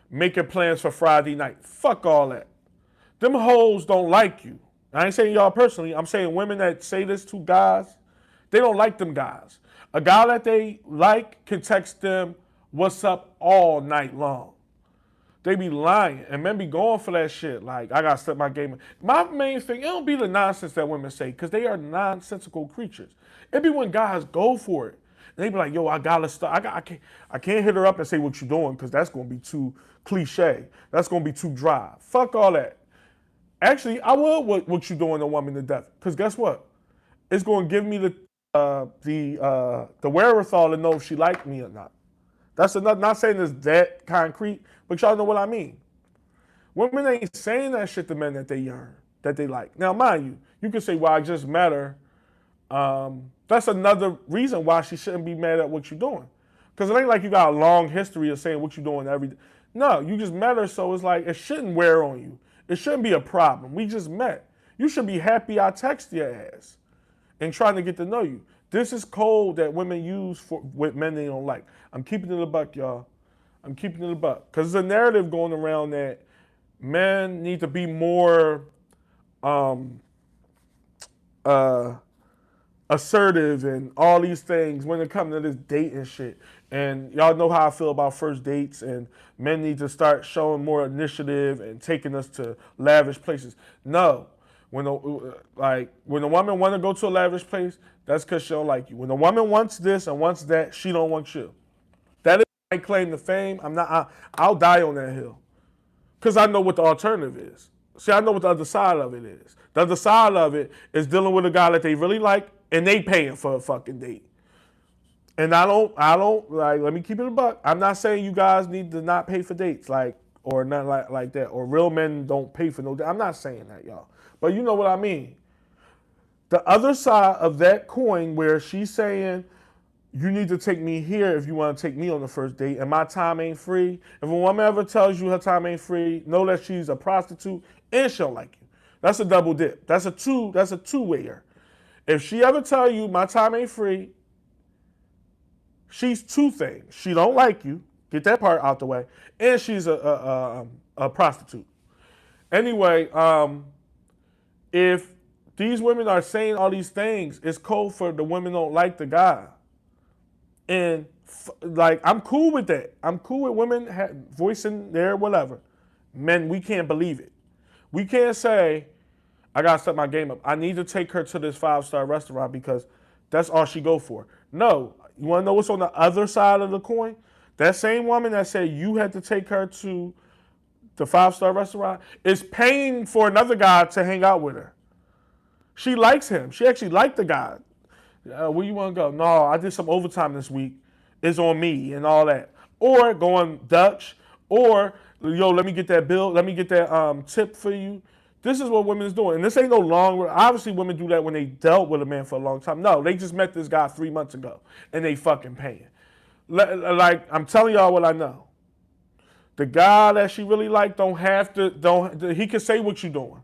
Making plans for Friday night. Fuck all that. Them hoes don't like you. I ain't saying y'all personally. I'm saying women that say this to guys, they don't like them guys. A guy that they like can text them what's up all night long. They be lying and men be going for that shit. Like, I gotta step my game. My main thing, it don't be the nonsense that women say, because they are nonsensical creatures. It be when guys go for it. They be like, yo, I gotta stop. I can't hit her up and say what you doing, because that's gonna be too cliche. That's gonna be too dry. Fuck all that. Actually, I will what you doing a woman to death. Because guess what? It's gonna give me the wherewithal to know if she liked me or not. That's another, not saying it's that concrete, but y'all know what I mean. Women ain't saying that shit to men that they yearn, that they like. Now, mind you, you can say, well, I just met her. That's another reason why she shouldn't be mad at what you're doing. Because it ain't like you got a long history of saying what you're doing every day. No, you just met her, so it's like, it shouldn't wear on you. It shouldn't be a problem. We just met. You should be happy I text your ass and trying to get to know you. This is code that women use for with men they don't like. I'm keeping it a buck, y'all. I'm keeping it a buck. Because there's a narrative going around that men need to be more um, uh, assertive and all these things when it comes to this dating shit. And y'all know how I feel about first dates, and men need to start showing more initiative and taking us to lavish places. No. When a woman want to go to a lavish place, that's because she don't like you. When a woman wants this and wants that, she don't want you. That is my claim to fame. I'll die on that hill. Because I know what the alternative is. See, I know what the other side of it is. The other side of it is dealing with a guy that they really like and they paying for a fucking date. And I don't like. Let me keep it a buck. I'm not saying you guys need to not pay for dates, like, or nothing like that, or real men don't pay for no. I'm not saying that, y'all. But you know what I mean. The other side of that coin, where she's saying, you need to take me here if you want to take me on the first date, and my time ain't free. If a woman ever tells you her time ain't free, know that she's a prostitute and she'll like you. That's a double dip. That's a two-wayer. If she ever tell you my time ain't free, she's two things. She don't like you. Get that part out the way. And she's a prostitute. Anyway, if These women are saying all these things. It's cold for the women don't like the guy. And like, I'm cool with that. I'm cool with women voicing their whatever. Men, we can't believe it. We can't say, I gotta step my game up. I need to take her to this 5-star restaurant because that's all she go for. No, you wanna know what's on the other side of the coin? That same woman that said you had to take her to the 5-star restaurant is paying for another guy to hang out with her. She likes him. She actually liked the guy. Where you want to go? No, I did some overtime this week. It's on me and all that. Or going Dutch. Or, yo, let me get that bill. Let me get that tip for you. This is what women is doing. And this ain't no long. Obviously, women do that when they dealt with a man for a long time. No, they just met this guy 3 months ago. And they fucking paying. Like, I'm telling y'all what I know. The guy that she really liked he can say what you doing.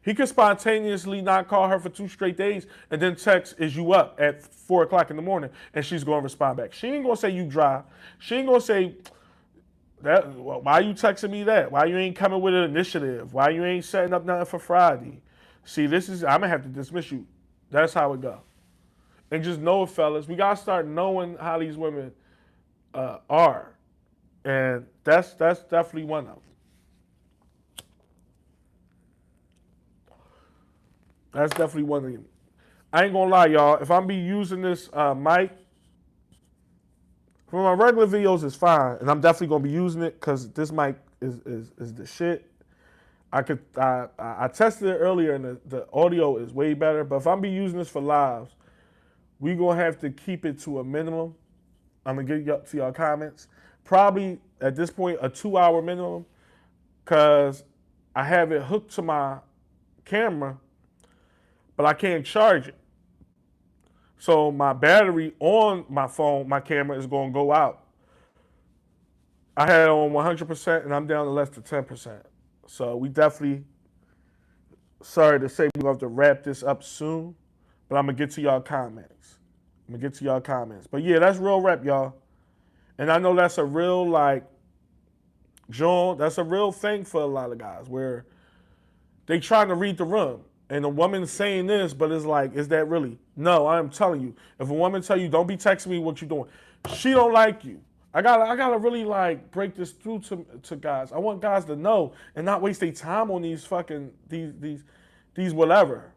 He could spontaneously not call her for 2 straight days and then text, is you up at 4 o'clock in the morning, and she's going to respond back. She ain't going to say you dry. She ain't going to say, why you texting me that? Why you ain't coming with an initiative? Why you ain't setting up nothing for Friday? See, I'm going to have to dismiss you. That's how it go. And just know it, fellas. We got to start knowing how these women are. And that's definitely one of them. That's definitely one of them. I ain't gonna lie, y'all. If I'm be using this mic for my regular videos, it's fine, and I'm definitely gonna be using it because this mic is the shit. I tested it earlier, and the audio is way better. But if I'm be using this for lives, we gonna have to keep it to a minimum. I'm gonna get to y'all comments. Probably at this point a 2-hour minimum, because I have it hooked to my camera, but I can't charge it. So my battery on my phone, my camera is going to go out. I had it on 100% and I'm down to less than 10%. So we definitely, sorry to say, we're going to have to wrap this up soon, but I'm going to get to y'all comments. But yeah, that's real rap, y'all. And I know that's a real, like, John, that's a real thing for a lot of guys where they trying to read the room. And a woman saying this, but it's like, is that really? No, I'm telling you. If a woman tell you, don't be texting me what you doing, she don't like you. I gotta really like break this through to guys. I want guys to know and not waste their time on these fucking these whatever.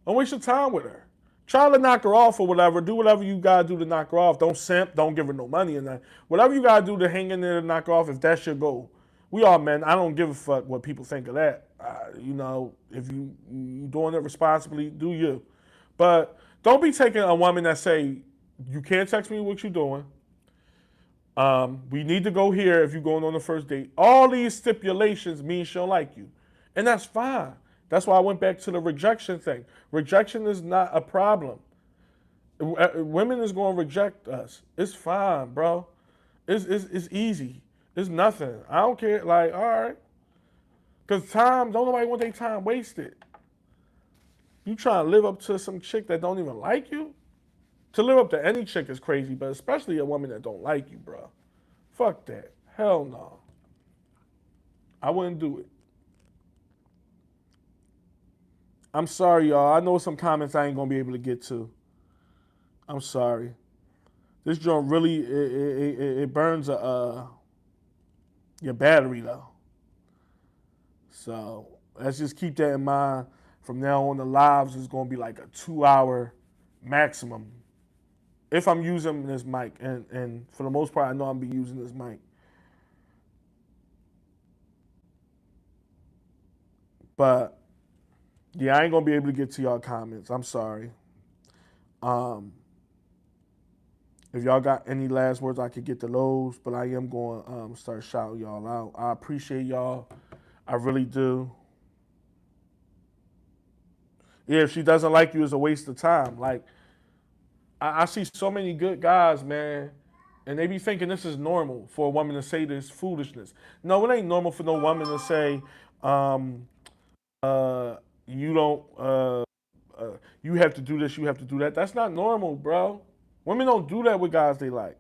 Don't waste your time with her. Try to knock her off or whatever. Do whatever you gotta do to knock her off. Don't simp. Don't give her no money and that. Whatever you gotta do to hang in there to knock her off, if that's your goal. We all men. I don't give a fuck what people think of that. You know, if you doing it responsibly, do you. But don't be taking a woman that say, you can't text me what you doing. We need to go here if you're going on the first date. All these stipulations mean she'll like you. And that's fine. That's why I went back to the rejection thing. Rejection is not a problem. Women is going to reject us. It's fine, bro. It's easy. It's nothing. I don't care. Like, all right. Because don't nobody want their time wasted. You trying to live up to some chick that don't even like you? To live up to any chick is crazy, but especially a woman that don't like you, bro. Fuck that. Hell no. I wouldn't do it. I'm sorry, y'all. I know some comments I ain't going to be able to get to. I'm sorry. This joint really, it burns your battery, though. So let's just keep that in mind. From now on, the lives is going to be like a 2-hour maximum. If I'm using this mic, and for the most part, I know I'm be using this mic. But yeah, I ain't gonna be able to get to y'all comments. I'm sorry. If y'all got any last words, I could get to those. But I am going to start shouting y'all out. I appreciate y'all. I really do. Yeah, if she doesn't like you, it's a waste of time. Like, I see so many good guys, man, and they be thinking this is normal for a woman to say this foolishness. No, it ain't normal for no woman to say, you don't, you have to do this, you have to do that. That's not normal, bro. Women don't do that with guys they like.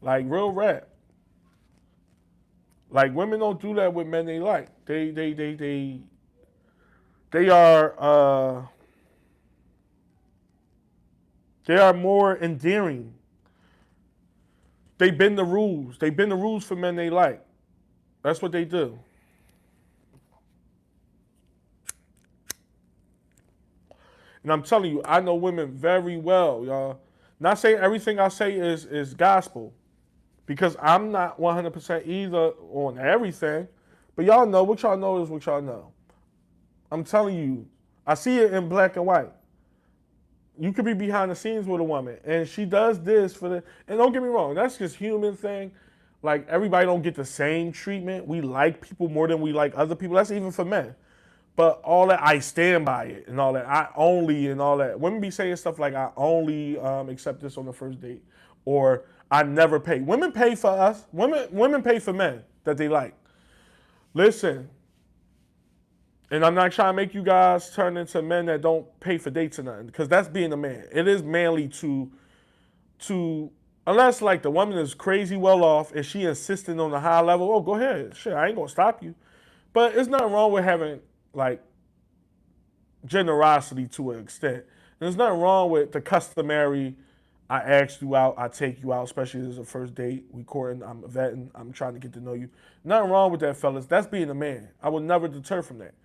Like, real rap. Like women don't do that with men they like. They are they are more endearing. They bend the rules. They bend the rules for men they like. That's what they do. And I'm telling you, I know women very well, y'all. Not saying everything I say is gospel, because I'm not 100% either on everything. But y'all know what y'all know is what y'all know. I'm telling you, I see it in black and white. You could be behind the scenes with a woman, and she does this for the. And don't get me wrong, that's just human thing. Like everybody don't get the same treatment. We like people more than we like other people. That's even for men. But all that, I stand by it and all that. I only and all that. Women be saying stuff like, I only accept this on the first date, or I never pay. Women pay for us. Women pay for men that they like. Listen, and I'm not trying to make you guys turn into men that don't pay for dates or nothing, because that's being a man. It is manly to unless like the woman is crazy well off and she insisting on the high level. Oh, go ahead. Shit, I ain't gonna stop you. But it's nothing wrong with having like generosity to an extent. There's nothing wrong with the customary. I asked you out, I take you out, especially as a first date. We courting, I'm vetting, I'm trying to get to know you. Nothing wrong with that, fellas. That's being a man. I would never deter from that.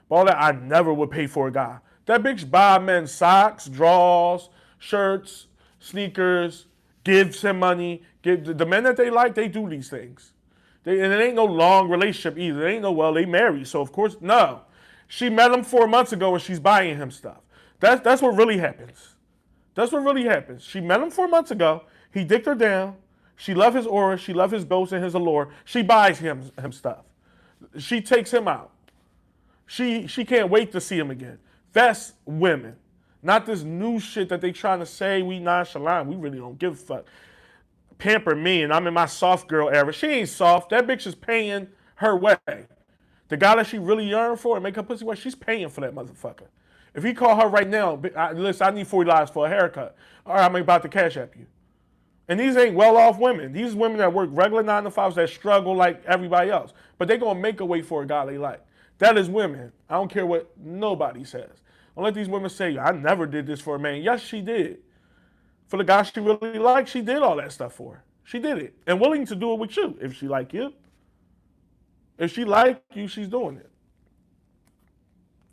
But all that, I never would pay for a guy. That bitch buy men socks, drawers, shirts, sneakers, gives him money. Give the men that they like, they do these things. And it ain't no long relationship either. It ain't no, well, they married. So, of course, no. She met him 4 months ago and she's buying him stuff. That's what really happens. That's what really happens. She met him 4 months ago. He dicked her down. She loved his aura. She loved his ghost and his allure. She buys him stuff. She takes him out. She can't wait to see him again. That's women. Not this new shit that they trying to say we nonchalant. We really don't give a fuck. Pamper me and I'm in my soft girl era. She ain't soft. That bitch is paying her way. The guy that she really yearn for and make her pussy wet, she's paying for that motherfucker. If he call her right now, listen, I need $40 for a haircut. All right, I'm about to cash app you. And these ain't well-off women. These women that work regular 9 to 5s that struggle like everybody else. But they gonna make a way for a guy they like. That is women. I don't care what nobody says. Don't let these women say, I never did this for a man. Yes, she did. For the guy she really liked, she did all that stuff for her. She did it. And willing to do it with you if she like you. If she like you, she's doing it.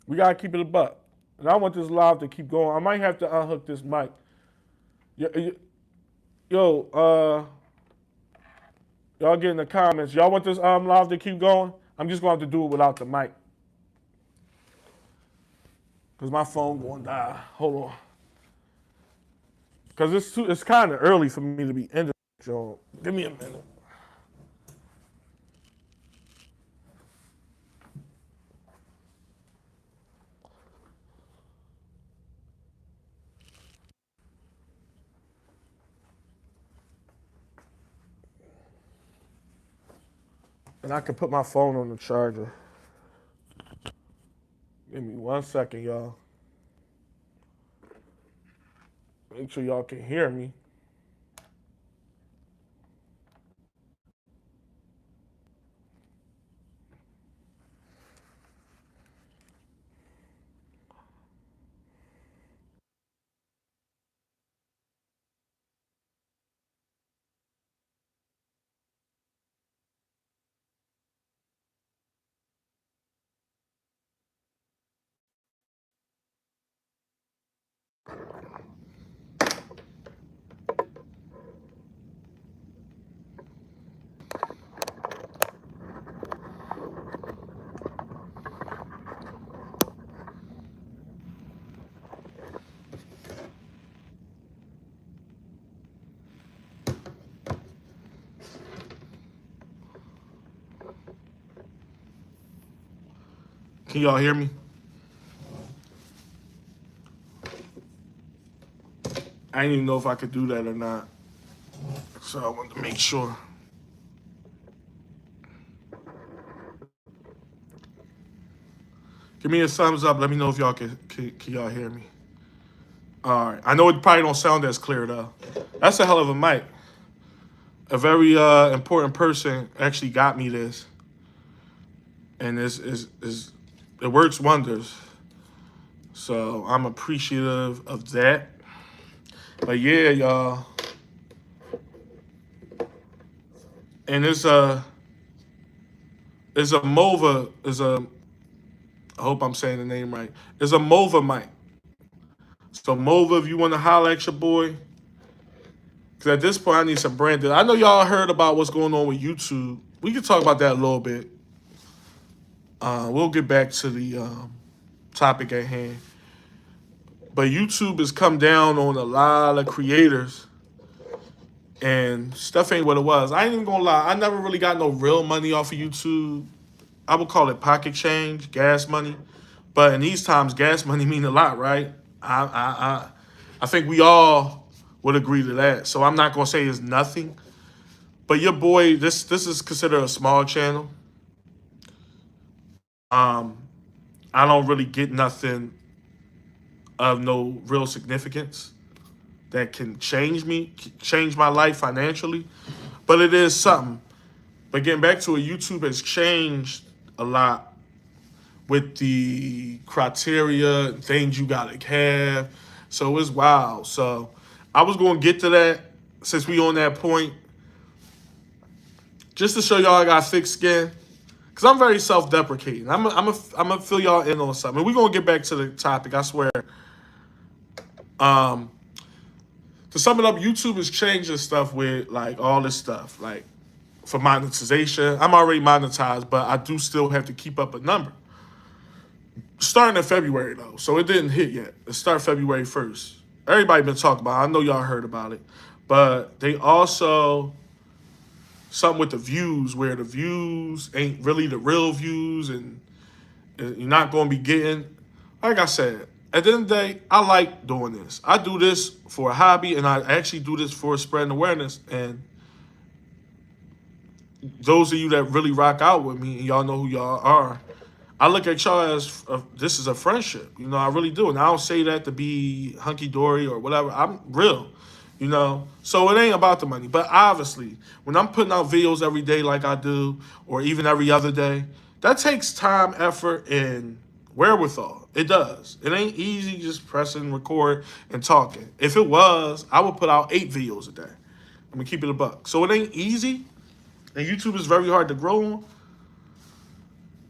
We gotta keep it a buck. And I want this live to keep going. I might have to unhook this mic. Yo, y'all get in the comments. Y'all want this live to keep going? I'm just gonna have to do it without the mic. Cause my phone gonna die. Hold on. Cause it's kind of early for me to be ending. So give me a minute. And I can put my phone on the charger. Give me 1 second, y'all. Make sure y'all can hear me. Can y'all hear me? I didn't even know if I could do that or not. So I wanted to make sure. Give me a thumbs up. Let me know if y'all can y'all hear me. All right. I know it probably don't sound as clear though. That's a hell of a mic. A very important person actually got me this. and it works wonders. So I'm appreciative of that. But yeah, y'all, and it's a Mova is a I hope I'm saying the name right. It's a Mova mic. So Mova, if you want to holler at your boy, because at this point I need some branding. I know y'all heard about what's going on with YouTube. We can talk about that a little bit. We'll get back to the topic at hand. But YouTube has come down on a lot of creators, and stuff ain't what it was. I ain't even gonna lie. I never really got no real money off of YouTube. I would call it pocket change, gas money. But in these times, gas money mean a lot, right? I think we all would agree to that. So I'm not gonna say it's nothing. But your boy, this is considered a small channel. I don't really get nothing of no real significance that can change my life financially. But it is something. But getting back to it, YouTube has changed a lot with the criteria, things you gotta have. So it's wild. So I was gonna get to that since we on that point, just to show y'all I got thick skin. Cause I'm very self-deprecating. I'm gonna fill y'all in on something. We're gonna get back to the topic, I swear. To sum it up, YouTube is changing stuff with like all this stuff, like for monetization. I'm already monetized, but I do still have to keep up a number. Starting in February though, so it didn't hit yet. It started February 1st. Everybody been talking about it. I know y'all heard about it, but they also something with the views where the views ain't really the real views, and you're not going to be getting. Like I said, at the end of the day, I like doing this. I do this for a hobby, and I actually do this for spreading awareness. And those of you that really rock out with me, and y'all know who y'all are, I look at y'all as this is a friendship. You know, I really do. And I don't say that to be hunky-dory or whatever. I'm real, you know. So it ain't about the money. But obviously, when I'm putting out videos every day like I do, or even every other day, that takes time, effort, and wherewithal. It does. It ain't easy just pressing record and talking. If it was, I would put out 8 videos a day. I'm going to keep it a buck. So it ain't easy. And YouTube is very hard to grow on.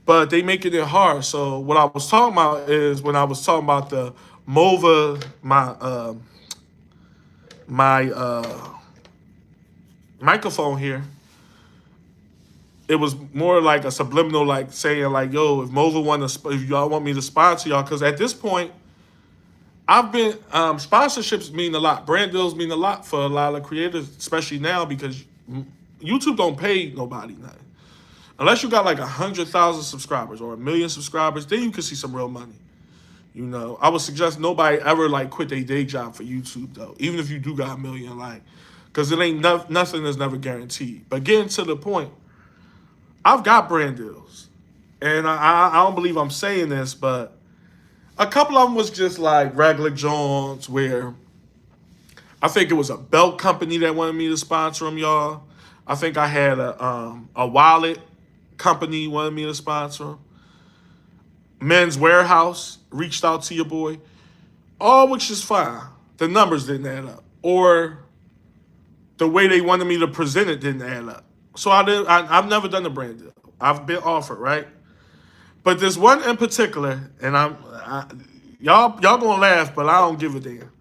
But they making it hard. So what I was talking about is when I was talking about the Mova, my microphone here, it was more like a subliminal, like saying like, yo, if Mova if y'all want me to sponsor y'all, because at this point, I've been, sponsorships mean a lot. Brand deals mean a lot for a lot of creators, especially now because YouTube don't pay nobody nothing. Unless you got like 100,000 subscribers or 1,000,000 subscribers, then you can see some real money. You know, I would suggest nobody ever like quit their day job for YouTube though, even if you do got 1,000,000, like, because it ain't nothing is never guaranteed. But getting to the point, I've got brand deals, and I don't believe I'm saying this, but a couple of them was just like regular joints where I think it was a belt company that wanted me to sponsor them, y'all. I think I had a wallet company wanted me to sponsor them. Men's Warehouse reached out to your boy, all which is fine. The numbers didn't add up, or the way they wanted me to present it didn't add up. So I've never done a brand deal. I've been offered, right? But there's one in particular, and y'all gonna laugh, but I don't give a damn.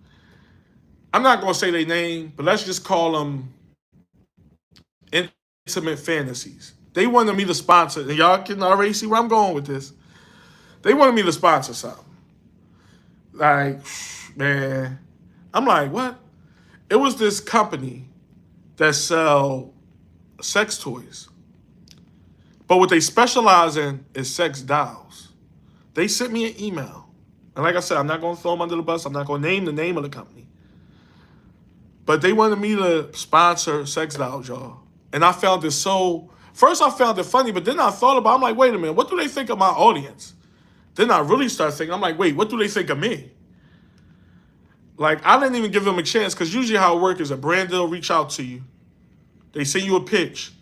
I'm not gonna say their name, but let's just call them Intimate Fantasies. They wanted me to sponsor, and y'all can already see where I'm going with this. They wanted me to sponsor something. Like, man, I'm like, what? It was this company that sell sex toys. But what they specialize in is sex dolls. They sent me an email. And like I said, I'm not going to throw them under the bus. I'm not going to name the name of the company. But they wanted me to sponsor sex dolls, y'all. And I found it first I found it funny, but then I thought about it. I'm like, wait a minute, what do they think of my audience? Then I really started thinking, I'm like, wait, what do they think of me? Like, I didn't even give them a chance, because usually how it works is a brand deal reach out to you. They send you a pitch,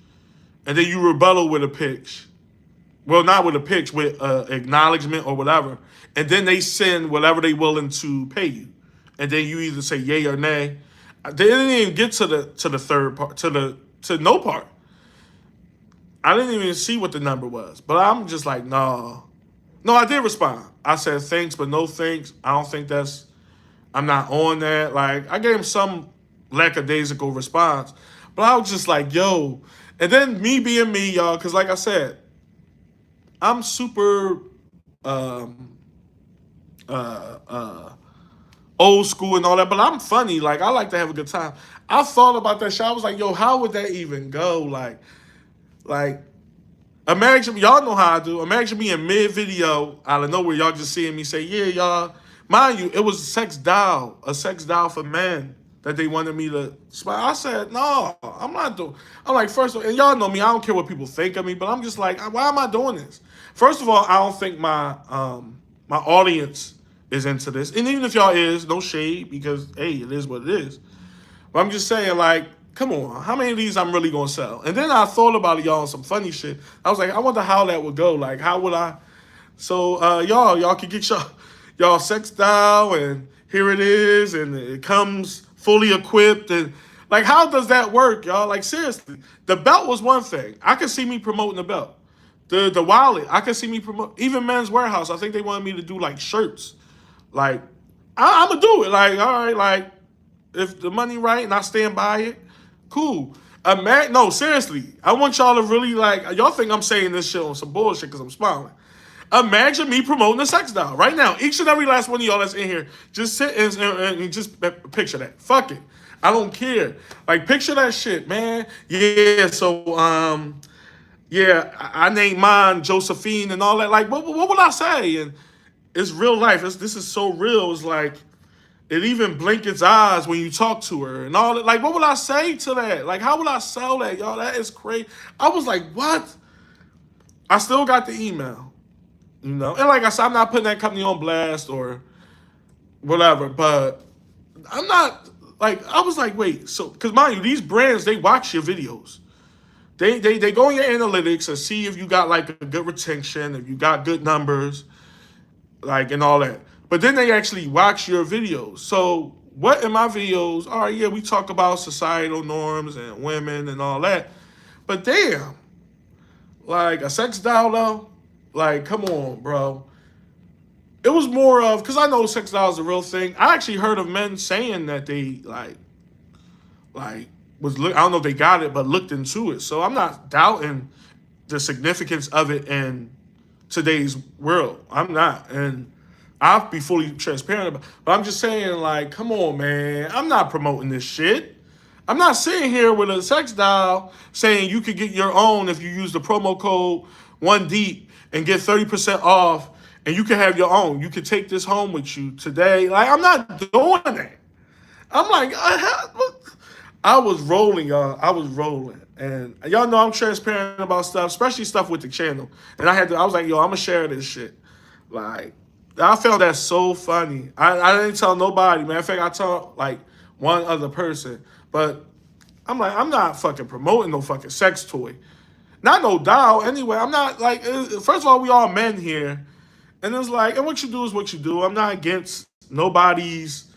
and then you rebuttal with a pitch. Well, not with a pitch, with acknowledgement or whatever, and then they send whatever they willing to pay you, and then you either say yay or nay. They didn't even get to the third part, to no part. I didn't even see what the number was, but I'm just like, no, no. I did respond. I said thanks, but no thanks. I don't think that's. I'm not on that. Like I gave him some lackadaisical response, but I was just like, yo. And then me being me, y'all, because like I said, I'm super um, uh, old school and all that, but I'm funny. Like I like to have a good time. I thought about that shit. I was like, yo, how would that even go? Like imagine y'all know how I do. Imagine me in mid video out of nowhere, y'all just seeing me say, yeah, y'all. Mind you, it was a sex doll for men that they wanted me to spy. I said, no, I'm not doing. I'm like, first of all, and y'all know me, I don't care what people think of me, but I'm just like, why am I doing this? First of all, I don't think my audience is into this. And even if y'all is, no shade, because hey, it is what it is. But I'm just saying, like, come on, how many of these I'm really gonna sell? And then I thought about it, y'all, on some funny shit. I was like, I wonder how that would go. Like, how would I? So y'all can get y'all sex doll, and here it is, and it comes fully equipped, and like, how does that work, y'all? Like, seriously, the belt was one thing. I could see me promoting the belt. The wallet, I could see me promote. Even Men's Warehouse, I think they wanted me to do like shirts. Like, I'm gonna do it. Like, all right, like if the money right and I stand by it, cool. No, seriously, I want y'all to really like. Y'all think I'm saying this shit on some bullshit because I'm smiling. Imagine me promoting a sex doll right now. Each and every last one of y'all that's in here, just sit and just picture that. Fuck it. I don't care. Like, picture that shit, man. Yeah, so, yeah, I named mine Josephine and all that. Like, what would I say? And it's real life. This is so real. It's like, it even blink its eyes when you talk to her and all that. Like, what would I say to that? Like, how would I sell that, y'all? That is crazy. I was like, what? I still got the email. You know, and like I said, I'm not putting that company on blast or whatever, but I'm not like, I was like, wait, so, because mind you, these brands, they watch your videos. They go in your analytics and see if you got like a good retention, if you got good numbers, like, and all that. But then they actually watch your videos. So what in my videos, all right, yeah, we talk about societal norms and women and all that. But damn, like a sex doll though, like, come on, bro. It was more of, because I know sex doll is a real thing. I actually heard of men saying that they I don't know if they got it, but looked into it. So I'm not doubting the significance of it in today's world. I'm not, and I'll be fully transparent about it. But I'm just saying, like, come on, man. I'm not promoting this shit. I'm not sitting here with a sex doll saying you could get your own if you use the promo code 1Deep and get 30% off, and you can have your own. You can take this home with you today. Like, I'm not doing that. I'm like, I was rolling, y'all. I was rolling. And y'all know I'm transparent about stuff, especially stuff with the channel. And I was like, yo, I'm going to share this shit. Like, I found that so funny. I didn't tell nobody, man. In fact, I told, like, one other person. But I'm like, I'm not fucking promoting no fucking sex toy. Not no doll. Anyway, I'm not, like, first of all, we all men here. And it's like, and what you do is what you do. I'm not against nobody's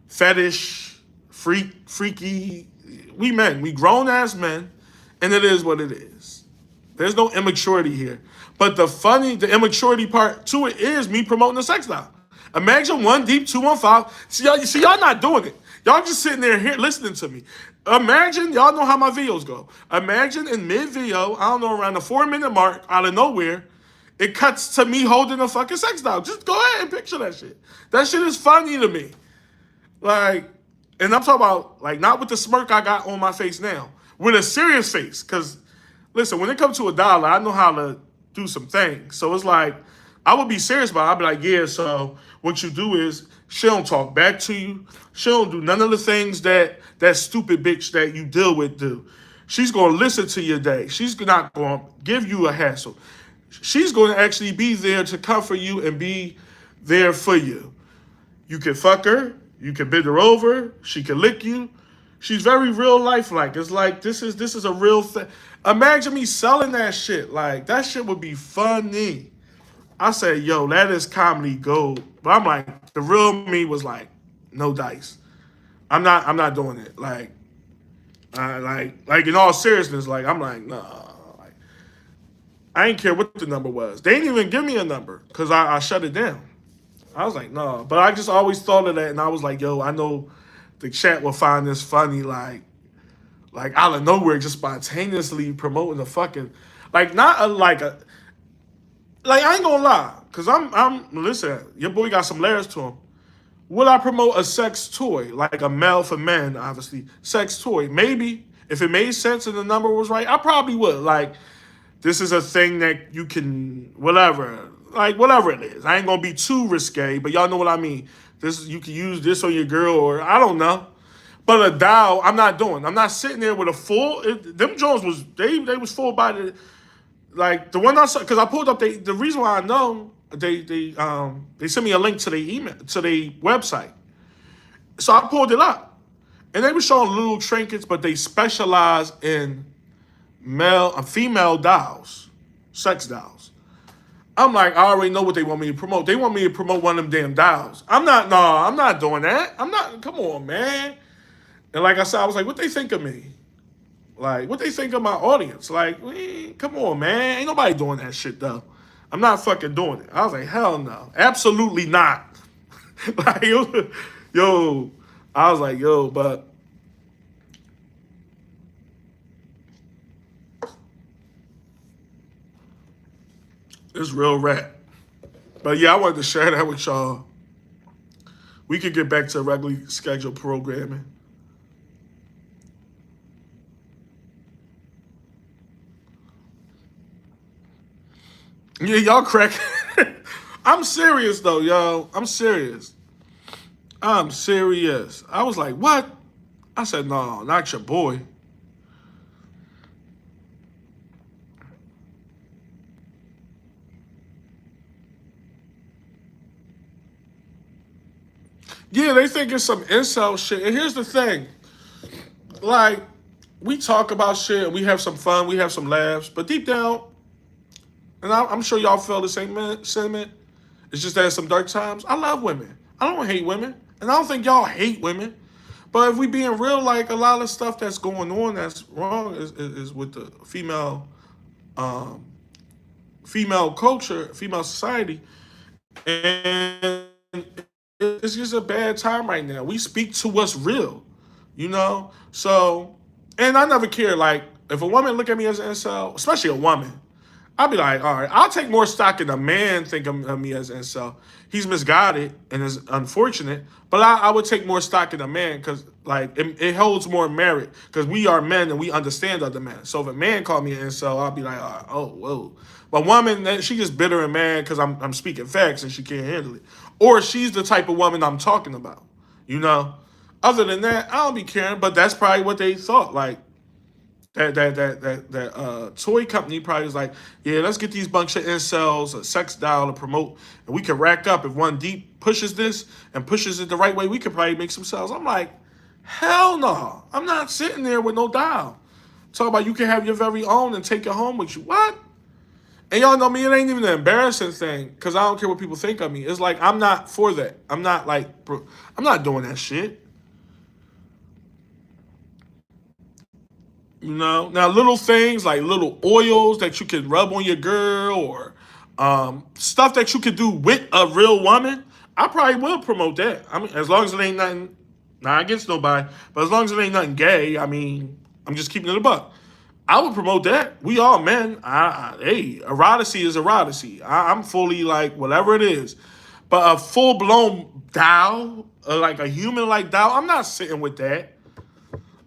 fetish, freaky. We men. We grown-ass men. And it is what it is. There's no immaturity here. But the immaturity part to it is me promoting the sex doll. Imagine 1Deep215. See, y'all not doing it. Y'all just sitting there here listening to me. Imagine, y'all know how my videos go. Imagine in mid-video, I don't know, around the 4-minute mark, out of nowhere, it cuts to me holding a fucking sex doll. Just go ahead and picture that shit. That shit is funny to me. Like, and I'm talking about, like, not with the smirk I got on my face now. With a serious face. Because, listen, when it comes to a dollar, I know how to do some things. So it's like, I would be serious about it. I'd be like, yeah, so what you do is, she don't talk back to you. She don't do none of the things that stupid bitch that you deal with do. She's going to listen to your day. She's not going to give you a hassle. She's going to actually be there to comfort you and be there for you. You can fuck her. You can bend her over. She can lick you. She's very real life-like. It's like, this is a real thing. Imagine me selling that shit. Like, that shit would be funny. I said, yo, that is comedy gold. But I'm like, the real me was like, no dice. I'm not doing it. Like in all seriousness, like I'm like, nah. Like, I ain't care what the number was. They didn't even give me a number because I shut it down. I was like, no. But I just always thought of that, and I was like, yo, I know the chat will find this funny, like out of nowhere, just spontaneously promoting a fucking, like not a like I ain't gonna lie, cause I'm listen, your boy got some layers to him. Would I promote a sex toy, like a male for men, obviously sex toy? Maybe if it made sense and the number was right, I probably would. Like, this is a thing that you can whatever, like whatever it is. I ain't gonna be too risque, but y'all know what I mean. This you can use this on your girl, or I don't know. But a dial, I'm not doing. I'm not sitting there with a full. Them Jones was they was full body. Like the one I saw, because I pulled up. The reason why I know they sent me a link to their email to their website, so I pulled it up, and they were showing little trinkets, but they specialize in male and female dolls, sex dolls. I'm like, I already know what they want me to promote. They want me to promote one of them damn dolls. I'm not. No, I'm not doing that. I'm not. Come on, man. And like I said, I was like, what they think of me? Like, what they think of my audience? Like, come on, man. Ain't nobody doing that shit, though. I'm not fucking doing it. I was like, hell no. Absolutely not. Like, yo, I was like, yo, but it's real rap. But yeah, I wanted to share that with y'all. We could get back to regularly scheduled programming. Yeah, y'all crack. I'm serious though, yo. I'm serious. I'm serious. I was like, what? I said, no, not your boy. Yeah, they think it's some incel shit. And here's the thing. Like, we talk about shit, we have some fun, we have some laughs, but deep down, and I'm sure y'all feel the same sentiment. It's just that some dark times. I love women. I don't hate women, and I don't think y'all hate women. But if we being real, like a lot of stuff that's going on that's wrong is with the um, female culture, female society, and it's just a bad time right now. We speak to what's real, you know. So, and I never care. Like, if a woman look at me as an incel, especially a woman, I'll be like, all right, I'll take more stock in a man think of me as an incel. He's misguided and is unfortunate, but I would take more stock in a man because like it holds more merit because we are men and we understand other men. So if a man called me an incel, I'll be like, oh, whoa. But woman, she just bitter and mad because I'm speaking facts and she can't handle it. Or she's the type of woman I'm talking about, you know? Other than that, I don't be caring, but that's probably what they thought. Like, that toy company probably was like, yeah, let's get these bunch of incels, a sex doll to promote, and we can rack up if One Deep pushes this and pushes it the right way, we could probably make some sales. I'm like, hell no. I'm not sitting there with no doll. Talk about you can have your very own and take it home with you. What? And y'all know me, it ain't even an embarrassing thing, because I don't care what people think of me. It's like, I'm not for that. I'm not like, bro, I'm not doing that shit. You know, now little things like little oils that you can rub on your girl or stuff that you could do with a real woman, I probably will promote that. I mean, as long as it ain't nothing, not against nobody, but as long as it ain't nothing gay, I mean, I'm just keeping it a buck. I would promote that. We all men. Hey, eroticy is eroticy. I'm fully like whatever it is, but a full blown doll, like a human like doll, I'm not sitting with that.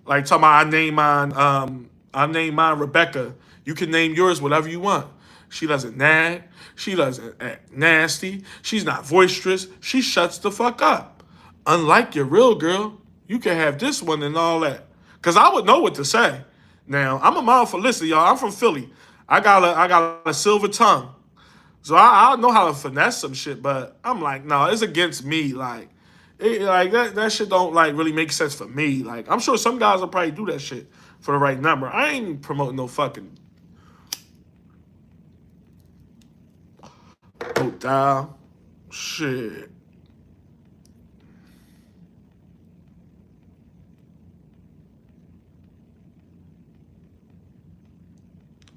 Like talking about I name mine Rebecca. You can name yours whatever you want. She doesn't nag. She doesn't act nasty. She's not boisterous. She shuts the fuck up. Unlike your real girl, you can have this one and all that. Cause I would know what to say. Now I'm a mom for listen, y'all. I'm from Philly. I got a silver tongue. So I know how to finesse some shit, but I'm like, no, it's against me. Like that shit don't like really make sense for me. Like I'm sure some guys will probably do that shit for the right number. I ain't promoting no fucking dial. Shit.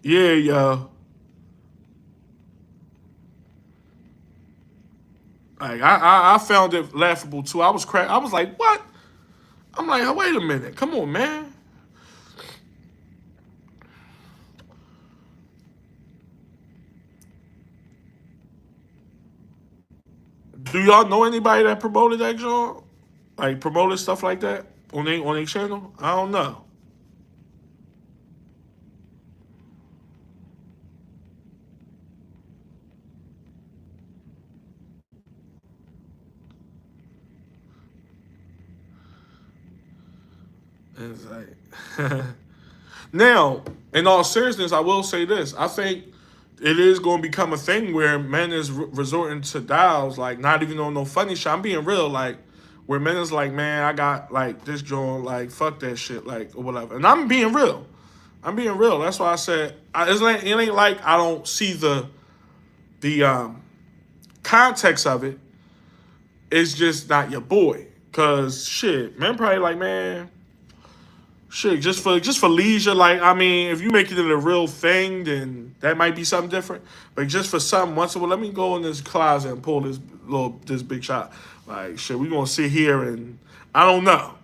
Yeah, yo. Like I found it laughable too. I was I was like, what? I'm like, oh, wait a minute. Come on, man. Do y'all know anybody that promoted that joint? Like promoted stuff like that on their channel? I don't know. It's like now, in all seriousness, I will say this. I think it is going to become a thing where men is resorting to dials, like not even on no funny shit. I'm being real, like where men is like, man, I got like this joint, like fuck that shit, like or whatever. And I'm being real. I'm being real. That's why I said it ain't like I don't see the context of it. It's just not your boy. Cause shit, men probably like, man, shit, just for leisure, like I mean, if you make it a real thing, then that might be something different. But just for something once in a while, let me go in this closet and pull this big shot. Like shit, we gonna sit here and I don't know.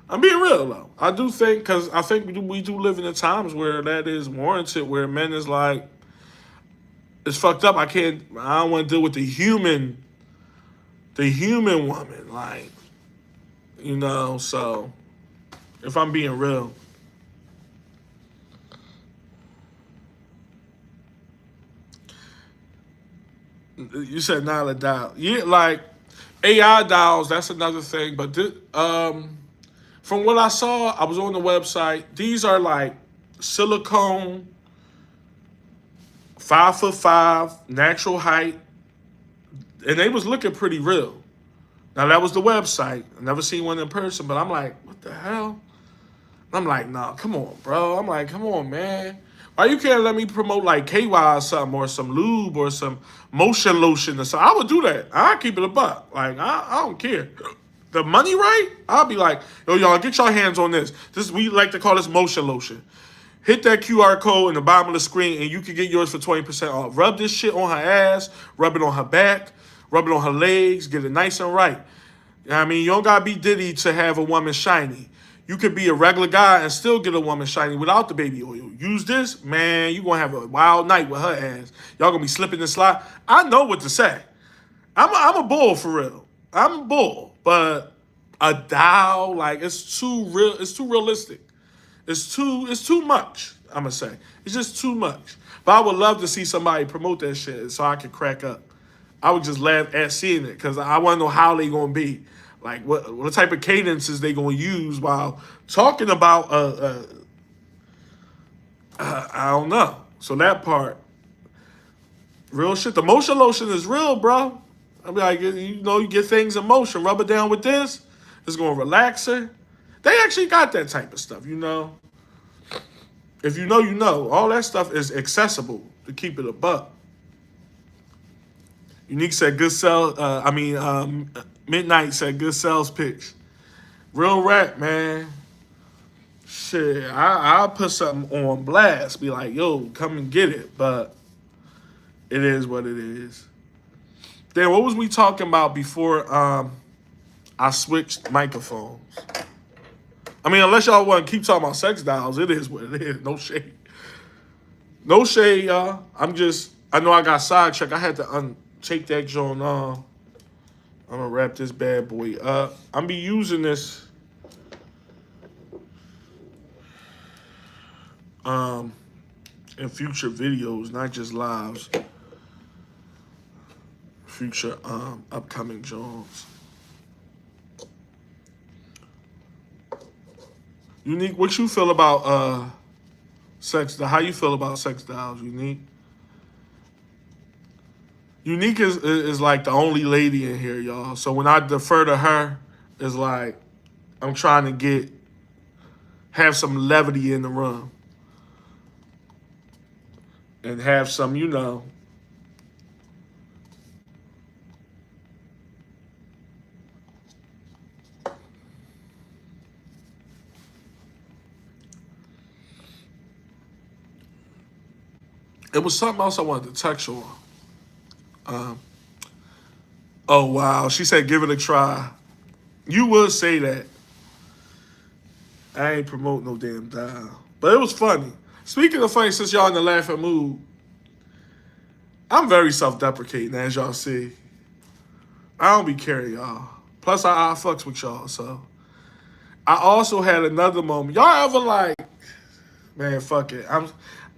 I'm being real though. I do think because I think we do live in the times where that is warranted, where men is like, it's fucked up. I can't. I don't want to deal with the human woman, like So if I'm being real. You said Nyla dial. Yeah, like AI dials, that's another thing. But from what I saw, I was on the website. These are like silicone, 5'5", natural height, and they was looking pretty real. Now that was the website. I never seen one in person, but I'm like, what the hell? I'm like, nah, come on, bro. I'm like, come on, man. Why you can't let me promote like KY or something or some lube or some motion lotion or something? I would do that. I'll keep it a buck. Like, I don't care. The money right? I'll be like, yo, y'all, get your hands on this. We like to call this motion lotion. Hit that QR code in the bottom of the screen and you can get yours for 20% off. Rub this shit on her ass, rub it on her back, rub it on her legs, get it nice and right. I mean, you don't gotta be Diddy to have a woman shiny. You could be a regular guy and still get a woman shiny without the baby oil. Use this, man, you gonna have a wild night with her ass. Y'all gonna be slipping and slide. I know what to say. I'm a bull for real. I'm a bull, but a doll, like it's too real. It's too realistic. It's too much. I'm gonna say it's just too much. But I would love to see somebody promote that shit so I could crack up. I would just laugh at seeing it because I want to know how they gonna be, like what type of cadences they gonna use while talking about I don't know. So that part, real shit. The motion lotion is real, bro. I be like, you get things in motion. Rub it down with this. It's gonna relax her. They actually got that type of stuff. If you know, you know. All that stuff is accessible to keep it a buck. Unique said good sell. Midnight said good sales pitch. Real rap, man. Shit, I'll put something on blast. Be like, yo, come and get it. But it is what it is. Then what was we talking about before I switched microphones? I mean, unless y'all want to keep talking about sex dolls, it is what it is. No shade. No shade, y'all. I know I got sidetracked. I had to take that joint off. I'm going to wrap this bad boy up. I'm be using this in future videos, not just lives. Future upcoming joints. Unique, what you feel about sex? How you feel about sex dolls, Unique? Unique is like the only lady in here, y'all. So when I defer to her, it's like I'm trying to get have some levity in the room and have some, it was something else I wanted to text you on. Oh, wow. She said, give it a try. You would say that. I ain't promote no damn dial. But it was funny. Speaking of funny, since y'all in the laughing mood, I'm very self-deprecating, as y'all see. I don't be caring, y'all. Plus, I fucks with y'all, so. I also had another moment. Y'all ever like, man, fuck it. I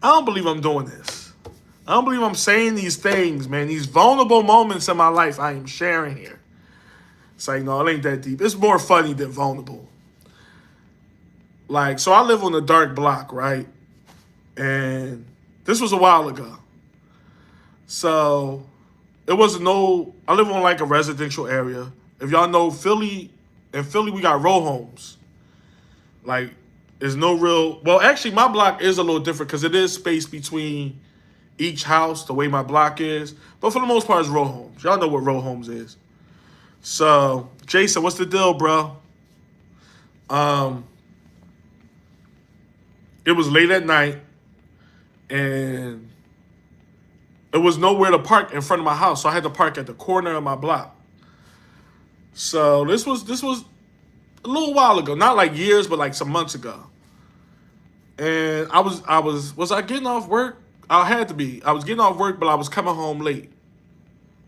don't believe I'm doing this. I don't believe I'm saying these things, man. These vulnerable moments in my life I am sharing here. It's like, no, it ain't that deep. It's more funny than vulnerable. Like, so I live on a dark block, right? And this was a while ago. So it was I live on like a residential area. If y'all know Philly, in Philly we got row homes. Like, there's no real, well, actually my block is a little different because it is space between each house, the way my block is. But for the most part, it's row homes. Y'all know what row homes is. So, Jason, what's the deal, bro? It was late at night, and it was nowhere to park in front of my house, so I had to park at the corner of my block. So this was a little while ago, not like years, but like some months ago. And was I getting off work? I had to be. I was getting off work, but I was coming home late.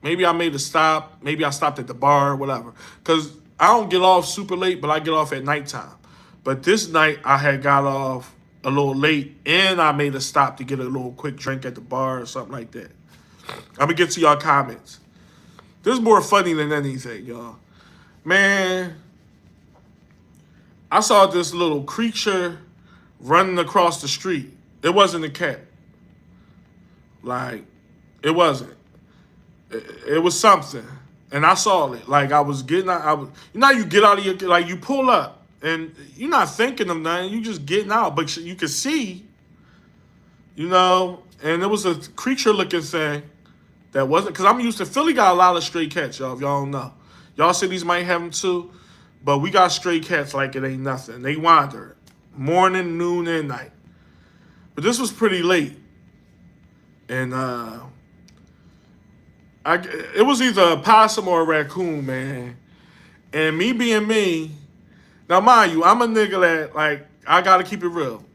Maybe I made a stop. Maybe I stopped at the bar, whatever. Because I don't get off super late, but I get off at nighttime. But this night, I had got off a little late, and I made a stop to get a little quick drink at the bar or something like that. I'm going to get to y'all comments. This is more funny than anything, y'all. Man, I saw this little creature running across the street. It wasn't a cat. Like, it wasn't. It was something. And I saw it. Like, I was getting out. You know how you get out of your, like, you pull up. And you're not thinking of nothing. You just getting out. But you could see, and it was a creature-looking thing that wasn't. Because I'm used to, Philly got a lot of stray cats, y'all, if y'all don't know. Y'all cities might have them too. But we got stray cats like it ain't nothing. They wander morning, noon, and night. But this was pretty late. And it was either a possum or a raccoon, man. And me being me, now mind you, I'm a nigga that, like, I gotta keep it real.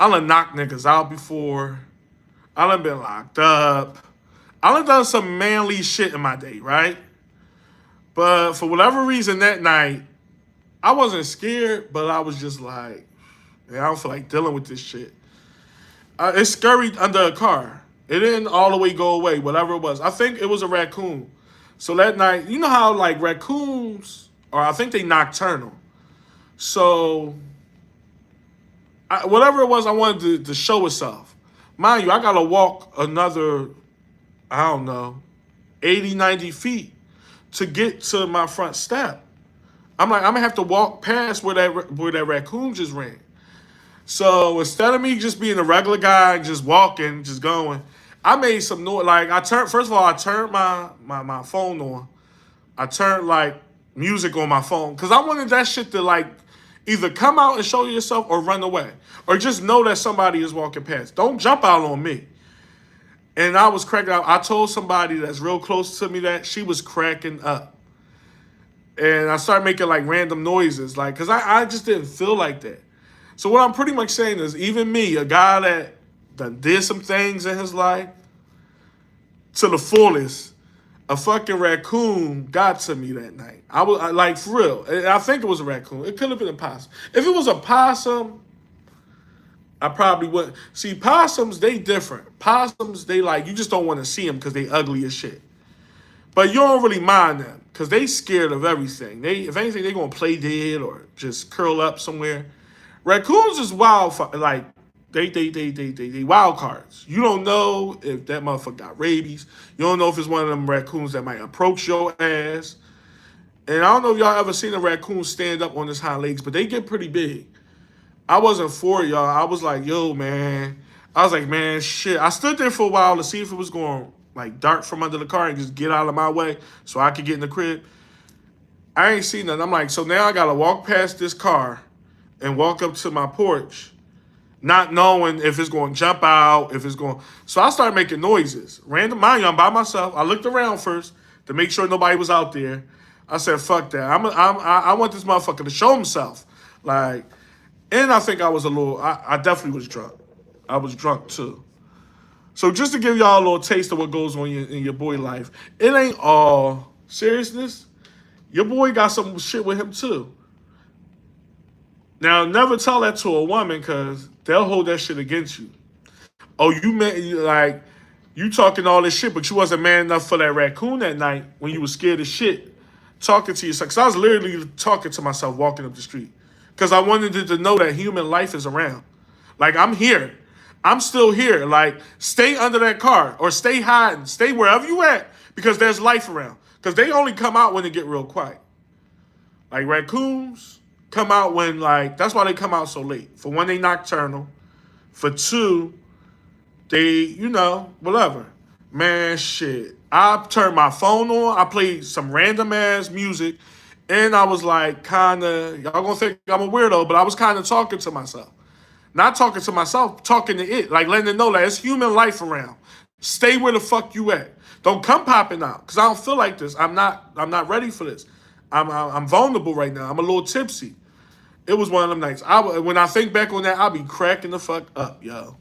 I done knocked niggas out before. I done been locked up. I done done some manly shit in my day, right? But for whatever reason that night, I wasn't scared, but I was just like, man, I don't feel like dealing with this shit. It scurried under a car. It didn't all the way go away, whatever it was. I think it was a raccoon. So that night, you know how, like, raccoons, or I think they nocturnal. So, whatever it was, I wanted to show itself. Mind you, I got to walk another, I don't know, 80, 90 feet to get to my front step. I'm like, I'm going to have to walk past where that raccoon just ran. So instead of me just being a regular guy, just walking, just going, I made some noise. Like, first of all, I turned my phone on. I turned, like, music on my phone. Because I wanted that shit to, like, either come out and show yourself or run away. Or just know that somebody is walking past. Don't jump out on me. And I was cracking up. I told somebody that's real close to me that she was cracking up. And I started making, like, random noises. Like, because I just didn't feel like that. So what I'm pretty much saying is, even me, a guy that did some things in his life to the fullest, a fucking raccoon got to me that night. Like, for real. I think it was a raccoon. It could have been a possum. If it was a possum, I probably wouldn't. See, possums, they different. Possums, they like, you just don't want to see them because they ugly as shit. But you don't really mind them because they scared of everything. If anything, they going to play dead or just curl up somewhere. Raccoons is wild, like, they wild cards. You don't know if that motherfucker got rabies. You don't know if it's one of them raccoons that might approach your ass. And I don't know if y'all ever seen a raccoon stand up on his hind legs, but they get pretty big. I wasn't for it, y'all. I was like, yo, man. I was like, man, shit. I stood there for a while to see if it was going like dart from under the car and just get out of my way so I could get in the crib. I ain't seen nothing. I'm like, so now I gotta walk past this car and walk up to my porch, not knowing if it's going to jump out, if it's going. So I started making noises. Random, mind you, I'm by myself. I looked around first to make sure nobody was out there. I said, "Fuck that! I want this motherfucker to show himself." Like, and I think I was a little. I definitely was drunk. I was drunk too. So just to give y'all a little taste of what goes on in your boy life, it ain't all seriousness. Your boy got some shit with him too. Now, never tell that to a woman because they'll hold that shit against you. Oh, you meant like you talking all this shit, but you wasn't man enough for that raccoon that night when you was scared as shit talking to yourself. Because I was literally talking to myself walking up the street because I wanted to know that human life is around. Like I'm here, I'm still here. Like stay under that car or stay hiding, stay wherever you at because there's life around. Because they only come out when it get real quiet. Like raccoons come out when like that's why they come out so late. For one, they nocturnal. For two, they whatever. Man, shit. I turned my phone on. I played some random ass music, and I was like, kinda. Y'all gonna think I'm a weirdo, but I was kind of talking to myself. Not talking to myself, talking to it, like letting it know that it's human life around. Stay where the fuck you at. Don't come popping out, cause I don't feel like this. I'm not ready for this. I'm vulnerable right now. I'm a little tipsy. It was one of them nights. When I think back on that, I'll be cracking the fuck up, yo.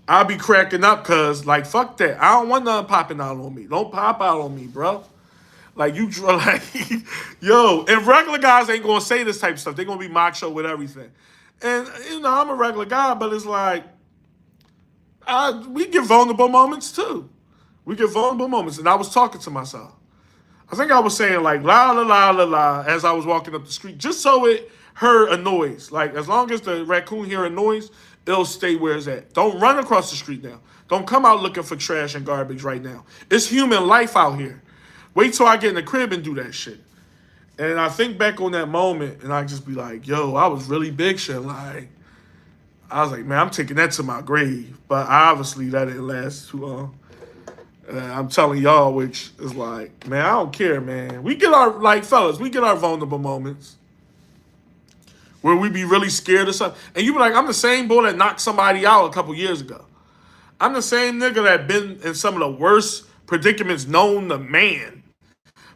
I'll be cracking up cause like fuck that. I don't want nothing popping out on me. Don't pop out on me, bro. Like you like yo, and regular guys ain't gonna say this type of stuff. They're gonna be macho with everything. And I'm a regular guy, but it's like we get vulnerable moments too. We get vulnerable moments. And I was talking to myself. I think I was saying like la la la la la as I was walking up the street, just so it heard a noise. Like as long as the raccoon hear a noise, it'll stay where it's at. Don't run across the street now. Don't come out looking for trash and garbage right now. It's human life out here. Wait till I get in the crib and do that shit. And I think back on that moment and I just be like, yo, I was really big shit. Like, I was like, man, I'm taking that to my grave. But obviously that didn't last too long. I'm telling y'all, which is like, man, I don't care, man. We get our, like, fellas, we get our vulnerable moments where we be really scared of something. And you be like, I'm the same boy that knocked somebody out a couple years ago. I'm the same nigga that been in some of the worst predicaments known to man.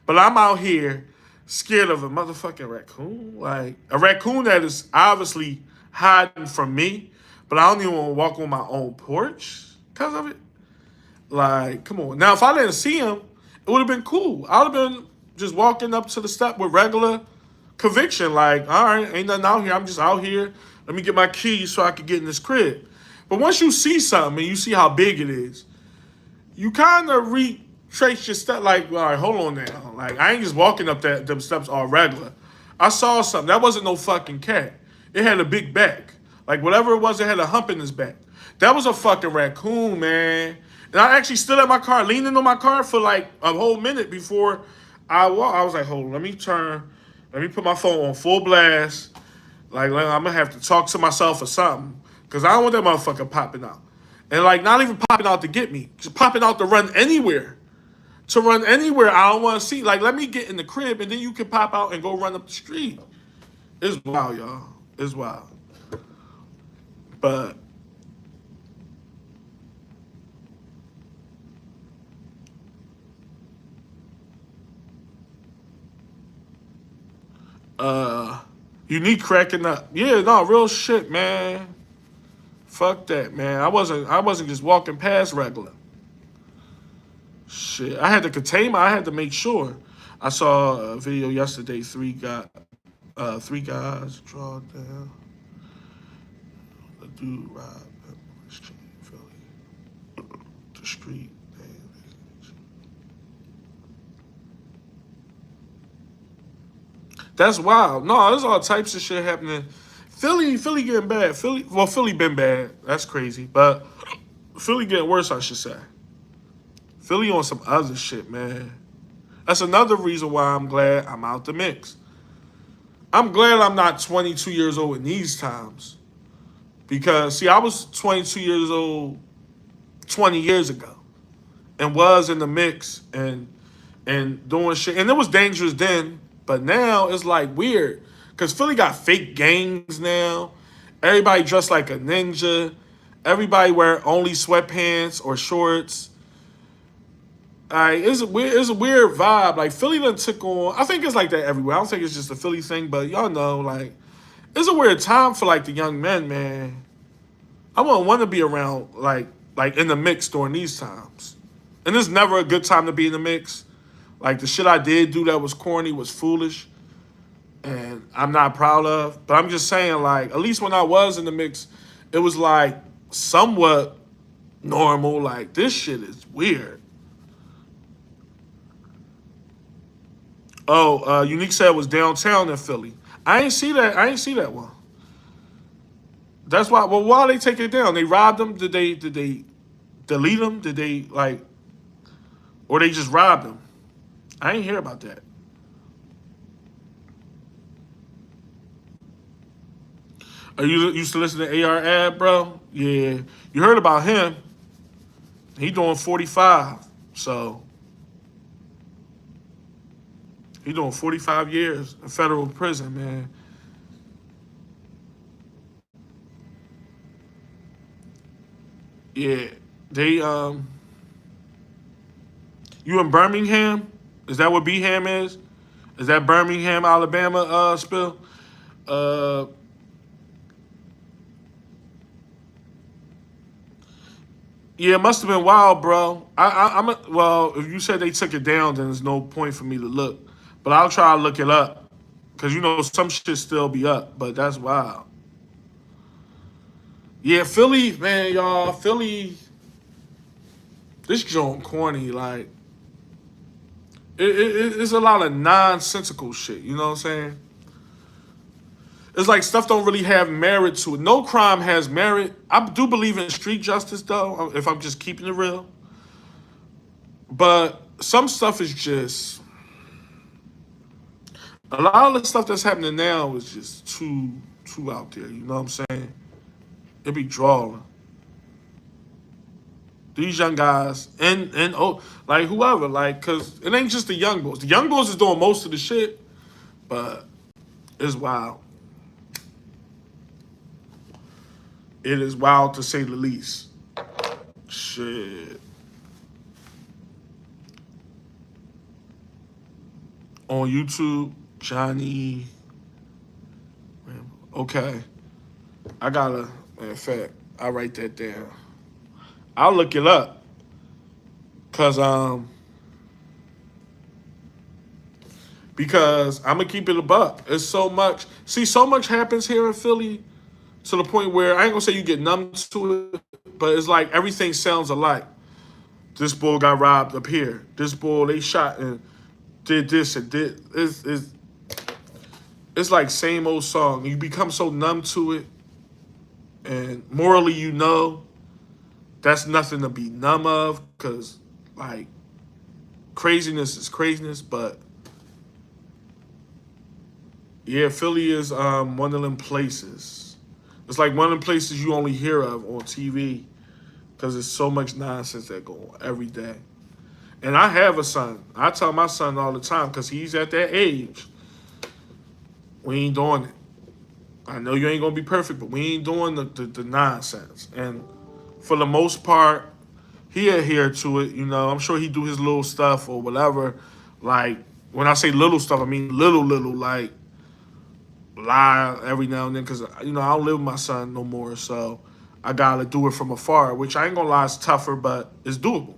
But I'm out here scared of a motherfucking raccoon. Like, a raccoon that is obviously hiding from me, but I don't even want to walk on my own porch because of it. Like, come on. Now, if I didn't see him, it would have been cool. I would have been just walking up to the step with regular conviction. Like, all right, ain't nothing out here. I'm just out here. Let me get my keys so I can get in this crib. But once you see something and you see how big it is, you kind of retrace your step. Like, all right, hold on now. Like, I ain't just walking up them steps all regular. I saw something. That wasn't no fucking cat. It had a big back. Like, whatever it was, it had a hump in his back. That was a fucking raccoon, man. And I actually stood at my car, leaning on my car for like a whole minute before I walked. I was like, hold on, let me turn. Let me put my phone on full blast. Like, I'm going to have to talk to myself or something. Because I don't want that motherfucker popping out. And, like, not even popping out to get me. Just popping out to run anywhere. To run anywhere I don't want to see. Like, let me get in the crib, and then you can pop out and go run up the street. It's wild, y'all. It's wild. But unique cracking up. Yeah, no, real shit, man. Fuck that, man. I wasn't just walking past regular. Shit. I had to contain I had to make sure. I saw a video yesterday, three guys draw down. A dude robbed Philly. The street. That's wild. No, there's all types of shit happening. Philly getting bad. Philly been bad. That's crazy. But Philly getting worse, I should say. Philly on some other shit, man. That's another reason why I'm glad I'm out the mix. I'm glad I'm not 22 years old in these times. Because see, I was 22 years old 20 years ago and was in the mix and doing shit. And it was dangerous then, but now it's like weird. Cause Philly got fake gangs now. Everybody dressed like a ninja. Everybody wear only sweatpants or shorts. It's a weird vibe. Like Philly done took on. I think it's like that everywhere. I don't think it's just a Philly thing, but y'all know, like it's a weird time for like the young men, man. I wouldn't want to be around like in the mix during these times. And it's never a good time to be in the mix. Like the shit I did do that was corny was foolish, and I'm not proud of. But I'm just saying, like at least when I was in the mix, it was like somewhat normal. Like this shit is weird. Oh, Unique said it was downtown in Philly. I ain't see that. I ain't see that one. That's why. Well, why they take it down? They robbed them. Did they delete them? Did they like, or they just robbed them? I ain't hear about that. Are you used to listen to AR Ab, bro? Yeah, you heard about him. He doing 45, so he doing 45 years in federal prison, man. Yeah, they you in Birmingham? Is that what Beham is? Is that Birmingham, Alabama? Spill. Uh, yeah, it must have been wild, bro. Well, if you said they took it down, then there's no point for me to look. But I'll try to look it up because you know some shit still be up, but that's wild. Yeah, Philly, man, y'all, Philly. This joint corny, like it's a lot of nonsensical shit. You know what I'm saying? It's like stuff don't really have merit to it. No crime has merit. I do believe in street justice, though. If I'm just keeping it real, but some stuff is just a lot of the stuff that's happening now is just too out there. You know what I'm saying? It be drawing. These young guys and oh, like whoever, like, cause it ain't just the young boys. The young boys is doing most of the shit, but it's wild. It is wild to say the least. Shit. On YouTube, Johnny. Okay. I gotta, in fact, I write that down. I'll look it up. Cause because I'm gonna keep it a buck. It's so much. See, so much happens here in Philly to the point where I ain't gonna say you get numb to it, but it's like everything sounds alike. This bull got robbed up here. This bull they shot and did this and did it's like same old song. You become so numb to it, and morally you know that's nothing to be numb of, because like craziness is craziness. But yeah, Philly is one of them places. It's like one of them places you only hear of on TV because there's so much nonsense that go on every day. And I have a son. I tell my son all the time because he's at that age. We ain't doing it. I know you ain't gonna be perfect, but we ain't doing the nonsense. And for the most part, he adhere to it. You know, I'm sure he do his little stuff or whatever. Like when I say little stuff, I mean little, like lie every now and then because you know I don't live with my son no more, so I gotta do it from afar. Which I ain't gonna lie, it's tougher, but it's doable.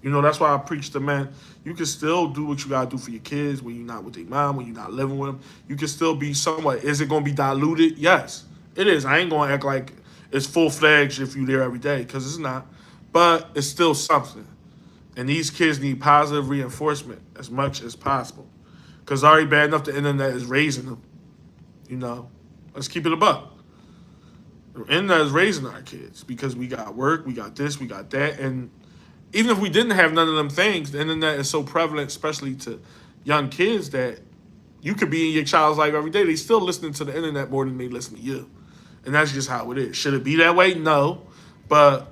You know, that's why I preach to men. You can still do what you gotta do for your kids when you're not with their mom, when you're not living with them. You can still be somewhat. Is it gonna be diluted? Yes, it is. I ain't gonna act like it's full fledged if you're there every day because it's not. But it's still something. And these kids need positive reinforcement as much as possible. Because already bad enough the internet is raising them. You know, let's keep it a buck. The internet is raising our kids because we got work, we got this, we got that, and even if we didn't have none of them things, the internet is so prevalent, especially to young kids, that you could be in your child's life every day. They still listening to the internet more than they listen to you. And that's just how it is. Should it be that way? No. But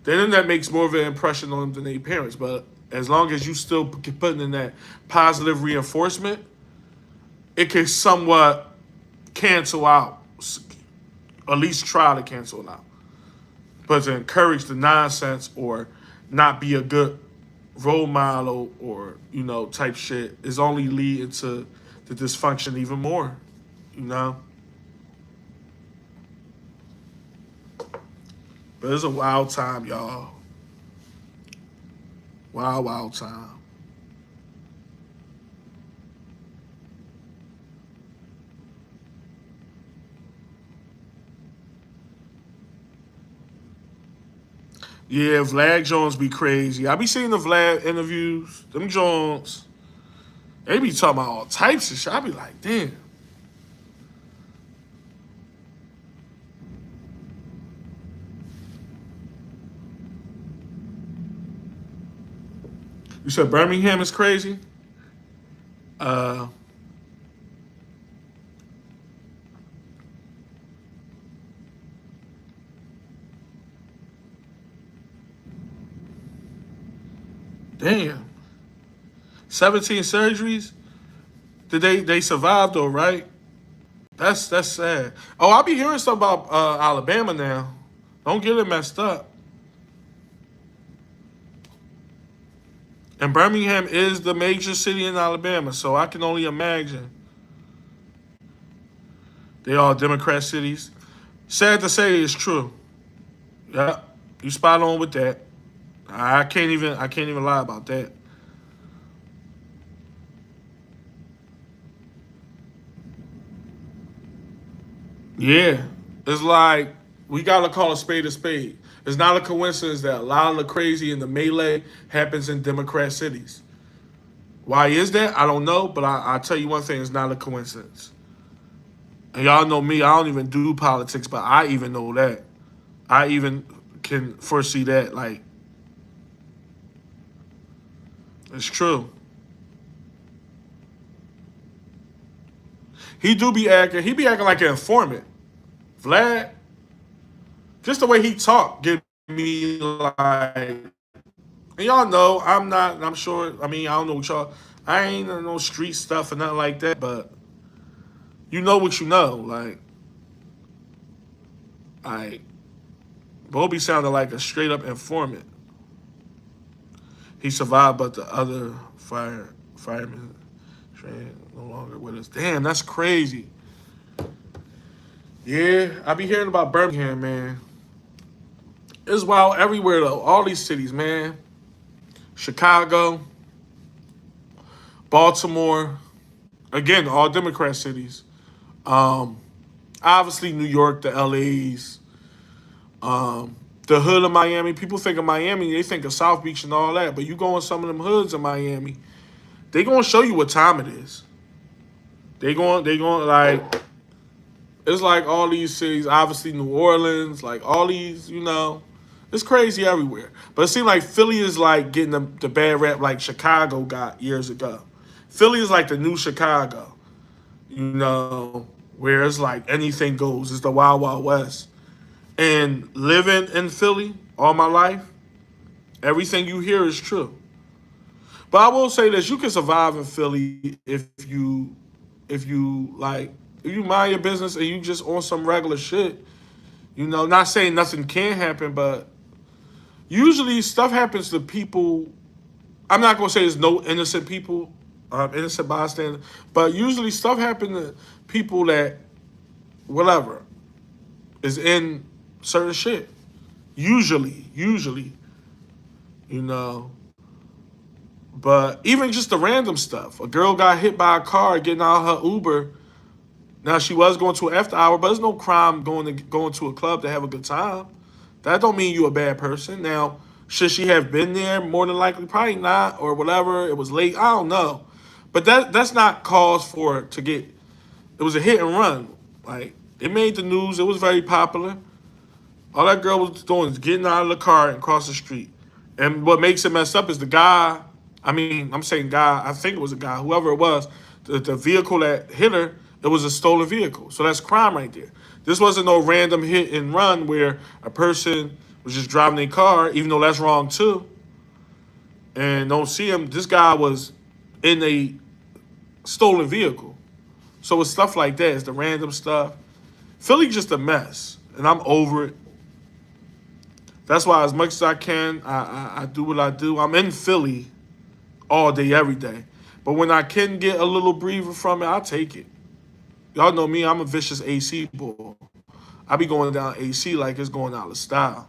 the internet makes more of an impression on them than their parents. But as long as you still putting in that positive reinforcement, it can somewhat cancel out, or at least try to cancel it out. But to encourage the nonsense or not be a good role model or, type shit is only leading to the dysfunction even more, you know? But it's a wild time, y'all. Wild, wild time. Yeah, Vlad Jones be crazy. I be seeing the Vlad interviews. Them Jones, they be talking about all types of shit. I be like, damn. You said Birmingham is crazy? Uh, damn. 17 surgeries? Did they survive though, right? That's sad. Oh, I'll be hearing stuff about Alabama now. Don't get it messed up. And Birmingham is the major city in Alabama, so I can only imagine. They all Democrat cities. Sad to say, it's true. Yeah, you spot on with that. I can't even lie about that. Yeah, it's like we gotta call a spade a spade. It's not a coincidence that a lot of the crazy and the melee happens in Democrat cities. Why is that? I don't know, but I'll tell you one thing: it's not a coincidence. And y'all know me; I don't even do politics, but I even know that. I even can foresee that. Like, it's true. He do be acting. He be acting like an informant. Vlad, just the way he talk, give me like. And y'all know I'm not. I'm sure. I mean, I don't know what y'all. I ain't in no street stuff or nothing like that. But you know what you know. Like Bobby sounded like a straight up informant. He survived, but the other firemen no longer with us. Damn, that's crazy. Yeah, I be hearing about Birmingham, man. It's wild everywhere though. All these cities, man. Chicago, Baltimore, again, all Democrat cities. Um, Obviously New York, the LAs, the hood of Miami. People think of Miami, they think of South Beach and all that. But you go in some of them hoods of Miami, they gonna show you what time it is. They going like it's like all these cities, obviously New Orleans, like all these. It's crazy everywhere. But it seems like Philly is like getting the bad rap like Chicago got years ago. Philly is like the new Chicago, you know, where it's like anything goes. It's the Wild Wild West. And living in Philly all my life, everything you hear is true. But I will say this: you can survive in Philly if you mind your business and you just on some regular shit. Not saying nothing can happen, but usually stuff happens to people. I'm not gonna say there's no innocent people, innocent bystanders, but usually stuff happens to people that whatever is in certain shit. Usually, you know. But even just the random stuff. A girl got hit by a car getting out of her Uber. Now she was going to an after hour, but there's no crime going to a club to have a good time. That don't mean you a bad person. Now, should she have been there? More than likely, probably not, or whatever. It was late. I don't know. But that's not cause for it to get. It was a hit and run. Like it made the news. It was very popular. All that girl was doing is getting out of the car and across the street. And what makes it messed up is the guy. I mean, I'm saying guy. I think it was a guy. Whoever it was, the vehicle that hit her It was a stolen vehicle. So that's crime right there. This wasn't no random hit and run where a person was just driving their car, even though that's wrong too, and don't see him. This guy was in a stolen vehicle. So it's stuff like that. It's the random stuff. Philly just a mess, and I'm over it. That's why, as much as I can, I do what I do. I'm in Philly all day, every day. But when I can get a little breather from it, I'll take it. Y'all know me, I'm a vicious AC boy. I be going down AC like it's going out of style.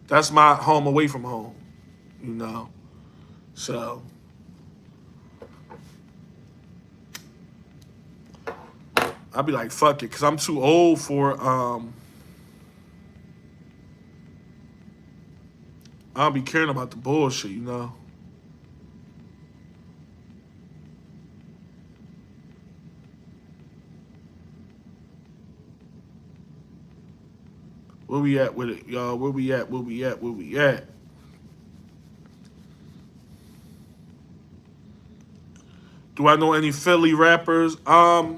That's my home away from home, you know. So I'll be like, fuck it, because I'm too old for, I don't be caring about the bullshit, you know. Where we at with it, y'all? Where we at? Where we at? Where we at? Do I know any Philly rappers? I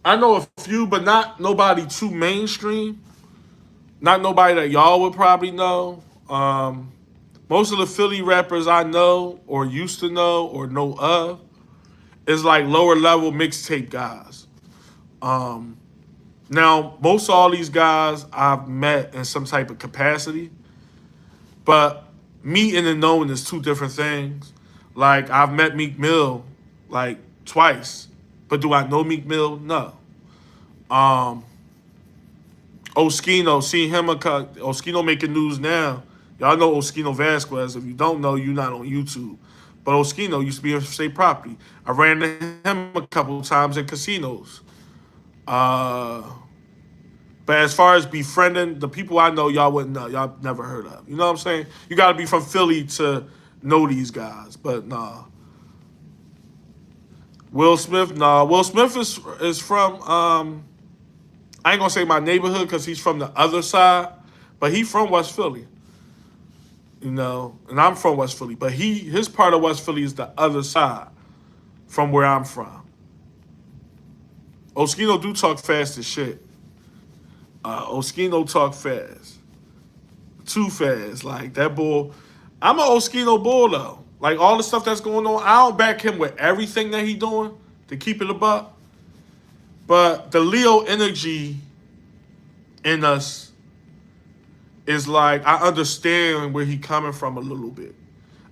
know a few, but not nobody too mainstream. Not nobody that y'all would probably know. Most of the Philly rappers I know or used to know or know of is like lower level mixtape guys. Um, Now, most of all these guys I've met in some type of capacity, but meeting and knowing is two different things. Like, I've met Meek Mill like twice, but do I know Meek Mill? No. Um, Oskino, see him, Oskino making news now. Y'all know Oskino Vasquez. If you don't know, you're not on YouTube. But Oskino used to be in state property. I ran into him a couple of times in casinos. Uh, But as far as befriending the people I know, y'all wouldn't know. Y'all never heard of. You know what I'm saying? You got to be from Philly to know these guys. But nah. Will Smith, nah. Will Smith is from, I ain't going to say my neighborhood because he's from the other side. But he from West Philly. You know, and I'm from West Philly. But his part of West Philly is the other side from where I'm from. Oskino do talk fast as shit. Oskino talk fast. Too fast. Like, that bull. I'm an Oskino bull, though. Like, all the stuff that's going on, I don't back him with everything that he doing to keep it a buck. But the Leo energy in us is like, I understand where he coming from a little bit.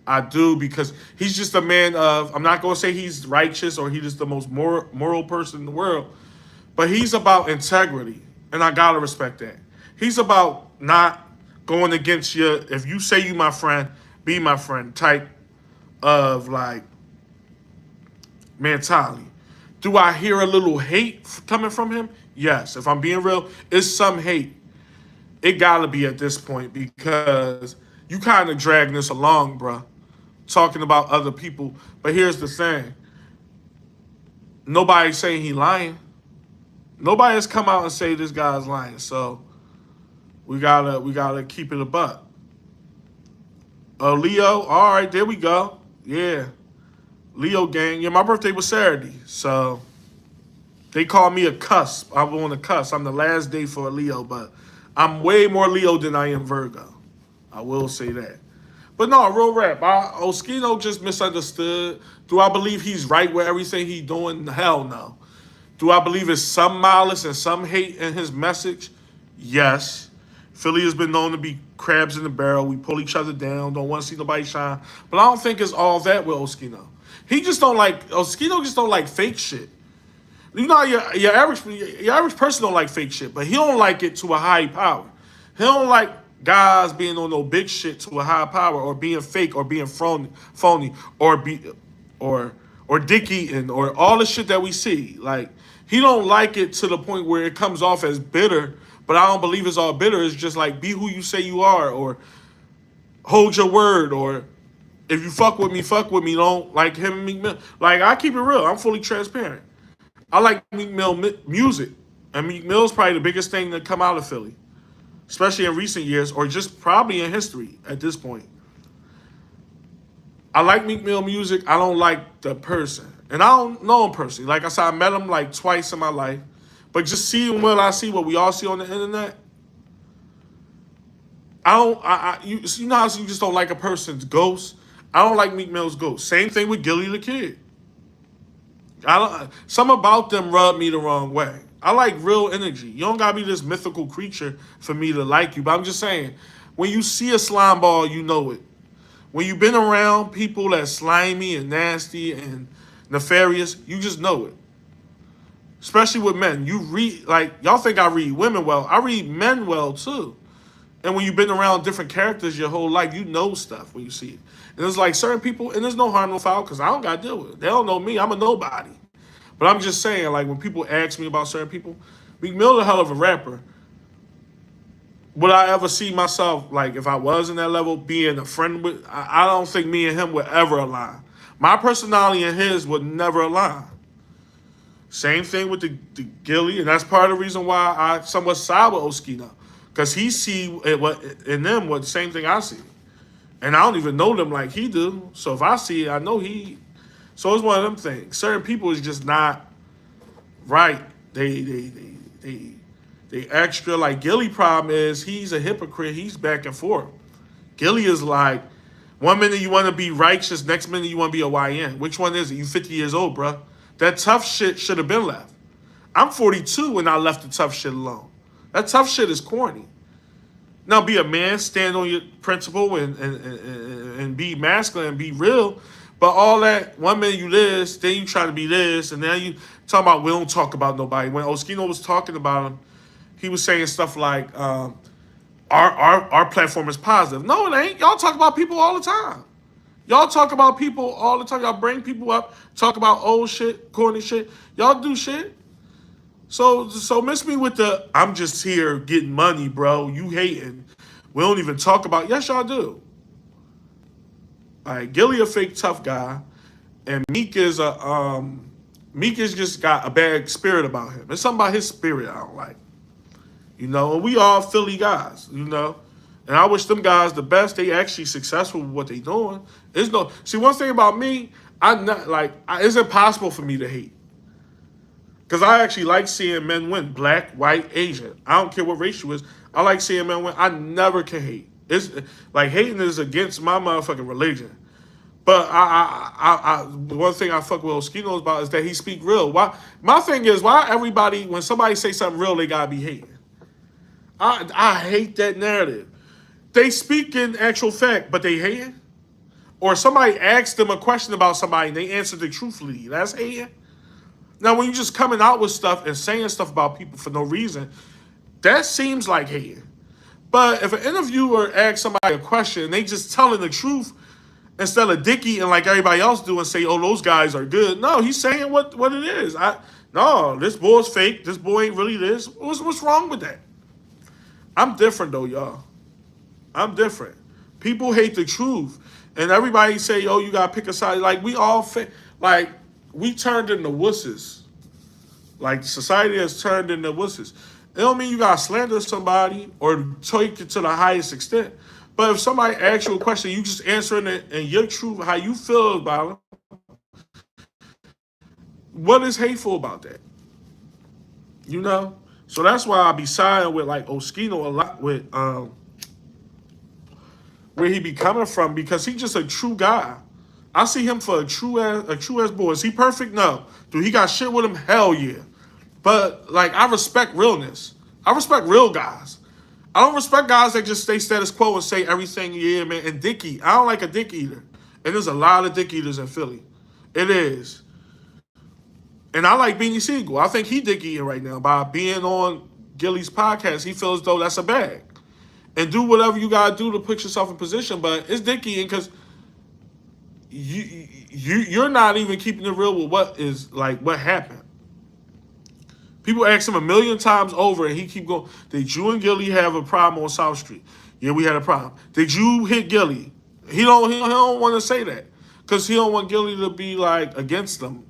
I do, because he's just a man of, I'm not going to say he's righteous or he's just the most moral person in the world, but he's about integrity. And I gotta respect that. He's about not going against you. If you say you my friend, be my friend type of like mentality. Do I hear a little hate coming from him? Yes. If I'm being real, it's some hate. It gotta be at this point because you kind of dragging this along, bruh. Talking about other people. But here's the thing. Nobody's saying he lying. Nobody has come out and say this guy's lying, so we gotta keep it a buck. Leo, all right, there we go. Yeah, Leo gang. Yeah, my birthday was Saturday, so they call me a cusp. I'm on a cusp. I'm the last day for a Leo, but I'm way more Leo than I am Virgo. I will say that. But no, real rap. Oskino just misunderstood. Do I believe he's right with everything he's doing? Hell no. Do I believe it's some malice and some hate in his message? Yes. Philly has been known to be crabs in the barrel. We pull each other down. Don't want to see nobody shine. But I don't think it's all that with Oskino. Oskino just don't like fake shit. You know, your average person don't like fake shit, but he don't like it to a high power. He don't like guys being on no big shit to a high power, or being fake, or being phony, or dick eating, or all the shit that we see. Like, he don't like it to the point where it comes off as bitter. But I don't believe it's all bitter. It's just like, be who you say you are, or hold your word, or if you fuck with me, don't like him and Meek Mill. Like, I keep it real. I'm fully transparent. I like Meek Mill music. And Meek Mill's probably the biggest thing to come out of Philly, especially in recent years, or just probably in history at this point. I like Meek Mill music. I don't like the person. And I don't know him personally. Like I said, I met him like twice in my life. But just seeing what I see, what we all see on the internet, you know how you just don't like a person's ghost? I don't like Meek Mill's ghost. Same thing with Gilly the Kid. Some about them rub me the wrong way. I like real energy. You don't gotta be this mythical creature for me to like you. But I'm just saying, when you see a slime ball, you know it. When you've been around people that's slimy and nasty and nefarious, you just know it. Especially with men. You read, like, y'all think I read women well. I read men well, too. And when you've been around different characters your whole life, you know stuff when you see it. And it's like certain people, and there's no harm, no foul, because I don't got to deal with it. They don't know me. I'm a nobody. But I'm just saying, like, when people ask me about certain people, Meek Mill a hell of a rapper. Would I ever see myself, like, if I was in that level, being a friend with? I don't think me and him would ever align. My personality and his would never align. Same thing with the Gilly, and that's part of the reason why I somewhat side with Oskino. Because he see what in them what the same thing I see. And I don't even know them like he do. So if I see it, I know he. So it's one of them things. Certain people is just not right. They extra. Like Gilly problem is he's a hypocrite. He's back and forth. Gilly is like, one minute you want to be righteous, next minute you want to be a YN. Which one is it? You 50 years old, bro. That tough shit should have been left. I'm 42 when I left the tough shit alone. That tough shit is corny. Now be a man, stand on your principle, and be masculine and be real. But all that, one minute you this, then you try to be this, and then you talking about we don't talk about nobody. When Oskino was talking about him, he was saying stuff like, our platform is positive. No, it ain't. Y'all talk about people all the time. Y'all talk about people all the time. Y'all bring people up, talk about old shit, corny shit. Y'all do shit. So miss me with the, I'm just here getting money, bro. You hating. We don't even talk about, yes, y'all do. All right, Gilly a fake tough guy, and Meek is just got a bad spirit about him. It's something about his spirit I don't like. You know, and we all Philly guys, you know. And I wish them guys the best. They actually successful with what they doing. There's no, see, one thing about me, it's impossible for me to hate. Because I actually like seeing men win. Black, white, Asian. I don't care what race you is. I like seeing men win. I never can hate. It's like hating is against my motherfucking religion. But one thing I fuck with Oskino about is that he speak real. Why? My thing is, why everybody, when somebody say something real, they gotta be hating? I hate that narrative. They speak in actual fact, but they hating? Or somebody asks them a question about somebody and they answered it truthfully. That's hating? Now, when you're just coming out with stuff and saying stuff about people for no reason, that seems like hating. But if an interviewer asks somebody a question and they just telling the truth instead of dicky and like everybody else do and say, oh, those guys are good. No, he's saying what it is. No, this boy's fake. This boy ain't really this. What's wrong with that? I'm different, though, y'all. I'm different. People hate the truth. And everybody say, oh, you got to pick a side. Like, we all, like, we turned into wusses. Like, society has turned into wusses. It don't mean you got to slander somebody or take it to the highest extent. But if somebody asks you a question, you just answering it and your truth, how you feel about it, what is hateful about that? You know? So that's why I be siding with, like, Oskino a lot with where he be coming from, because he just a true guy. I see him for a true ass boy. Is he perfect? No. Do he got shit with him? Hell yeah. But like, I respect realness. I respect real guys. I don't respect guys that just stay status quo and say everything, yeah, man, and dick eat. I don't like a dick eater. And there's a lot of dick eaters in Philly. It is. And I like Beanie Siegel. I think he dick eating right now by being on Gilly's podcast. He feels as though that's a bag. And do whatever you gotta do to put yourself in position, but it's dick eating because you're not even keeping it real with what happened. People ask him a million times over, and he keep going. Did you and Gilly have a problem on South Street? Yeah, we had a problem. Did you hit Gilly? He don't want to say that because he don't want Gilly to be like against them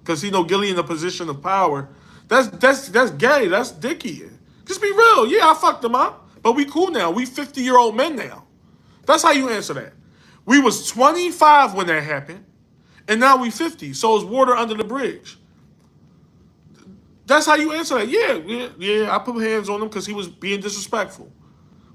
because he know Gilly in a position of power. That's gay. That's dicky. Just be real. Yeah, I fucked him up, but we cool now. We 50-year-old men now. That's how you answer that. We was 25 when that happened, And now we 50. So it's water under the bridge. That's how you answer that. Yeah. I put hands on him because he was being disrespectful.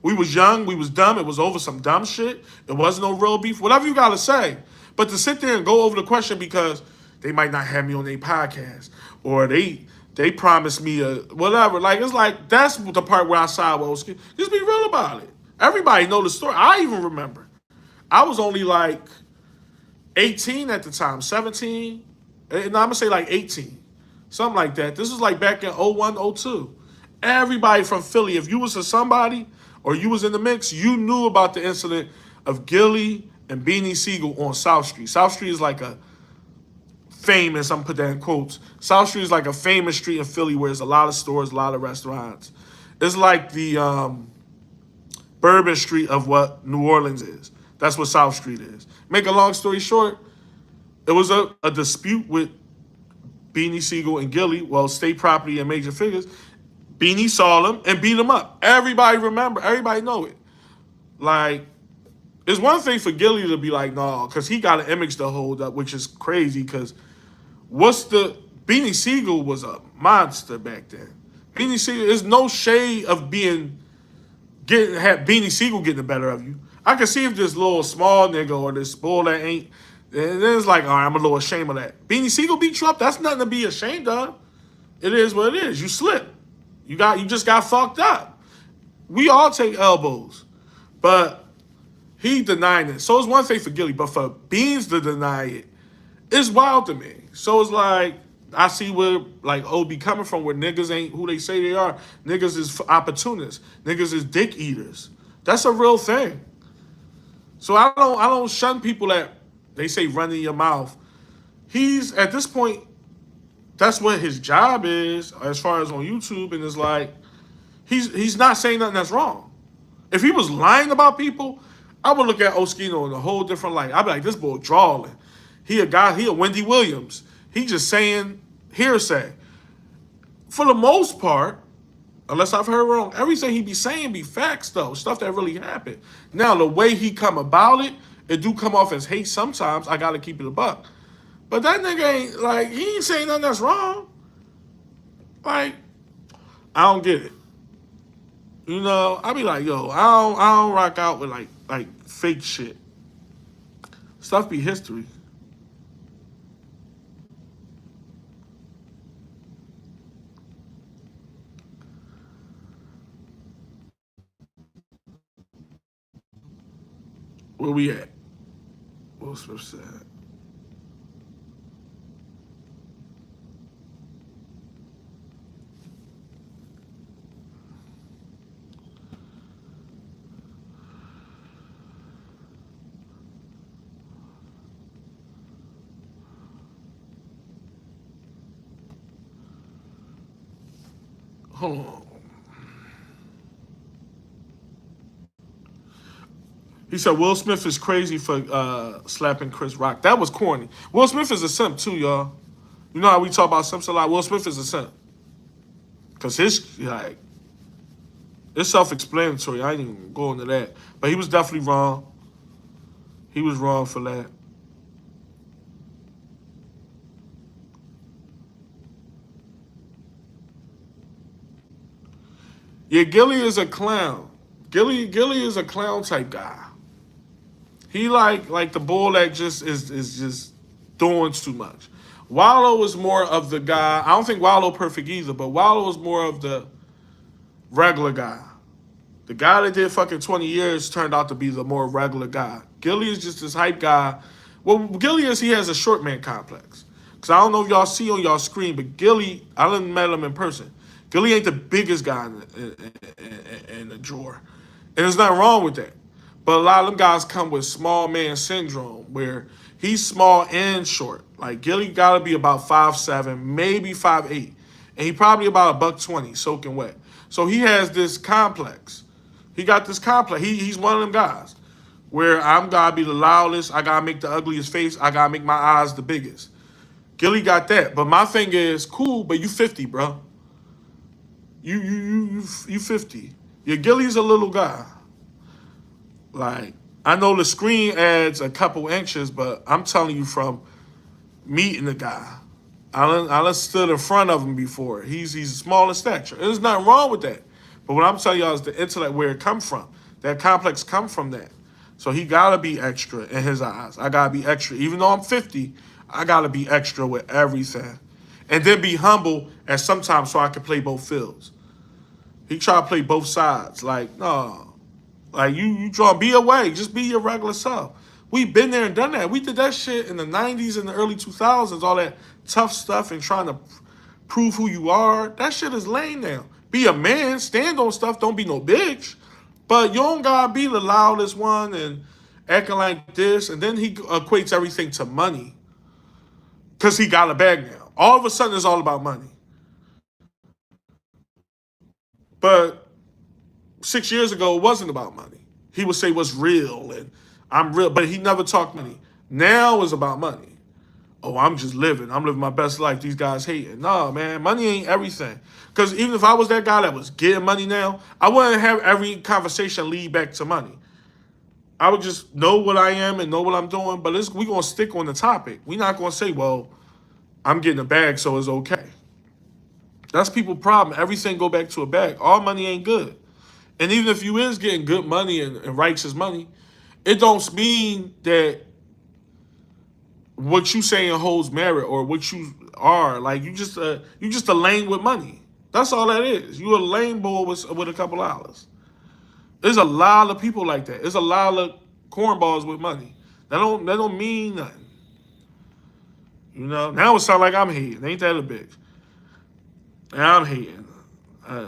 We was young, we was dumb, it was over some dumb shit. It wasn't no real beef. Whatever you gotta say. But to sit there and go over the question because they might not have me on their podcast. Or they promised me a whatever. Like it's like that's the part where I side with Oski. Just be real about it. Everybody know the story. I even remember. I was only like 18 at the time, 17. And I'm gonna say like 18. Something like that. This was like back in 01, 02. Everybody from Philly, if you was a somebody or you was in the mix, you knew about the incident of Gilly and Beanie Siegel on South Street. South Street is like a famous, I'm gonna put that in quotes. South Street is like a famous street in Philly where there's a lot of stores, a lot of restaurants. It's like the Bourbon Street of what New Orleans is. That's what South Street is. Make a long story short, it was a dispute with Beanie Siegel and Gilly, well, State Property and Major Figures. Beanie saw him and beat him up. Everybody remember. Everybody know it. Like, it's one thing for Gilly to be like, no, because he got an image to hold up, which is crazy because Beanie Siegel was a monster back then. Beanie Siegel, there's no shade of Beanie Siegel getting the better of you. I can see if this little small nigga or this bull that ain't, and then it's like, all right, I'm a little ashamed of that. Beanie Siegel beat you up. That's nothing to be ashamed of. It is what it is. You slipped. You just got fucked up. We all take elbows, but he denied it. So it's one thing for Gilly, but for Beans to deny it, it's wild to me. So it's like I see where like OB coming from, where niggas ain't who they say they are. Niggas is opportunists. Niggas is dick eaters. That's a real thing. So I don't shun people that they say run in your mouth. He's at this point, that's what his job is as far as on YouTube, and it's like he's not saying nothing that's wrong. If he was lying about people, I would look at Oskino in a whole different light. I'd be like, this boy drawling. He a Wendy Williams. He just saying hearsay. For the most part, unless I've heard wrong, everything he be saying be facts though, stuff that really happened. Now the way he come about it do come off as hate sometimes. I gotta keep it a buck. But that nigga ain't like he ain't saying nothing that's wrong. Like, I don't get it. You know, I be like, yo, I don't rock out with like fake shit. Stuff be history. Where we at? Will Smith said. Hold on. He said Will Smith is crazy for slapping Chris Rock. That was corny. Will Smith is a simp too, y'all. You know how we talk about simps a lot? Will Smith is a simp. Because it's self-explanatory. I ain't even go into that. But he was definitely wrong. He was wrong for that. Yeah, Gilly is a clown. Gilly is a clown type guy. He like the bull that just is just doing too much. Wallow is more of the guy. I don't think Wallow perfect either, but Wallow is more of the regular guy. The guy that did fucking 20 years turned out to be the more regular guy. Gilly is just this hype guy. Well, Gilly is he has a short man complex. Because I don't know if y'all see on y'all screen, but Gilly, I done met him in person. Gilly ain't the biggest guy in the drawer. And there's nothing wrong with that. But a lot of them guys come with small man syndrome where he's small and short. Like Gilly got to be about 5'7", maybe 5'8". And he probably about $120 soaking wet. So he has this complex. He got this complex. He's one of them guys where I'm got to be the loudest. I got to make the ugliest face. I got to make my eyes the biggest. Gilly got that. But my thing is, cool, but you 50, bro. You 50. Your Gilly's a little guy. Like, I know the screen adds a couple inches, but I'm telling you from meeting the guy. I done stood in front of him before. He's small in stature. There's nothing wrong with that. But what I'm telling y'all is the intellect where it come from. That complex come from that. So he gotta be extra in his eyes. I gotta be extra. Even though I'm 50, I gotta be extra with everything. And then be humble at sometimes so I can play both fields. He try to play both sides. Like, no. Like you try to be away. Just be your regular self. We been there and done that. We did that shit in the 90s and the early 2000s, all that tough stuff and trying to prove who you are. That shit is lame now. Be a man, stand on stuff, don't be no bitch. But you don't gotta be the loudest one and acting like this. And then he equates everything to money. Because he got a bag now. All of a sudden it's all about money. But 6 years ago, it wasn't about money. He would say what's real and I'm real, but he never talked money. Now it's about money. Oh, I'm just living. I'm living my best life. These guys hating. No, man, money ain't everything. Because even if I was that guy that was getting money now, I wouldn't have every conversation lead back to money. I would just know what I am and know what I'm doing, but we're going to stick on the topic. We're not going to say, well, I'm getting a bag, so it's okay. That's people's problem. Everything go back to a bag. All money ain't good. And even if you is getting good money and righteous money, it don't mean that what you saying holds merit or what you are. Like you just a lame with money. That's all that is. You a lame boy with a couple dollars. There's a lot of people like that. There's a lot of cornballs with money. That don't mean nothing. You know. Now it sound like I'm hating. Ain't that a bitch? Now I'm hating. Uh,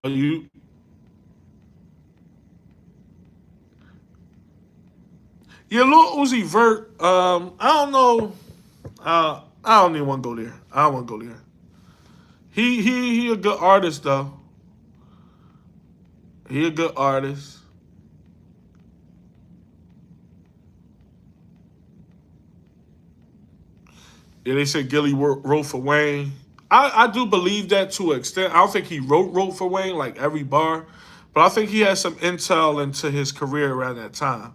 you Yeah, Lil Uzi Vert. I don't know. I don't even want to go there. I don't want to go there. He a good artist though. He a good artist. Yeah, they said Gilly wrote for Wayne. I do believe that to an extent. I don't think he wrote for Wayne like every bar, but I think he had some intel into his career around that time.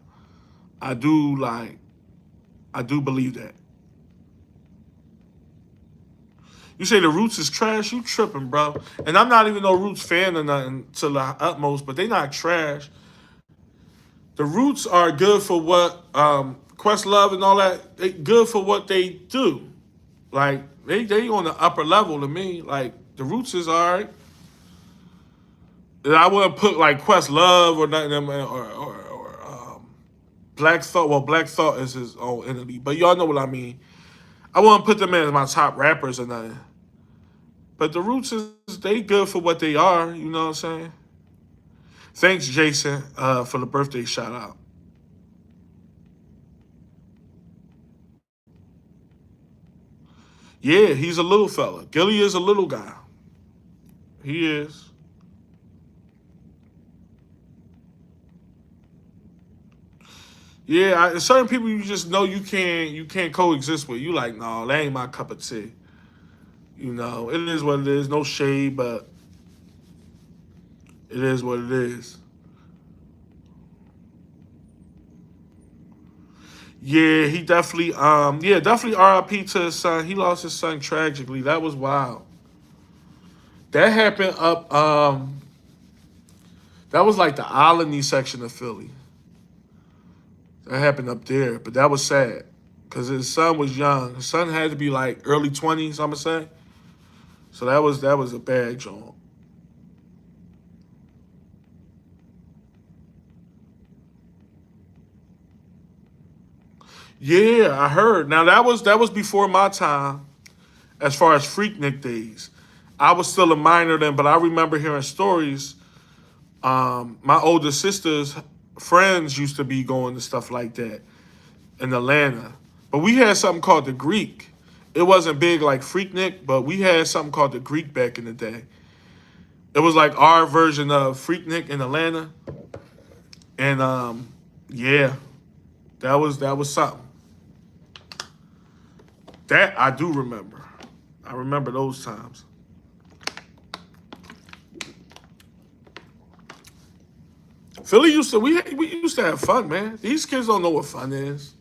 I do like. I do believe that. You say the Roots is trash, you tripping, bro. And I'm not even no Roots fan or nothing to the utmost, but they not trash. The Roots are good for what Questlove and all that. They good for what they do. Like they on the upper level to me. Like the Roots is alright. I wouldn't put like Questlove or nothing or Black Thought. Well, Black Thought is his own entity, but y'all know what I mean. I wouldn't put them as my top rappers or nothing. But the Roots is they good for what they are. You know what I'm saying? Thanks, Jason, for the birthday shout out. Yeah, he's a little fella. Gilly is a little guy. He is. Yeah, certain people you just know you can't coexist with. You like, no, that ain't my cup of tea. You know, it is what it is. No shade, but it is what it is. Yeah, he definitely definitely RIP to his son. He lost his son tragically. That was wild. That happened up that was like the Alany section of Philly. That happened up there, but that was sad. Cause his son was young. His son had to be like early 20s, I'ma say. So that was a bad joint. Yeah, I heard. Now that was before my time, as far as Freaknik days. I was still a minor then, but I remember hearing stories. My older sister's friends used to be going to stuff like that in Atlanta. But we had something called the Greek. It wasn't big like Freaknik, but we had something called the Greek back in the day. It was like our version of Freaknik in Atlanta. And yeah, that was something. That I do remember. I remember those times. Philly we used to have fun, man. These kids don't know what fun is.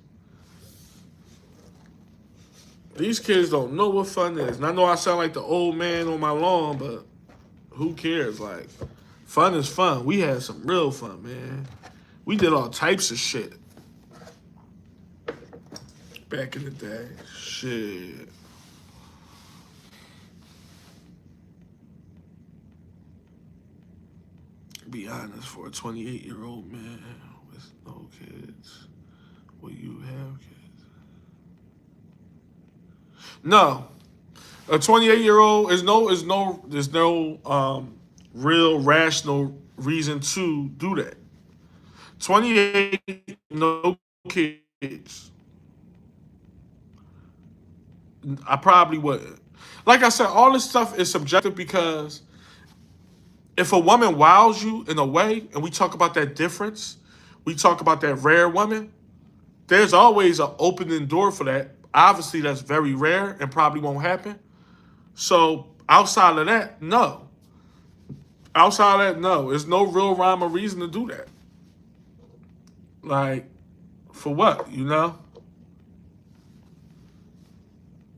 These kids don't know what fun is. And I know I sound like the old man on my lawn, but who cares? Like, fun is fun. We had some real fun, man. We did all types of shit back in the day. Shit. Be honest, for a 28-year-old man with no kids, will you have kids? No. A 28-year-old there's no real rational reason to do that. 28, no kids. I probably wouldn't. Like I said, all this stuff is subjective because if a woman wows you in a way, and we talk about that difference, we talk about that rare woman, there's always an opening door for that. Obviously, that's very rare and probably won't happen. So outside of that, no. Outside of that, no. There's no real rhyme or reason to do that. Like, for what, you know?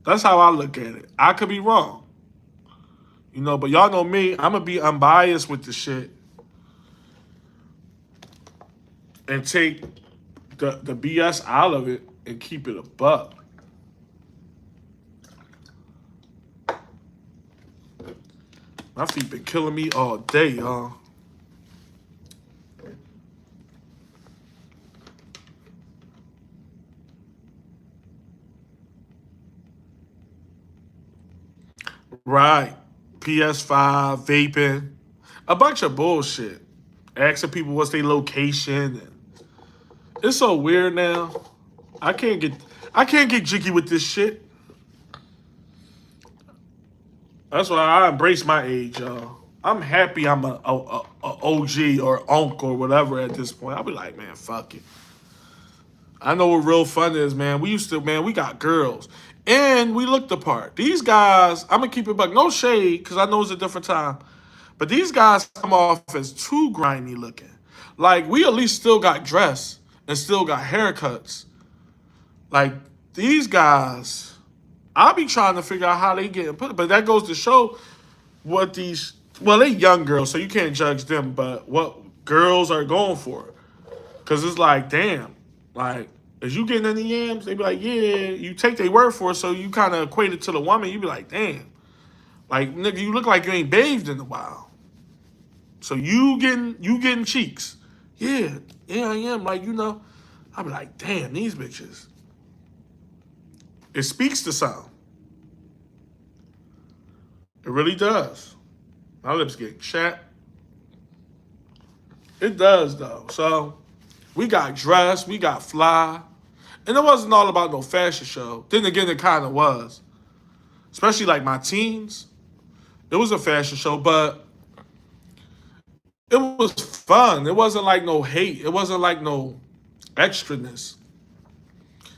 That's how I look at it. I could be wrong. You know, but y'all know me, I'm going to be unbiased with the shit and take the BS out of it and keep it a buck. My feet been killing me all day, y'all. Right. PS5, vaping, a bunch of bullshit. Asking people what's their location. And it's so weird now. I can't get jiggy with this shit. That's why I embrace my age, y'all. I'm happy I'm a OG or unk or whatever at this point. I'll be like, man, fuck it. I know what real fun is, man. We got girls. And we looked the part. These guys, I'm going to keep it back. No shade, because I know it's a different time. But these guys come off as too grimy looking. Like, we at least still got dressed and still got haircuts. Like, these guys, I'll be trying to figure out how they get put. But that goes to show what they young girls, so you can't judge them, but what girls are going for. Because it's like, damn, like, is you getting any yams? They be like, yeah. You take their word for it, so you kind of equate it to the woman. You be like, damn. Like, nigga, you look like you ain't bathed in a while. So you getting cheeks. Yeah, I am. Like, you know, I be like, damn, these bitches. It speaks to some. It really does. My lips get chapped. It does, though. So we got dressed, we got fly. And it wasn't all about no fashion show. Then again, it kind of was. Especially like my teens. It was a fashion show, but it was fun. It wasn't like no hate. It wasn't like no extraness.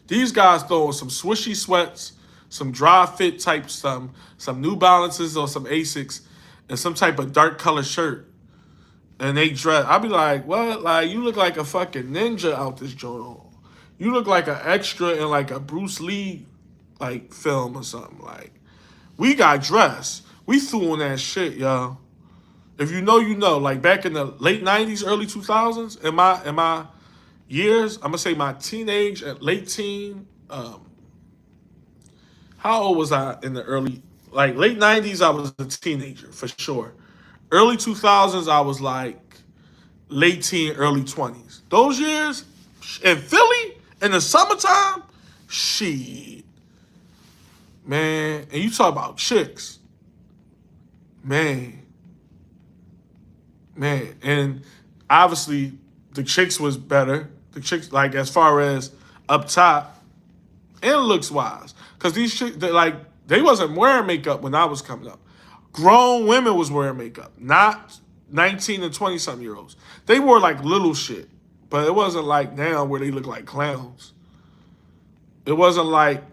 These guys throwing some swishy sweats, some dry fit type some New Balances or some Asics, and some type of dark color shirt. And they dress. I be like, what? Like, you look like a fucking ninja out this joint. You look like an extra in like a Bruce Lee like film or something. Like, we got dressed. We threw on that shit, y'all. If you know, you know. Like back in the late 90s, early 2000s, in my years, I'm gonna say my teenage and late teen. How old was I in the early, like late 90s? I was a teenager for sure. Early 2000s, I was like late teen, early 20s. Those years in Philly in the summertime, shit, man. And you talk about chicks, man, and obviously the chicks was better. The chicks, like as far as up top and looks wise, because these chicks, they wasn't wearing makeup when I was coming up. Grown women was wearing makeup, not 19 and 20 something year olds. They wore like little shit, but it wasn't like now where they look like clowns. It wasn't like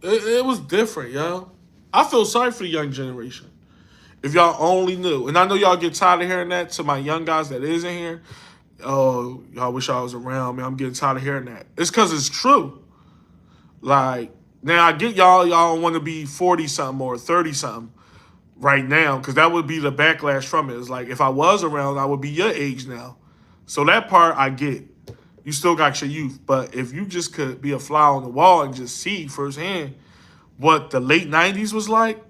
it was different, yo. I feel sorry for the young generation. If y'all only knew. And I know y'all get tired of hearing that to my young guys that is in here. Oh, y'all wish I was around, man. I'm getting tired of hearing that. It's because it's true. Like, now I get y'all want to be 40 something or 30 something right now, because that would be the backlash from it. It's like, if I was around, I would be your age now. So that part I get. You still got your youth. But if you just could be a fly on the wall and just see firsthand what the late 90s was like,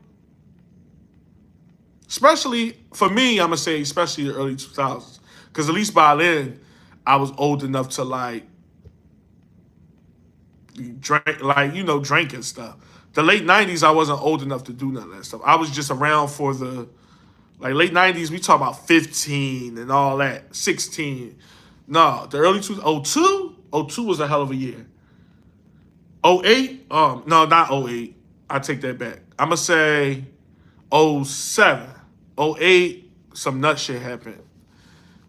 especially for me, I'm going to say especially the early 2000s. Because at least by then, I was old enough to like drink, like, drinking stuff. The late 90s, I wasn't old enough to do none of that stuff. I was just around for the, like, late 90s, we talk about 15 and all that, 16. No, the early 2000, 02 was a hell of a year. 08, no, not 08. I take that back. I'm going to say 07. 08, some nut shit happened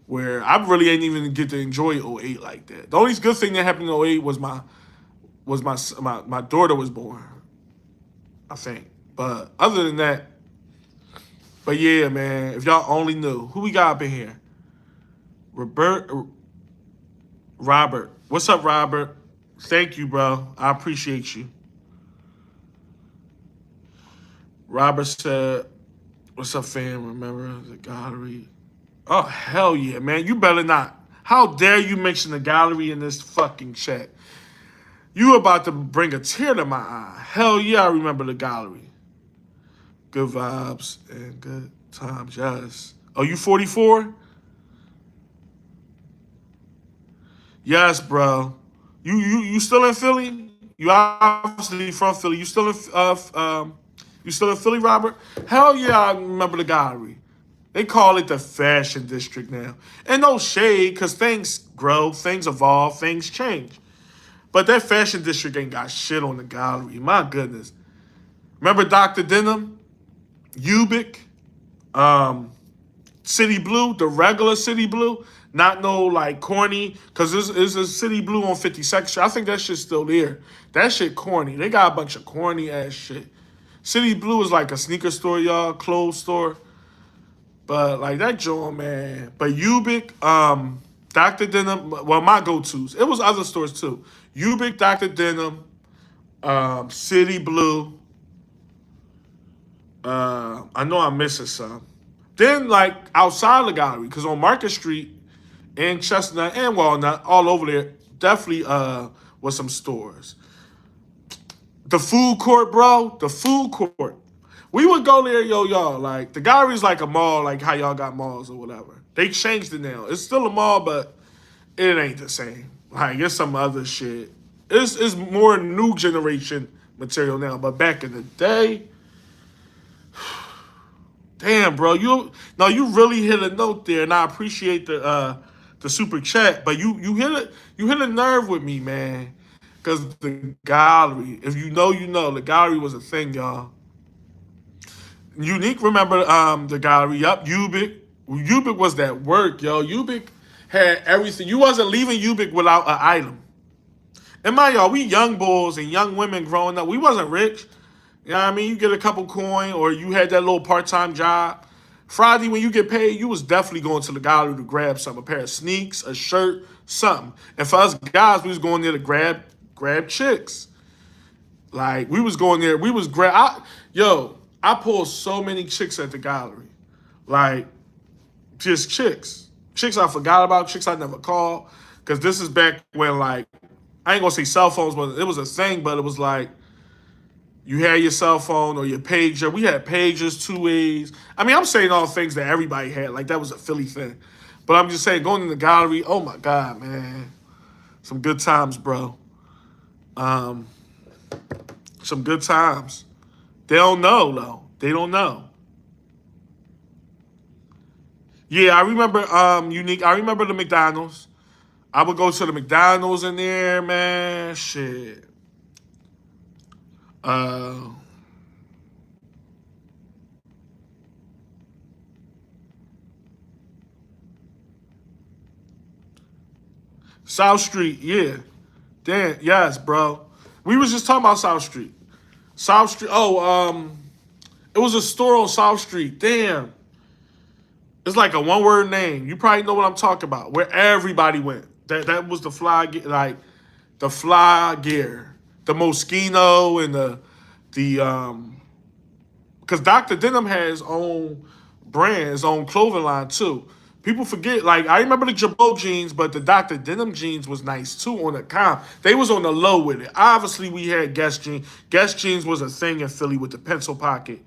where I really ain't even get to enjoy 08 like that. The only good thing that happened in 08 was my daughter was born, I think. But other than that, but yeah, man, if y'all only knew. Who we got up in here? Robert. What's up, Robert? Thank you, bro. I appreciate you. Robert said, what's up, fam? Remember the gallery? Oh, hell yeah, man. You better not. How dare you mention the gallery in this fucking chat? You about to bring a tear to my eye. Hell yeah, I remember the gallery. Good vibes and good times, yes. Oh, you 44? Yes, bro. You still in Philly? You obviously from Philly. You still in Philly, Robert? Hell yeah, I remember the gallery. They call it the fashion district now. And no shade, because things grow, things evolve, things change. But that fashion district ain't got shit on the gallery. My goodness. Remember Dr. Denim? Ubik? City Blue? The regular City Blue? Not no like corny, because there's a City Blue on 52nd Street. I think that shit's still there. That shit corny. They got a bunch of corny ass shit. City Blue is like a sneaker store, y'all, clothes store. But like that joint, man. But Ubik, Dr. Denim, well, my go-tos. It was other stores too. Ubik, Dr. Denim, City Blue. I know I'm missing some. Then like outside the gallery, because on Market Street and Chestnut and Walnut, all over there, definitely was some stores. The food court, bro. The food court. We would go there, y'all. Like, the gallery's like a mall, like how y'all got malls or whatever. They changed it now. It's still a mall, but it ain't the same. Like, it's some other shit. It's more new generation material now. But back in the day, damn, bro. You really hit a note there, and I appreciate the super chat. But you hit a nerve with me, man. Because the gallery, if you know, the gallery was a thing, y'all. Unique, remember the gallery? Yup, Ubik. Ubik was that work, yo. Ubik had everything. You wasn't leaving Ubik without an item. And mind y'all, we young bulls and young women growing up, we wasn't rich. You know what I mean? You get a couple coin or you had that little part-time job. Friday, when you get paid, you was definitely going to the gallery to grab something, a pair of sneaks, a shirt, something. And for us guys, we was going there to grab chicks. Like, we was going there, I pulled so many chicks at the gallery. Like, just chicks. Chicks I forgot about, chicks I never called. Because this is back when, like, I ain't going to say cell phones, but it was a thing, but it was like, you had your cell phone or your pager. We had pagers, two ways. I mean, I'm saying all things that everybody had. Like, that was a Philly thing. But I'm just saying, going in the gallery, oh my God, man. Some good times, bro. Some good times. They don't know, though. They don't know. Yeah, I remember Unique. I remember the McDonald's. I would go to the McDonald's in there, man. Shit. South Street, yeah. Damn, yes, bro. We was just talking about South Street. South Street. Oh, It was a store on South Street. Damn. It's like a one-word name. You probably know what I'm talking about. Where everybody went. That was the fly, like the fly gear, the Moschino and the because Dr. Denim has his own brand, his own clothing line too. People forget, like I remember the Jabot jeans, but the Dr. Denim jeans was nice too on the comp. They was on the low with it. Obviously, we had Guess jeans. Guess jeans was a thing in Philly with the pencil pocket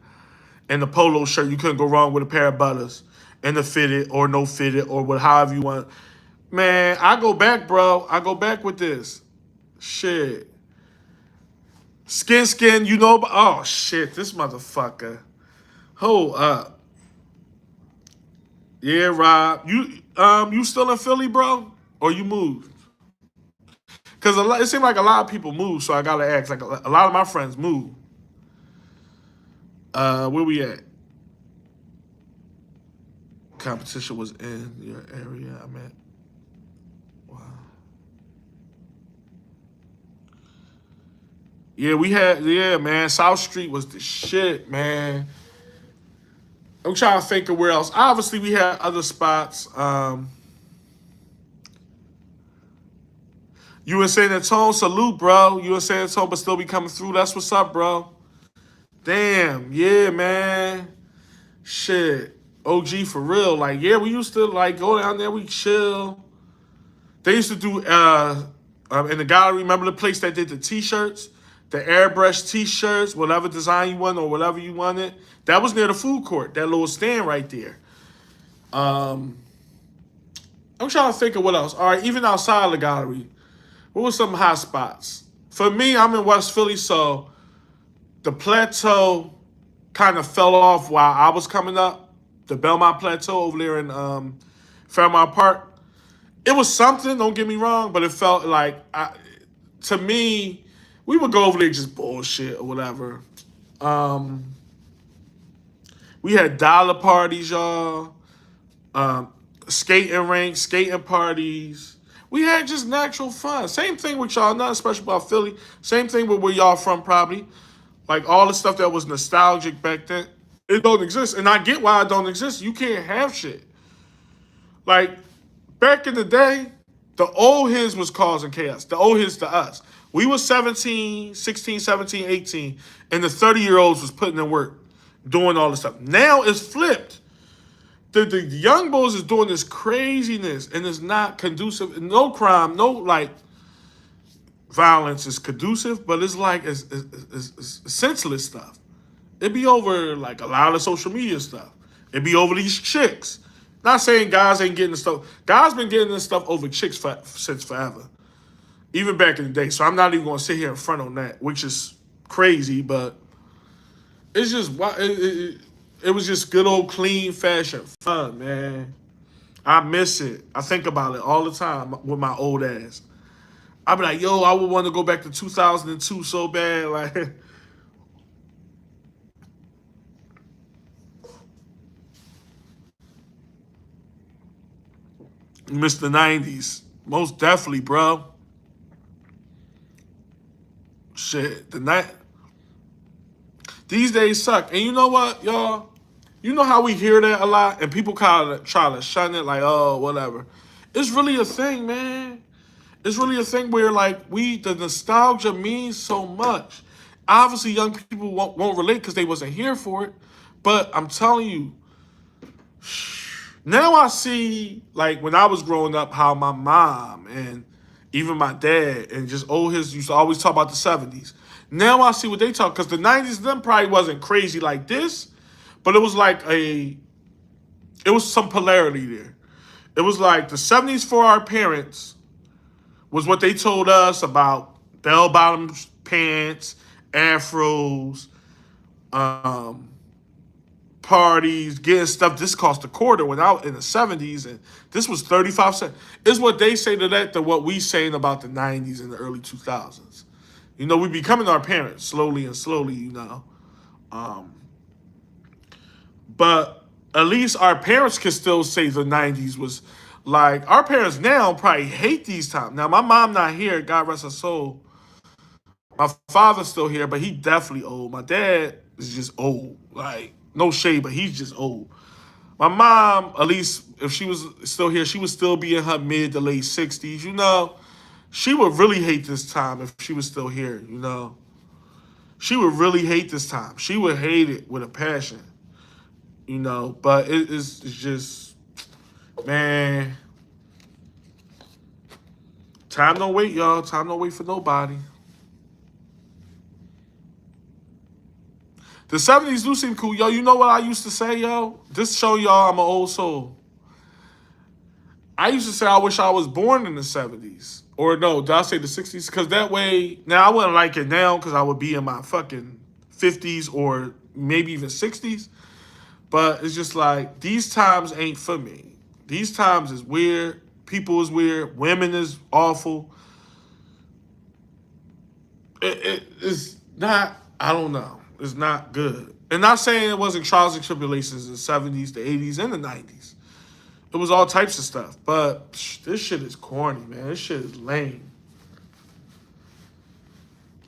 and the polo shirt. You couldn't go wrong with a pair of butters and the fitted or no fitted or what, however you want. Man, I go back, bro. I go back with this. Shit. Skin, you know, oh shit, this motherfucker. Hold up. Yeah, Rob. You still in Philly, bro? Or you moved? Because it seemed like a lot of people moved, so I gotta ask. Like a lot of my friends moved. Where we at? Competition was in your area. I'm at. Wow. Yeah, yeah, man. South Street was the shit, man. I'm trying to think of where else. Obviously, we had other spots. You in San Antonio, salute, bro. You in San Antonio, but still be coming through. That's what's up, bro. Damn, yeah, man. Shit. OG for real. Like, yeah, we used to like go down there, we chill. They used to do in the gallery, remember the place that did the t-shirts? The airbrush t-shirts, whatever design you want or whatever you wanted. That was near the food court, that little stand right there. I'm trying to think of what else. All right, even outside the gallery, what were some hot spots? For me, I'm in West Philly, so the Plateau kind of fell off while I was coming up. The Belmont Plateau over there in Fairmount Park. It was something, don't get me wrong, but it felt like, to me, we would go over there just bullshit or whatever. We had dollar parties, y'all. Skating rinks, skating parties. We had just natural fun. Same thing with y'all, nothing special about Philly. Same thing with where y'all from probably. Like all the stuff that was nostalgic back then. It don't exist. And I get why it don't exist. You can't have shit. Like, back in the day, the old his was causing chaos. The old his to us. We was 17, 16, 17, 18, and the 30-year-olds was putting in work, doing all this stuff. Now it's flipped. The young boys is doing this craziness, and it's not conducive. No crime, no, like, violence is conducive, but it's like, it's senseless stuff. It be over, like, a lot of social media stuff. It be over these chicks. Not saying guys ain't getting the stuff. Guys been getting this stuff over chicks since forever. Even back in the day. So I'm not even going to sit here in front on that, which is crazy, but it's just, it was just good old clean fashion fun, man. I miss it. I think about it all the time with my old ass. I be like, yo, I would want to go back to 2002 so bad. Like, miss the 90s. Most definitely, bro. Shit, the night. These days suck. And you know what, y'all? You know how we hear that a lot and people kind of try to shun it like, oh, whatever. It's really a thing, man. It's really a thing where, like, the nostalgia means so much. Obviously, young people won't relate because they wasn't here for it. But I'm telling you, now I see, like, when I was growing up, how my mom and even my dad and just old his used to always talk about the 70s. Now I see what they talk, because the 90s then probably wasn't crazy like this, but it was like it was some polarity there. It was like the 70s for our parents was what they told us about bell-bottom pants, afros, parties, getting stuff. This cost a quarter when I was in the 70s, and this was 35 cents. It's what they say to that than what we saying about the 90s and the early 2000s. You know, we becoming our parents slowly and slowly, you know. But at least our parents can still say the 90s was like, our parents now probably hate these times. Now, my mom not here, God rest her soul. My father's still here, but he definitely old. My dad, is just old. Like, no shade, but he's just old. My mom, at least if she was still here, she would still be in her mid to late 60s. She would really hate this time if she was still here. She would really hate this time. She would hate it with a passion. But it's just, man, time don't wait, y'all. Time don't wait for nobody. The 70s do seem cool. Yo, you know what I used to say, yo? This show y'all I'm an old soul. I used to say I wish I was born in the 70s. Or no, did I say the 60s? Because that way, now I wouldn't like it now because I would be in my fucking 50s or maybe even 60s. But it's just like, these times ain't for me. These times is weird. People is weird. Women is awful. It's not, I don't know. It's not good. And not saying it wasn't trials and tribulations in the 70s, the 80s, and the 90s. It was all types of stuff. But this shit is corny, man. This shit is lame.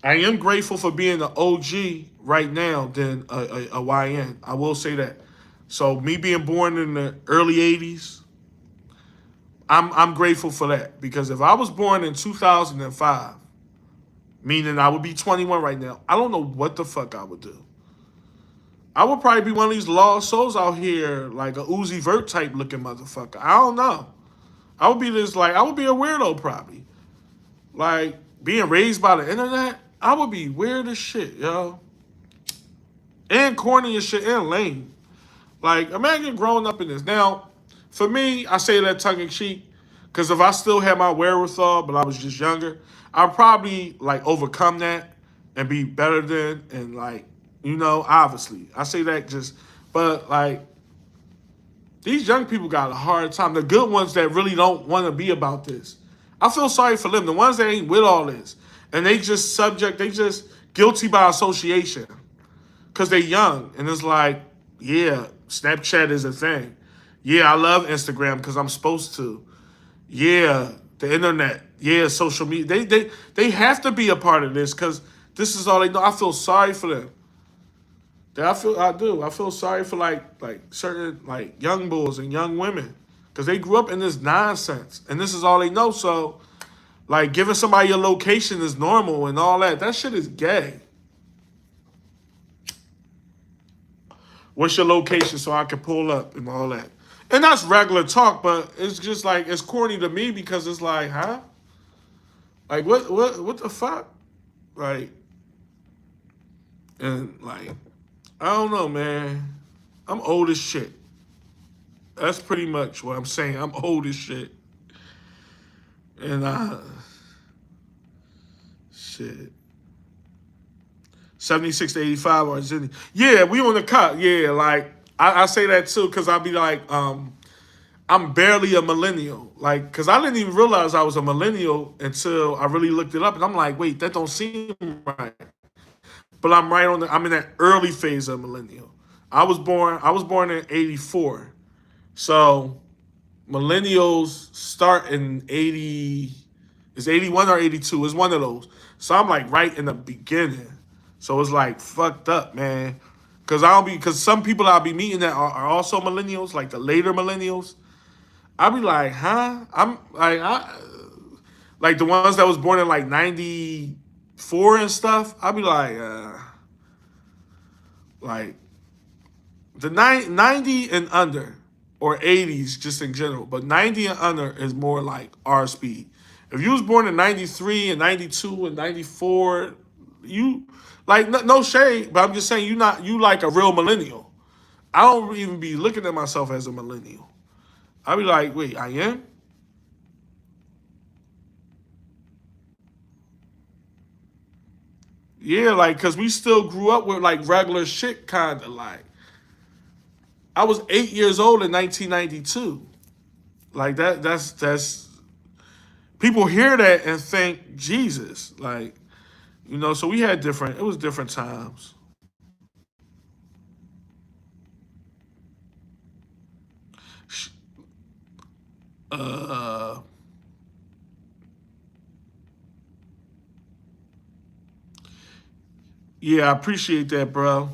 I am grateful for being an OG right now than a YN. I will say that. So me being born in the early 80s, I'm grateful for that. Because if I was born in 2005, meaning I would be 21 right now, I don't know what the fuck I would do. I would probably be one of these lost souls out here, like a Uzi Vert type looking motherfucker. I don't know. I would be a weirdo probably. Like, being raised by the internet, I would be weird as shit, yo. And corny as shit and lame. Like, imagine growing up in this. Now, for me, I say that tongue in cheek, because if I still had my wherewithal, but I was just younger, I'd probably, like, overcome that and be better than, and, like, obviously. I say that but, like, these young people got a hard time. The good ones that really don't want to be about this. I feel sorry for them. The ones that ain't with all this. And they just guilty by association. Because they're young. And it's like, yeah, Snapchat is a thing. Yeah, I love Instagram because I'm supposed to. Yeah, the internet. Yeah, social media. They have to be a part of this because this is all they know. I feel sorry for them. I do. I feel sorry for like certain like young bulls and young women because they grew up in this nonsense and this is all they know. So like giving somebody your location is normal and all that. That shit is gay. What's your location so I can pull up and all that? And that's regular talk, but it's just like it's corny to me because it's like, huh? Like what the fuck? Like, and like, I don't know, man. I'm old as shit. That's pretty much what I'm saying. I'm old as shit. And shit. 76 to 85 or yeah, we on the cut. Yeah, like I say that too, because I'll be like, I'm barely a millennial. Like, because I didn't even realize I was a millennial until I really looked it up. And I'm like, wait, that don't seem right. But I'm in that early phase of millennial. I was born in 84. So millennials start in 80, is 81 or 82? It's one of those. So I'm like right in the beginning. So it's like fucked up, man. Because some people I'll be meeting that are also millennials, like the later millennials. I'll be like, huh? I'm like the ones that was born in like 94 and stuff. I'll be like the 90 and under, or 80s just in general, but 90 and under is more like our speed. If you was born in 93 and 92 and 94, you like no shade, but I'm just saying you like a real millennial. I don't even be looking at myself as a millennial. I'll be like, wait, I am? Yeah, like, cause we still grew up with like regular shit, kind of like. I was 8 years old in 1992. Like that's people hear that and think Jesus, like So we had it was different times. Uh, yeah, I appreciate that, bro.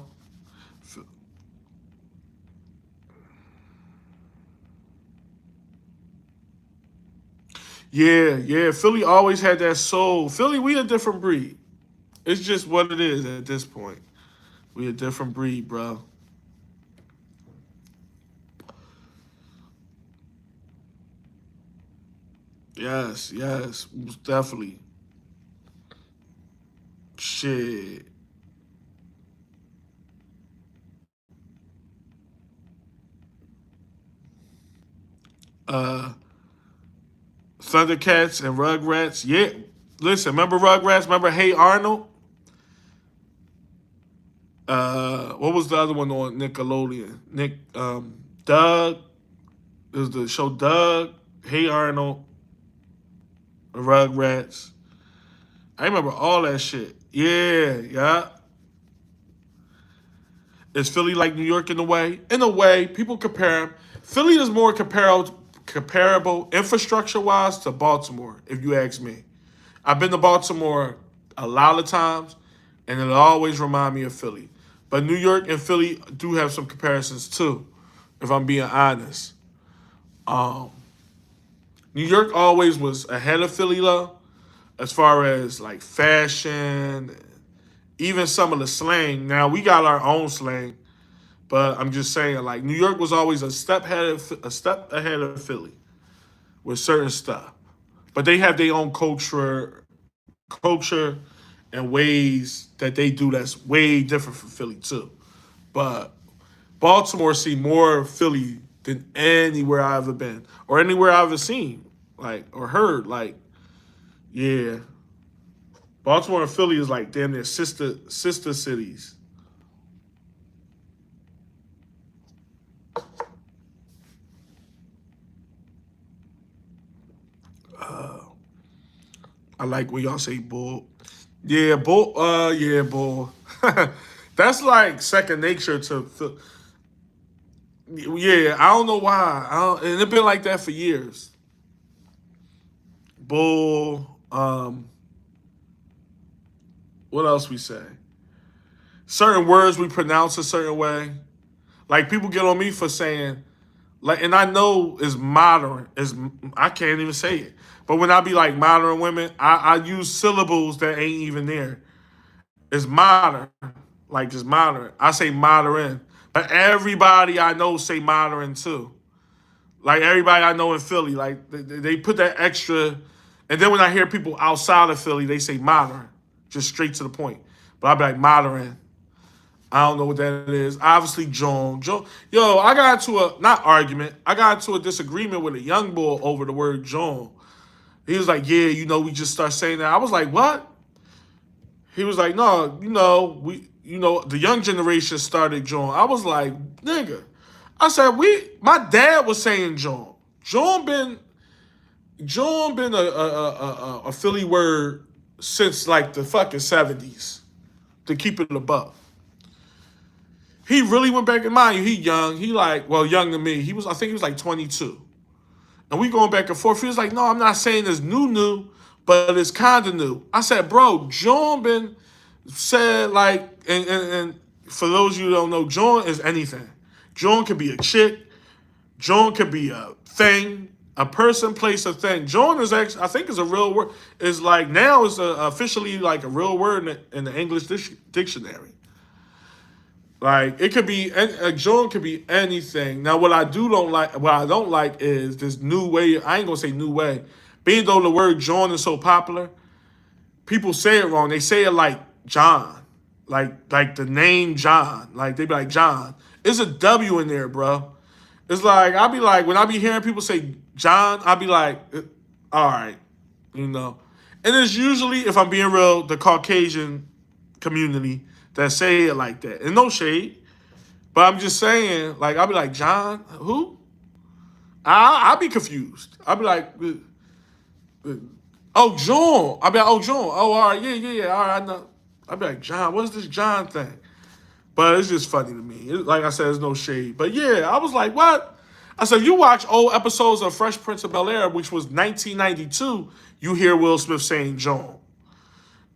Yeah, yeah. Philly always had that soul. Philly, we a different breed. It's just what it is at this point. We a different breed, bro. Yes, yes, definitely. Shit. Uh, Thundercats and Rugrats. Yeah. Listen, remember Rugrats? Remember Hey Arnold? What was the other one on Nickelodeon? Doug. It was the show Doug, Hey Arnold, Rugrats. I remember all that shit. Yeah, yeah. Is Philly like New York in a way? In a way, people compare them. Philly is more comparable infrastructure wise to Baltimore, if you ask me. I've been to Baltimore a lot of times, and it'll always remind me of Philly. But New York and Philly do have some comparisons too, if I'm being honest. Um, New York always was ahead of Philly though, as far as like fashion, even some of the slang. Now we got our own slang, but I'm just saying like New York was always a step ahead of Philly with certain stuff. But they have their own culture and ways that they do that's way different from Philly too. But Baltimore see more Philly than anywhere I've ever been or anywhere I've ever seen, like or heard. Like, yeah, Baltimore and Philly is like damn near sister cities. I like when y'all say bull. Yeah, bull. Yeah, bull. That's like second nature to. Yeah, I don't know why. And it's been like that for years. Bull. What else we say? Certain words we pronounce a certain way. Like people get on me for saying like, and I know is modern. Is I can't even say it. But when I be like modern women, I use syllables that ain't even there. It's modern, like just modern. I say modern, but everybody I know say modern too. Like everybody I know in Philly, like they put that extra. And then when I hear people outside of Philly, they say modern, just straight to the point. But I be like modern. I don't know what that is. Obviously, John. Yo, I got into a not argument. I got into a disagreement with a young boy over the word John. He was like, "Yeah, we just start saying that." I was like, "What?" He was like, "No, the young generation started John." I was like, "Nigga," I said, My dad was saying John. John been a Philly word since like the fucking 70s. To keep it above. He really went back and mind you, he young. He like, well, young to me. I think he was like 22. And we going back and forth. He was like, no, I'm not saying it's new, but it's kind of new. I said, bro, John been said like, and for those of you who don't know, John is anything. John could be a chick. John could be a thing, a person, place, a thing. John is actually, I think, is a real word. Is like now is officially like a real word in the English dictionary. Like it could be a joint could be anything. Now what I don't like is this new way. I ain't gonna say new way. Being though the word John is so popular, people say it wrong. They say it like John, like the name John. Like they be like John. It's a W in there, bro. It's like I'll be like when I be hearing people say John, I'll be like, all right, you know. And it's usually, if I'm being real, the Caucasian community that say it like that. And no shade. But I'm just saying, like, I'll be like, John, who? I'll be confused. I'll be like, oh, John. I'll be like, oh, John. Oh, all right, yeah. All right, I know. I'll be like, John, what is this John thing? But it's just funny to me. Like I said, there's no shade. But yeah, I was like, what? I said, you watch old episodes of Fresh Prince of Bel-Air, which was 1992, you hear Will Smith saying John.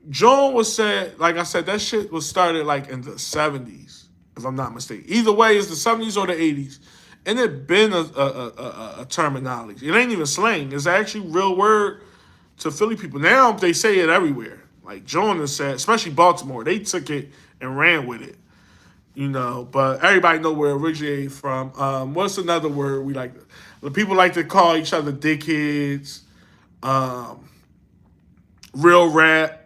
John was said, like I said, that shit was started like in the 70s, if I'm not mistaken. Either way, it's the 70s or the 80s. And it been a terminology. It ain't even slang. It's actually real word to Philly people. Now they say it everywhere. Like Jonas said, especially Baltimore, they took it and ran with it. But everybody know where it originated from. What's another word we like? The people like to call each other dickheads, um, real rap,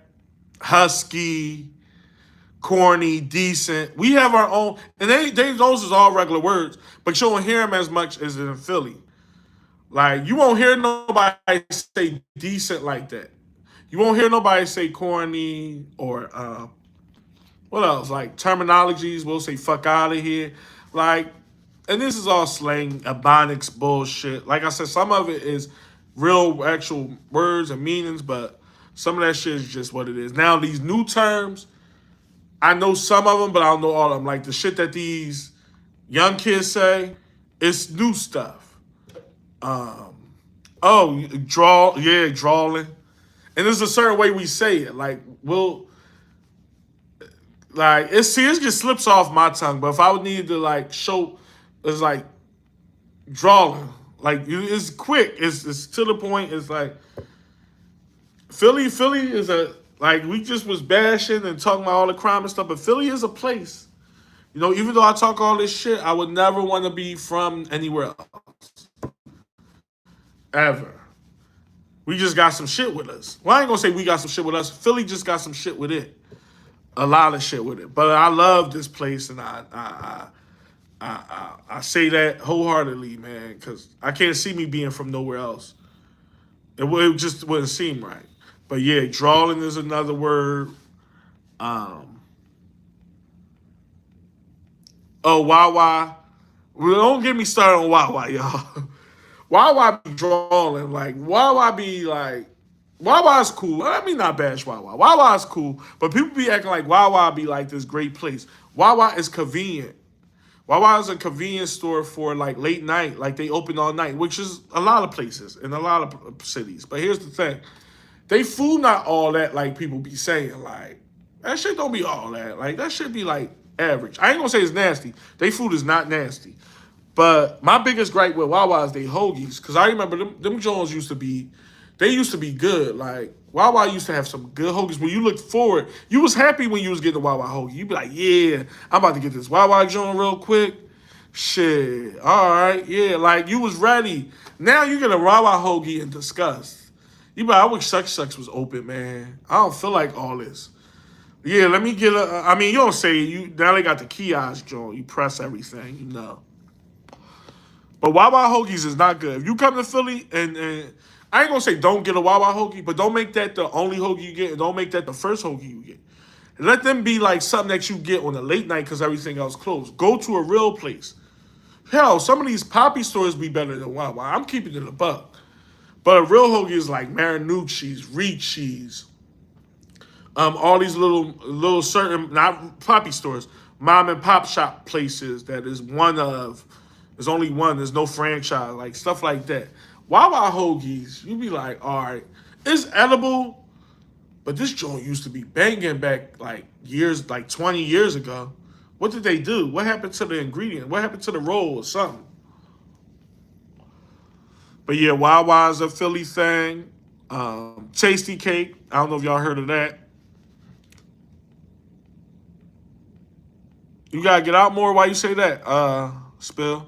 husky, corny, decent. We have our own, and those is all regular words, but you don't hear them as much as in Philly. Like you won't hear nobody say decent like that. You won't hear nobody say corny or what else? Like terminologies, we'll say fuck out of here. Like, and this is all slang, ebonics bullshit. Like I said, some of it is real actual words and meanings, but some of that shit is just what it is. Now, these new terms, I know some of them, but I don't know all of them. Like the shit that these young kids say, it's new stuff. Um, oh, drawing. And there's a certain way we say it. Like, it just slips off my tongue. But if I would need to like show, it's like drawing. Like it's quick. It's to the point. It's like Philly is like we just was bashing and talking about all the crime and stuff. But Philly is a place. Even though I talk all this shit, I would never want to be from anywhere else ever. We just got some shit with us. Well, I ain't gonna say we got some shit with us. Philly just got some shit with it. A lot of shit with it. But I love this place, and I say that wholeheartedly, man, because I can't see me being from nowhere else. It just wouldn't seem right. But yeah, drawing is another word. Um, Wawa. Well, don't get me started on Wawa, y'all. Wawa be drawing like Wawa be like Wawa's cool. I mean, not bash Wawa. Wawa's cool, but people be acting like Wawa be like this great place. Wawa is convenient. Wawa is a convenience store for like late night, like they open all night, which is a lot of places in a lot of cities. But here's the thing: they food not all that like people be saying. Like that shit don't be all that. Like that should be like average. I ain't gonna say it's nasty. They food is not nasty. But my biggest gripe with Wawa is they hoagies, because I remember them Jones they used to be good. Like Wawa used to have some good hoagies. When you looked forward, you was happy when you was getting a Wawa hoagie. You'd be like, yeah, I'm about to get this Wawa Jones real quick. Shit, all right, yeah, like you was ready. Now you get a Wawa hoagie in disgust. You be like, I wish such was open, man. I don't feel like all this. Yeah, let me get a. I mean, you don't say you now they got the kiosk joint. You press everything. But Wawa hoagies is not good. If you come to Philly and I ain't gonna say don't get a Wawa hoagie, but don't make that the only hoagie you get, and don't make that the first hoagie you get. And let them be like something that you get on a late night because everything else closed. Go to a real place. Hell, some of these poppy stores be better than Wawa. I'm keeping it a buck. But a real hoagie is like Marinucci's, Ricci's, all these little certain not poppy stores, mom and pop shop places that is one of. There's only one. There's no franchise, like stuff like that. Wawa hoagies, you be like, all right, it's edible, but this joint used to be banging back like 20 years ago. What did they do? What happened to the ingredient? What happened to the roll or something? But yeah, Wawa's a Philly thing. Tasty cake. I don't know if y'all heard of that. You gotta get out more. Why you say that? Spill.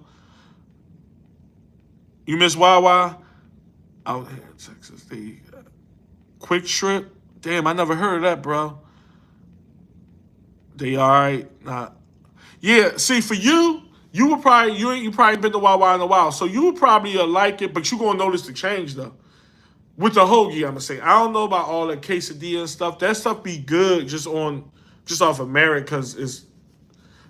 You miss Wawa? Out here in Texas. The Quick Trip. Damn, I never heard of that, bro. They all right. Nah. Yeah, see, for you would probably you probably been to Wawa in a while, so you would probably like it, but you gonna notice the change though. With the hoagie, I'm gonna say I don't know about all that quesadilla and stuff. That stuff be good just off of merit because it's.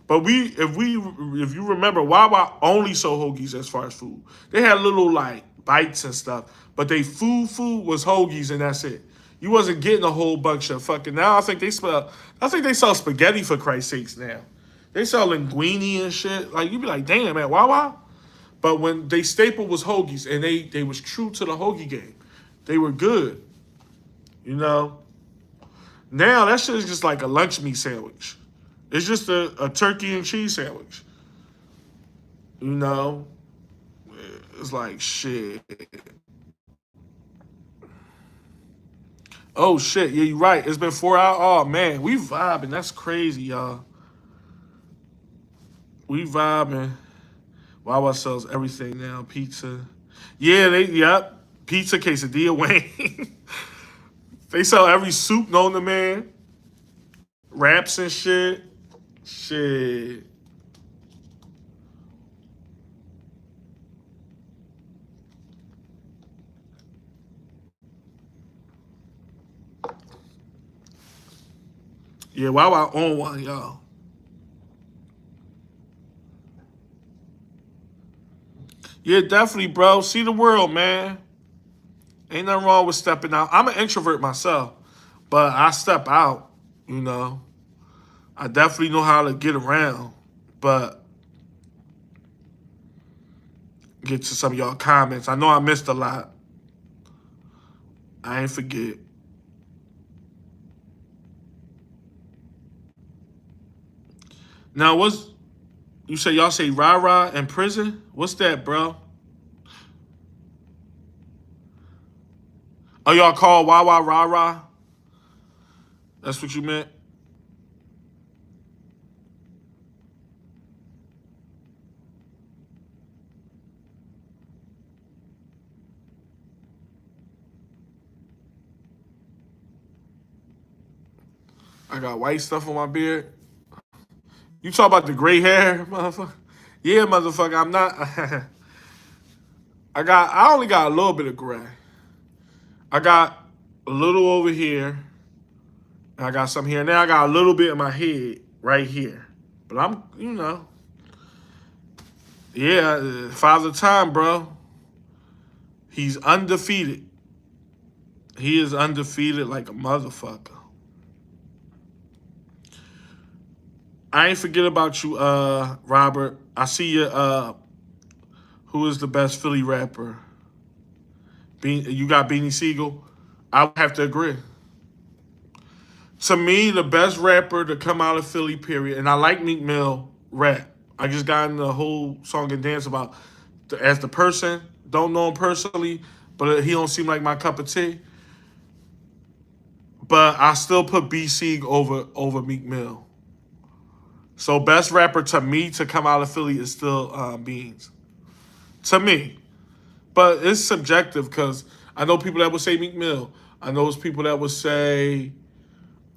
But if you remember, Wawa only sold hoagies as far as food. They had little like bites and stuff, but they food was hoagies and that's it. You wasn't getting a whole bunch of fucking. Now I think they sell spaghetti for Christ's sakes now. They sell linguine and shit. Like you be like, damn man, Wawa. But when they staple was hoagies and they was true to the hoagie game, they were good. You know. Now that shit is just like a lunch meat sandwich. It's just a turkey and cheese sandwich. You know, it's like shit. Oh shit, yeah, you're right. It's been 4 hours. Oh man, we vibing. That's crazy, y'all. We vibing. Wawa sells everything now. Pizza. Yeah, yep. Pizza, quesadilla, Wayne. They sell every soup known to man. Wraps and shit. Shit. Yeah, Wawa own one, y'all. Yeah, definitely, bro. See the world, man. Ain't nothing wrong with stepping out. I'm an introvert myself, but I step out, you know. I definitely know how to get around. But get to some of y'all comments. I know I missed a lot. I ain't forget. Now, what's you say? Y'all say rah rah in prison? What's that, bro? Oh, y'all call wah wah rah rah? That's what you meant? I got white stuff on my beard. You talk about the gray hair, motherfucker? Yeah, motherfucker. I'm not. I only got a little bit of gray. I got a little over here. And I got some here. And then I got a little bit in my head right here. But I'm, yeah, Father Time, bro. He's undefeated. He is undefeated like a motherfucker. I ain't forget about you, Robert. I see you. Who is the best Philly rapper? You got Beanie Siegel. I would have to agree. To me, the best rapper to come out of Philly, period. And I like Meek Mill rap. I just got in the whole song and dance about as the person. Don't know him personally, but he don't seem like my cup of tea. But I still put B Sieg over Meek Mill. So best rapper to me to come out of Philly is still Beans. To me. But it's subjective because I know people that would say Meek Mill. I know those people that would say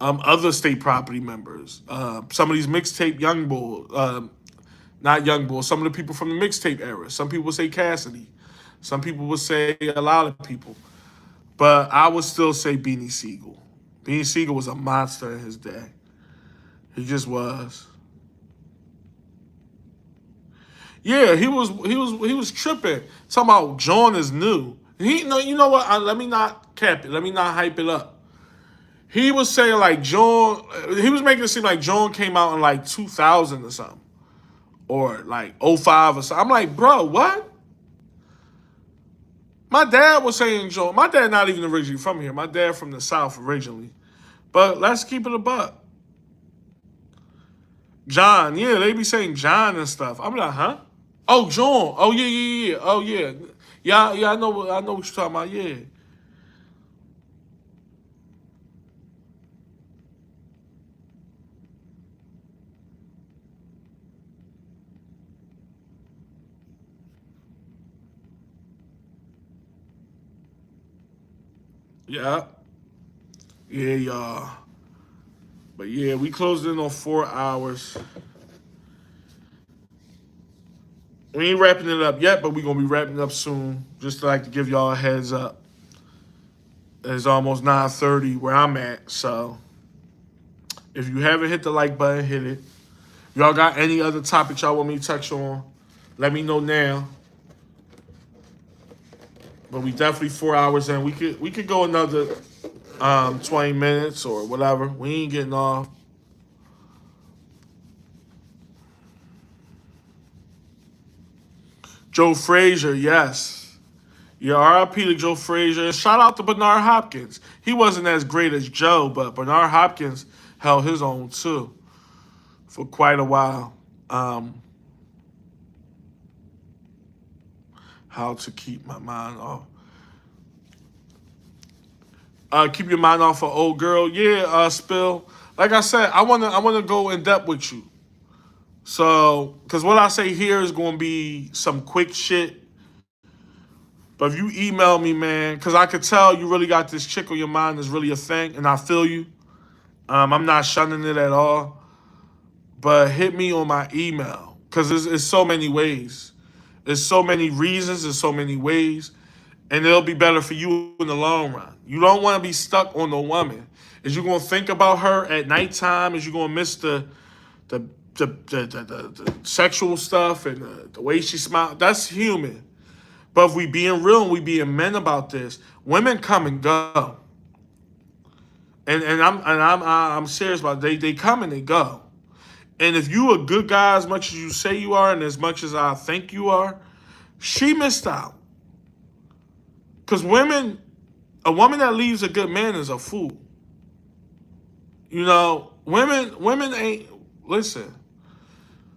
other state property members. Some of these mixtape young bulls, not young bulls, some of the people from the mixtape era. Some people would say Cassidy. Some people would say a lot of people. But I would still say Beanie Siegel. Beanie Siegel was a monster in his day. He just was. Yeah, he was tripping. Talking about John is new. You know what? Let me not cap it. Let me not hype it up. He was saying like John. He was making it seem like John came out in like 2000 or something, or like '05 or something. I'm like, bro, what? My dad was saying John. My dad not even originally from here. My dad from the South originally. But let's keep it a buck. John, yeah, they be saying John and stuff. I'm like, huh? Oh, John. Oh, yeah, yeah, yeah. Oh, yeah. Yeah, yeah, I know what you're talking about. Yeah. Yeah. Yeah, y'all. But yeah, we closed in on 4 hours. We ain't wrapping it up yet, but we gonna be wrapping it up soon. Just to like to give y'all a heads up. It's almost 9:30 where I'm at. So if you haven't hit the like button, hit it. Y'all got any other topics y'all want me to touch on? Let me know now. But we definitely 4 hours in. We could go another 20 minutes or whatever. We ain't getting off. Joe Frazier, yes. Yeah, RIP to Joe Frazier. And shout out to Bernard Hopkins. He wasn't as great as Joe, but Bernard Hopkins held his own too for quite a while. Um, How to keep my mind off. Keep your mind off an old girl. Yeah, Spill. Like I said, I wanna go in depth with you. So, because what I say here is gonna be some quick shit. But if you email me, man, because I could tell you really got this chick on your mind is really a thing, and I feel you. I'm not shunning it at all. But hit me on my email because it's so many ways. There's so many reasons. There's so many ways, and it'll be better for you in the long run. You don't want to be stuck on the woman. Is you gonna think about her at nighttime? Is you gonna miss the the sexual stuff and the way she smiles? That's human. But if we being real and we being men about this, women come and go, and I'm serious about it. They come and they go. And if you a good guy as much as you say you are and as much as I think you are, she missed out. Because a woman that leaves a good man is a fool. You know, women ain't, listen,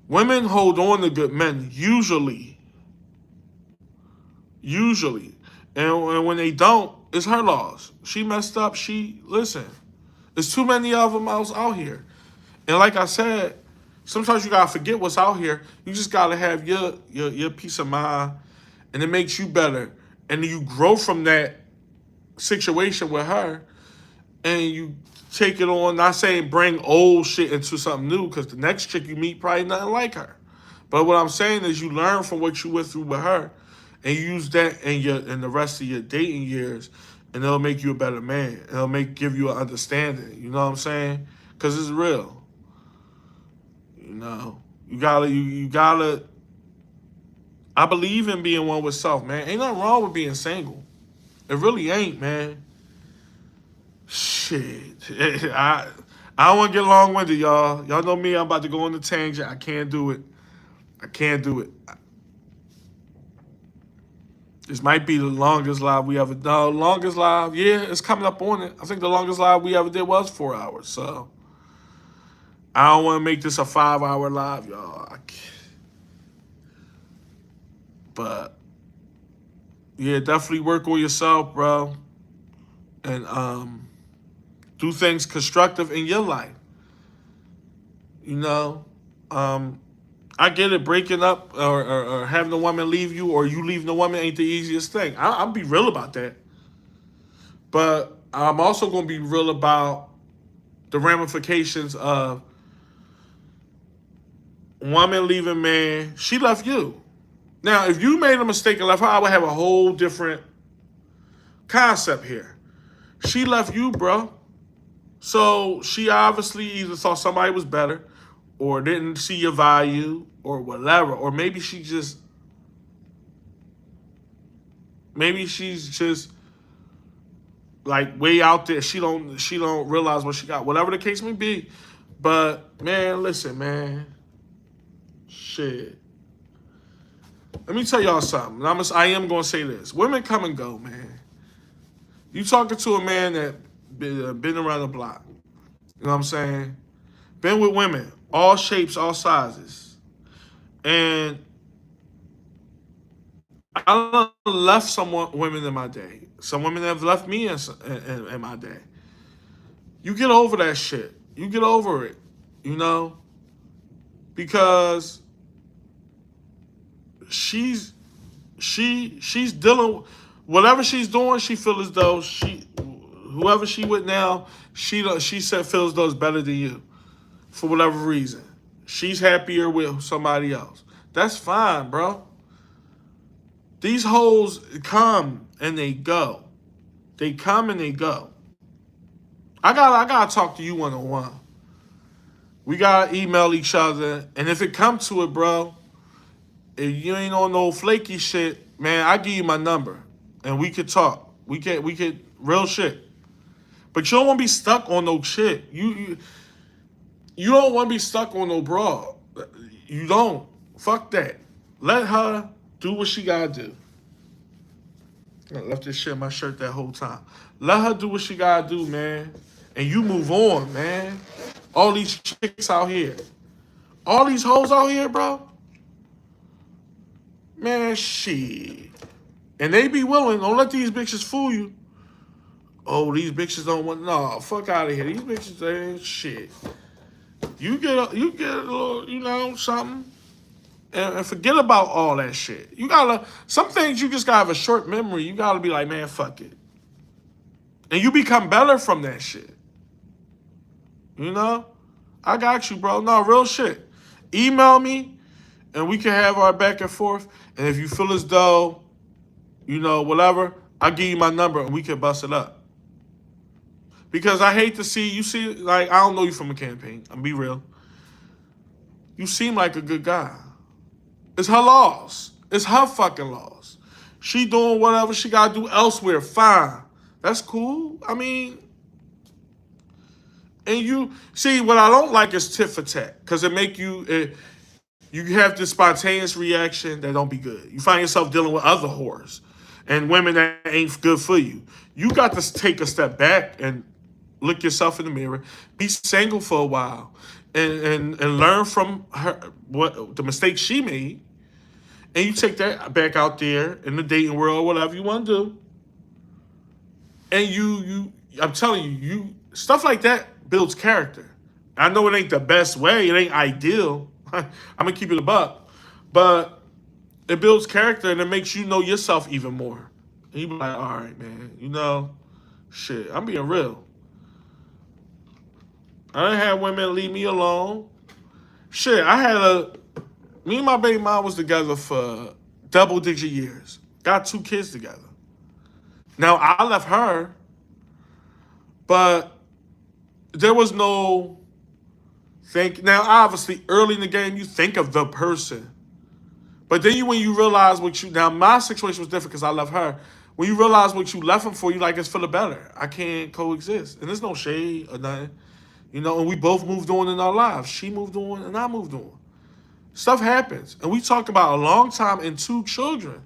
women hold on to good men, usually. And when they don't, it's her loss. She messed up, listen, there's too many of them out here. And like I said, sometimes you gotta forget what's out here. You just gotta have your peace of mind, and it makes you better. And then you grow from that situation with her, and you take it on. Not saying bring old shit into something new, because the next chick you meet probably nothing like her. But what I'm saying is you learn from what you went through with her, and you use that in the rest of your dating years, and it'll make you a better man. It'll give you an understanding. You know what I'm saying? Because it's real. You know, you gotta. I believe in being one with self, man. Ain't nothing wrong with being single. It really ain't, man. Shit, I don't want to get long winded, y'all. Y'all know me. I'm about to go on the tangent. I can't do it. I can't do it. This might be the longest live we ever done. Longest live, yeah, it's coming up on it. I think the longest live we ever did was 4 hours. So I don't want to make this a 5-hour live, y'all. But yeah, definitely work on yourself, bro, and do things constructive in your life. You know, I get it. Breaking up or having a woman leave you, or you leaving a woman, ain't the easiest thing. I'll be real about that. But I'm also gonna be real about the ramifications of woman leaving man. She left you. Now, if you made a mistake and left her, I would have a whole different concept here. She left you, bro. So she obviously either thought somebody was better or didn't see your value or whatever. Or maybe she's just like way out there. She don't realize what she got. Whatever the case may be. But man, listen, man. Shit. Let me tell y'all something. I am gonna say this. Women come and go, man. You talking to a man that been around the block. You know what I'm saying? Been with women, all shapes, all sizes. And I left women in my day. Some women have left me in my day. You get over that shit. You get over it. You know? Because she's dealing whatever she's doing, she feels as though whoever she with now, she said feels as though it's better than you. For whatever reason. She's happier with somebody else. That's fine, bro. These hoes come and they go. They come and they go. I gotta talk to you one-on-one. We gotta email each other. And if it comes to it, bro, if you ain't on no flaky shit, man, I give you my number. And we could talk. We could real shit. But you don't want to be stuck on no shit. You don't want to be stuck on no broad. You don't. Fuck that. Let her do what she gotta do. I left this shit in my shirt that whole time. Let her do what she gotta do, man. And you move on, man. All these chicks out here. All these hoes out here, bro. Man, shit. And they be willing. Don't let these bitches fool you. Oh, these bitches don't want. No, fuck out of here. These bitches they ain't shit. You get a little, something, and forget about all that shit. You gotta some things you just gotta have a short memory. You gotta be like, man, fuck it, and you become better from that shit. I got you, bro. No, real shit. Email me, and we can have our back and forth. And if you feel as though, whatever, I'll give you my number, and we can bust it up. Because I hate to see, like, I don't know you from a campaign. I'm be real. You seem like a good guy. It's her loss. It's her fucking loss. She doing whatever she got to do elsewhere. Fine. That's cool. I mean, and you see, what I don't like is tit for tat. Because you have this spontaneous reaction that don't be good. You find yourself dealing with other whores and women that ain't good for you. You got to take a step back and look yourself in the mirror, be single for a while, and learn from her what the mistakes she made, and you take that back out there in the dating world, whatever you want to do. And I'm telling you, stuff like that builds character. I know it ain't the best way, it ain't ideal. I'm gonna keep it a buck, but it builds character and it makes you know yourself even more. And you be like, all right, man, shit, I'm being real. I done had women leave me alone. Shit, me and my baby mom was together for double-digit years. Got 2 kids together. Now, I left her, but there was no now, obviously, early in the game, you think of the person. But then when you realize now my situation was different because I left her. When you realize what you left him for, you like, it's for the better. I can't coexist. And there's no shade or nothing. And we both moved on in our lives. She moved on and I moved on. Stuff happens. And we talked about a long time and 2 children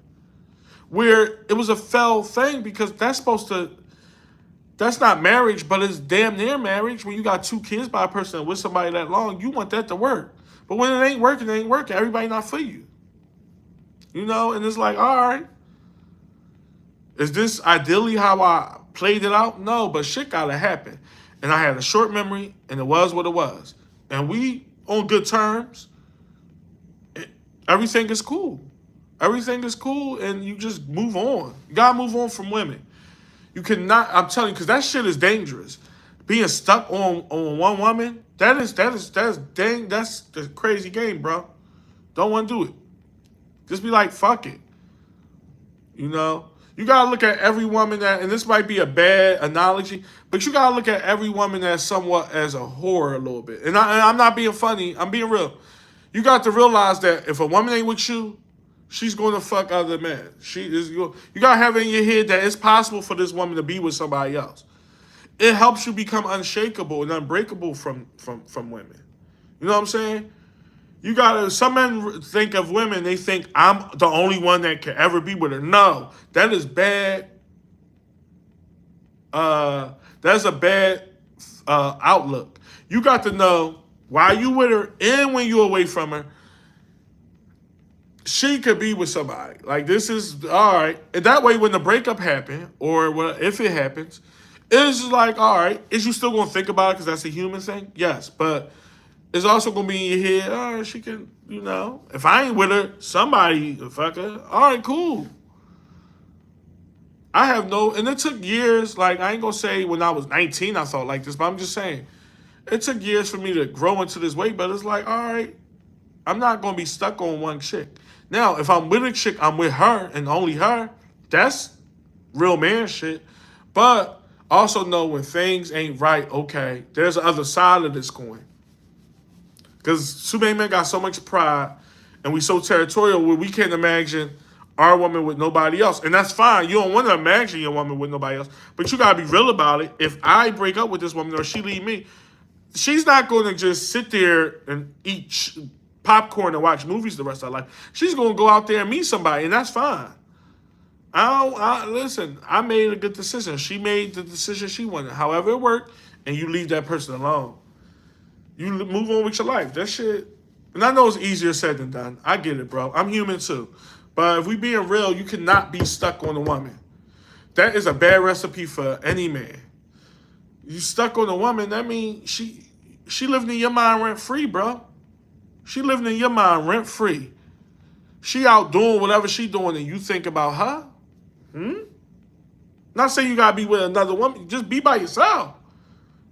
where it was a fell thing because that's not marriage, but it's damn near marriage. When you got 2 kids by a person with somebody that long, you want that to work. But when it ain't working, it ain't working. Everybody not for you. And it's like, all right. Is this ideally how I played it out? No, but shit gotta happen. And I had a short memory, and it was what it was. And we on good terms. Everything is cool. Everything is cool, and you just move on. You gotta move on from women. You cannot, I'm telling you, because that shit is dangerous. Being stuck on one woman, that's the crazy game, bro. Don't want to do it. Just be like, fuck it. You gotta look at every woman and this might be a bad analogy, but you gotta look at every woman as somewhat as a whore a little bit. And I'm not being funny, I'm being real. You got to realize that if a woman ain't with you, she's going to fuck other men. You gotta have it in your head that it's possible for this woman to be with somebody else. It helps you become unshakable and unbreakable from women. You know what I'm saying? Some men think of women, they think I'm the only one that can ever be with her. No, that is bad. That's a bad outlook. You got to know why you with her and when you're away from her, she could be with somebody. Like, this is, all right. And that way, when the breakup happens, or if it happens, it's just like, all right, is you still going to think about it because that's a human thing? Yes, but it's also going to be in your head, all right, she can, if I ain't with her, somebody, fuck her. All right, cool. And it took years, like, I ain't going to say when I was 19 I thought like this, but I'm just saying, it took years for me to grow into this way, but it's like, all right, I'm not going to be stuck on one chick. Now, if I'm with a chick, I'm with her and only her. That's real man shit. But also know when things ain't right, okay, there's the other side of this coin. Because too many men got so much pride and we so territorial where we can't imagine our woman with nobody else. And that's fine. You don't want to imagine your woman with nobody else. But you got to be real about it. If I break up with this woman or she leave me, she's not going to just sit there and eat popcorn and watch movies the rest of her life. She's going to go out there and meet somebody, and that's fine. Listen, I made a good decision. She made the decision she wanted. However it worked, and you leave that person alone. You move on with your life. That shit, and I know it's easier said than done. I get it, bro. I'm human too. But if we being real, you cannot be stuck on a woman. That is a bad recipe for any man. You stuck on a woman, that means she living in your mind rent free, bro. She living in your mind rent free. She out doing whatever she doing and you think about her? Not saying you gotta be with another woman. Just be by yourself.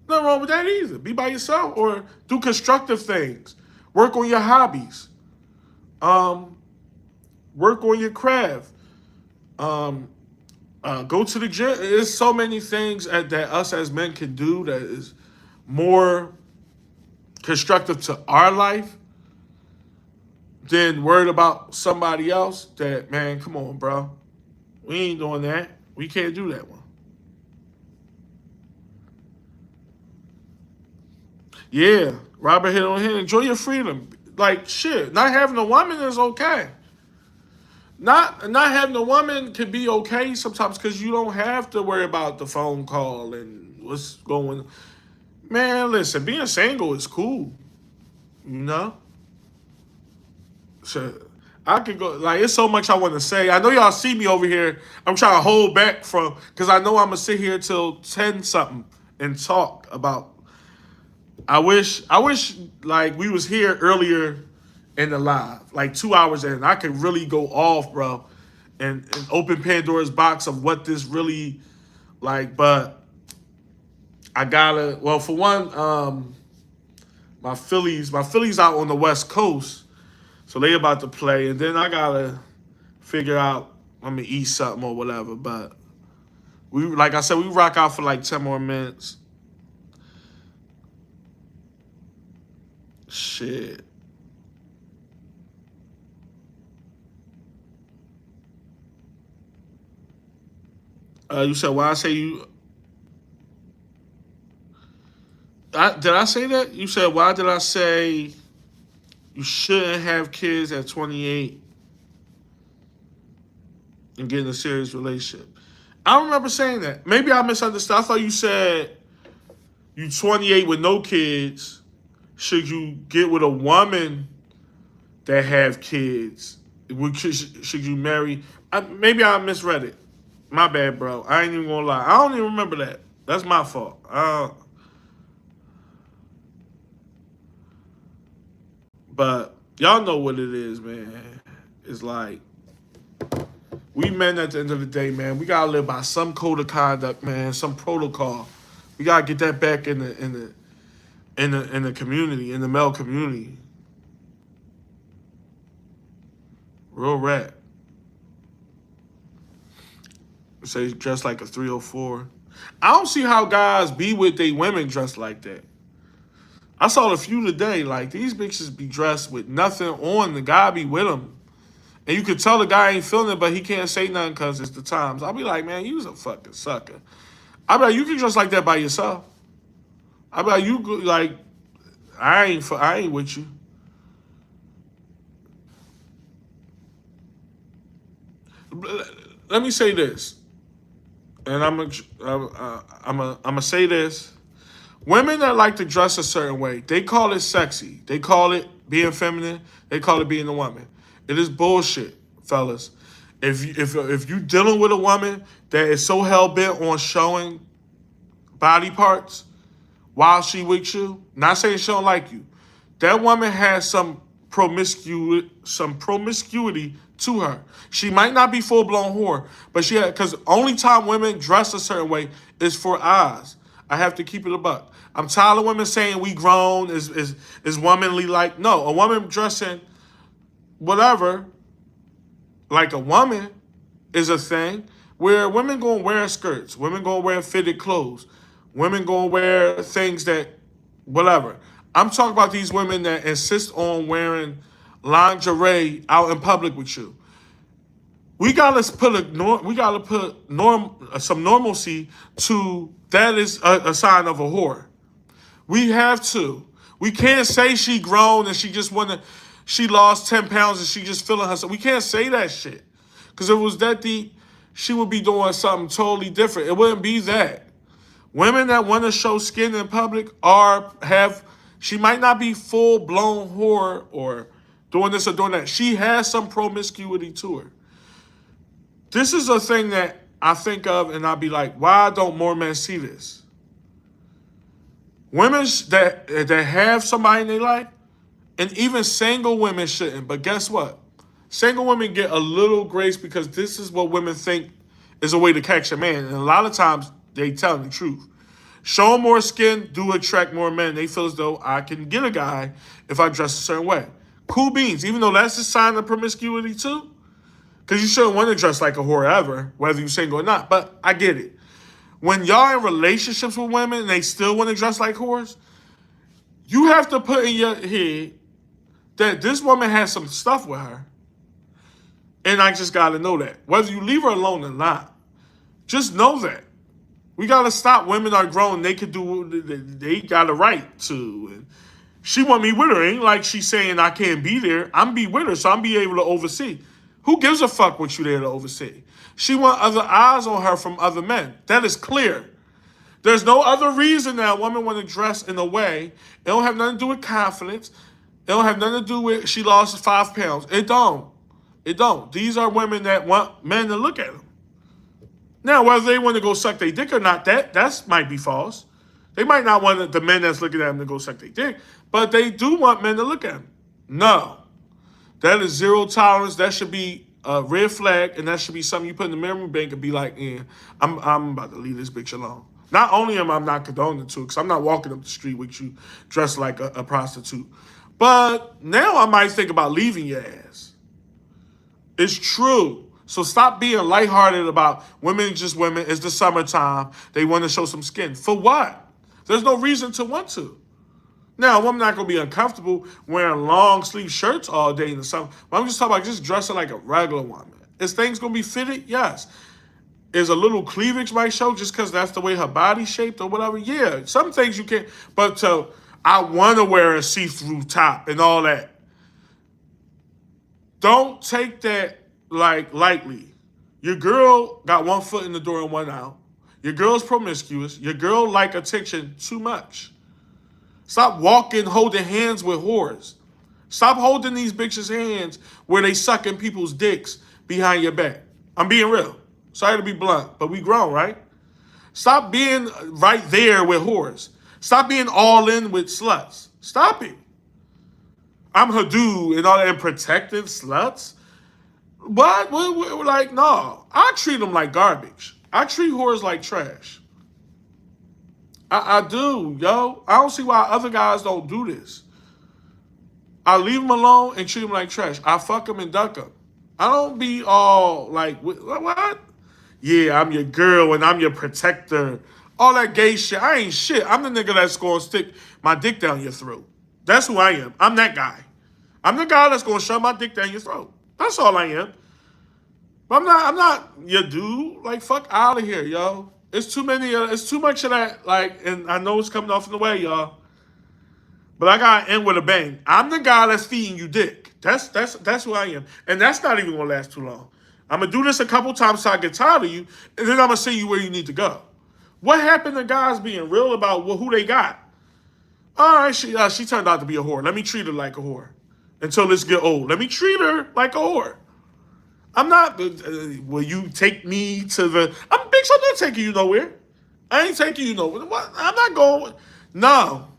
Nothing wrong with that either. Be by yourself or do constructive things. Work on your hobbies. Work on your craft. Go to the gym. There's so many things that us as men can do that is more constructive to our life than worried about somebody else. That, man, come on, bro. We ain't doing that. We can't do that one. Yeah, Robert hit on here. Enjoy your freedom. Like, shit, not having a woman is okay. Not having a woman can be okay sometimes because you don't have to worry about the phone call and what's going. Man, listen, being single is cool, you know. So I could go like it's so much I want to say. I know y'all see me over here. I'm trying to hold back from because I know I'm gonna sit here till 10 something and talk about. I wish like we was here earlier in the live, like 2 hours in. I could really go off, bro, and open Pandora's box of what this really like. But I gotta. Well, for one, my Phillies out on the West Coast, so they about to play, and then I gotta figure out I'm gonna eat something or whatever. But we, like I said, we rock out for like 10 more minutes. Shit. You said why I say you? Did I say that? You said why did I say you shouldn't have kids at 28 and get in a serious relationship? I don't remember saying that. Maybe I misunderstood. I thought you said you 28 with no kids. Should you get with a woman that have kids? Should you marry? Maybe I misread it. My bad, bro. I ain't even gonna lie. I don't even remember that. That's my fault. But y'all know what it is, man. It's like we men at the end of the day, man. We gotta live by some code of conduct, man. Some protocol. We gotta get that back in the community, in the male community. Real rap. Say dress like a 304. I don't see how guys be with they women dressed like that. I saw a few today. Like these bitches be dressed with nothing on. The guy be with them, and you could tell the guy ain't feeling it, but he can't say nothing because it's the times. I'll be like, man, you's a fucking sucker. I'll be like, you can dress like that by yourself. I'll be like, like, I ain't with you. Let me say this, and I'm gonna say this. Women that like to dress a certain way, they call it sexy. They call it being feminine. They call it being a woman. It is bullshit, fellas. If you dealing with a woman that is so hell bent on showing body parts while she with you, not saying she don't like you, that woman has some promiscuity to her. She might not be full blown whore, but she had because only time women dress a certain way is for eyes. I have to keep it a buck. I'm tired of women saying we grown is womanly. Like no, a woman dressing whatever like a woman is a thing where women gonna wear skirts, women gonna wear fitted clothes, women gonna wear things that whatever. I'm talking about these women that insist on wearing lingerie out in public with you. We gotta put some normalcy to that is a sign of a whore. We have to. We can't say she grown and she lost 10 pounds and she just feeling herself. We can't say that shit. Because if it was that deep, she would be doing something totally different. It wouldn't be that. Women that want to show skin in public she might not be full blown whore or doing this or doing that. She has some promiscuity to her. This is a thing that I think of and I'll be like, why don't more men see this? Women that have somebody in their life, and even single women shouldn't. But guess what? Single women get a little grace because this is what women think is a way to catch a man. And a lot of times they tell the truth. Show more skin, do attract more men. They feel as though I can get a guy if I dress a certain way. Cool beans, even though that's a sign of promiscuity too. Because you shouldn't want to dress like a whore ever, whether you're single or not. But I get it. When y'all in relationships with women and they still want to dress like whores, you have to put in your head that this woman has some stuff with her. And I just got to know that. Whether you leave her alone or not, just know that. We got to stop. Women are grown. They could do, they got a right to. And she want me with her. Ain't like she's saying I can't be there. I'm be with her, so I'm be able to oversee. Who gives a fuck what you there to oversee? She want other eyes on her from other men. That is clear. There's no other reason that a woman want to dress in a way. It don't have nothing to do with confidence. It don't have nothing to do with she lost 5 pounds. It don't. It don't. These are women that want men to look at them. Now, whether they want to go suck their dick or not, that might be false. They might not want the men that's looking at them to go suck their dick, but they do want men to look at them. No. That is zero tolerance. That should be a red flag, and that should be something you put in the memory bank and be like, yeah, I'm about to leave this bitch alone. Not only am I not condoning to, because I'm not walking up the street with you dressed like a prostitute, but now I might think about leaving your ass. It's true. So stop being lighthearted about women, just women. It's the summertime. They want to show some skin. For what? There's no reason to want to. Now, a woman not going to be uncomfortable wearing long sleeve shirts all day in the summer. But I'm just talking about just dressing like a regular woman. Is things going to be fitted? Yes. Is a little cleavage might show just because that's the way her body's shaped or whatever? Yeah. Some things you can't. But I want to wear a see-through top and all that. Don't take that like lightly. Your girl got one foot in the door and one out. Your girl's promiscuous. Your girl like attention too much. Stop walking, holding hands with whores. Stop holding these bitches' hands where they sucking people's dicks behind your back. I'm being real. Sorry to be blunt, but we grown, right? Stop being right there with whores. Stop being all in with sluts. Stop it. I'm her dude and all that and protecting sluts. What? Like, no. I treat them like garbage. I treat whores like trash. I do, yo. I don't see why other guys don't do this. I leave them alone and treat them like trash. I fuck them and duck them. I don't be all like, what? Yeah, I'm your girl and I'm your protector. All that gay shit. I ain't shit. I'm the nigga that's going to stick my dick down your throat. That's who I am. I'm that guy. I'm the guy that's going to shove my dick down your throat. That's all I am. But I'm not your dude. Like, fuck out of here, yo. It's too many. It's too much of that. Like, and I know it's coming off in the way, y'all. But I gotta end with a bang. I'm the guy that's feeding you dick. That's who I am, and that's not even gonna last too long. I'm gonna do this a couple times till I get tired of you, and then I'm gonna send you where you need to go. What happened to guys being real about who they got? All right, she turned out to be a whore. Let me treat her like a whore until this get old. Let me treat her like a whore. I'm not. Will you take me to the? Bitch, I'm not taking you nowhere. I ain't taking you nowhere. What? I'm not going. No.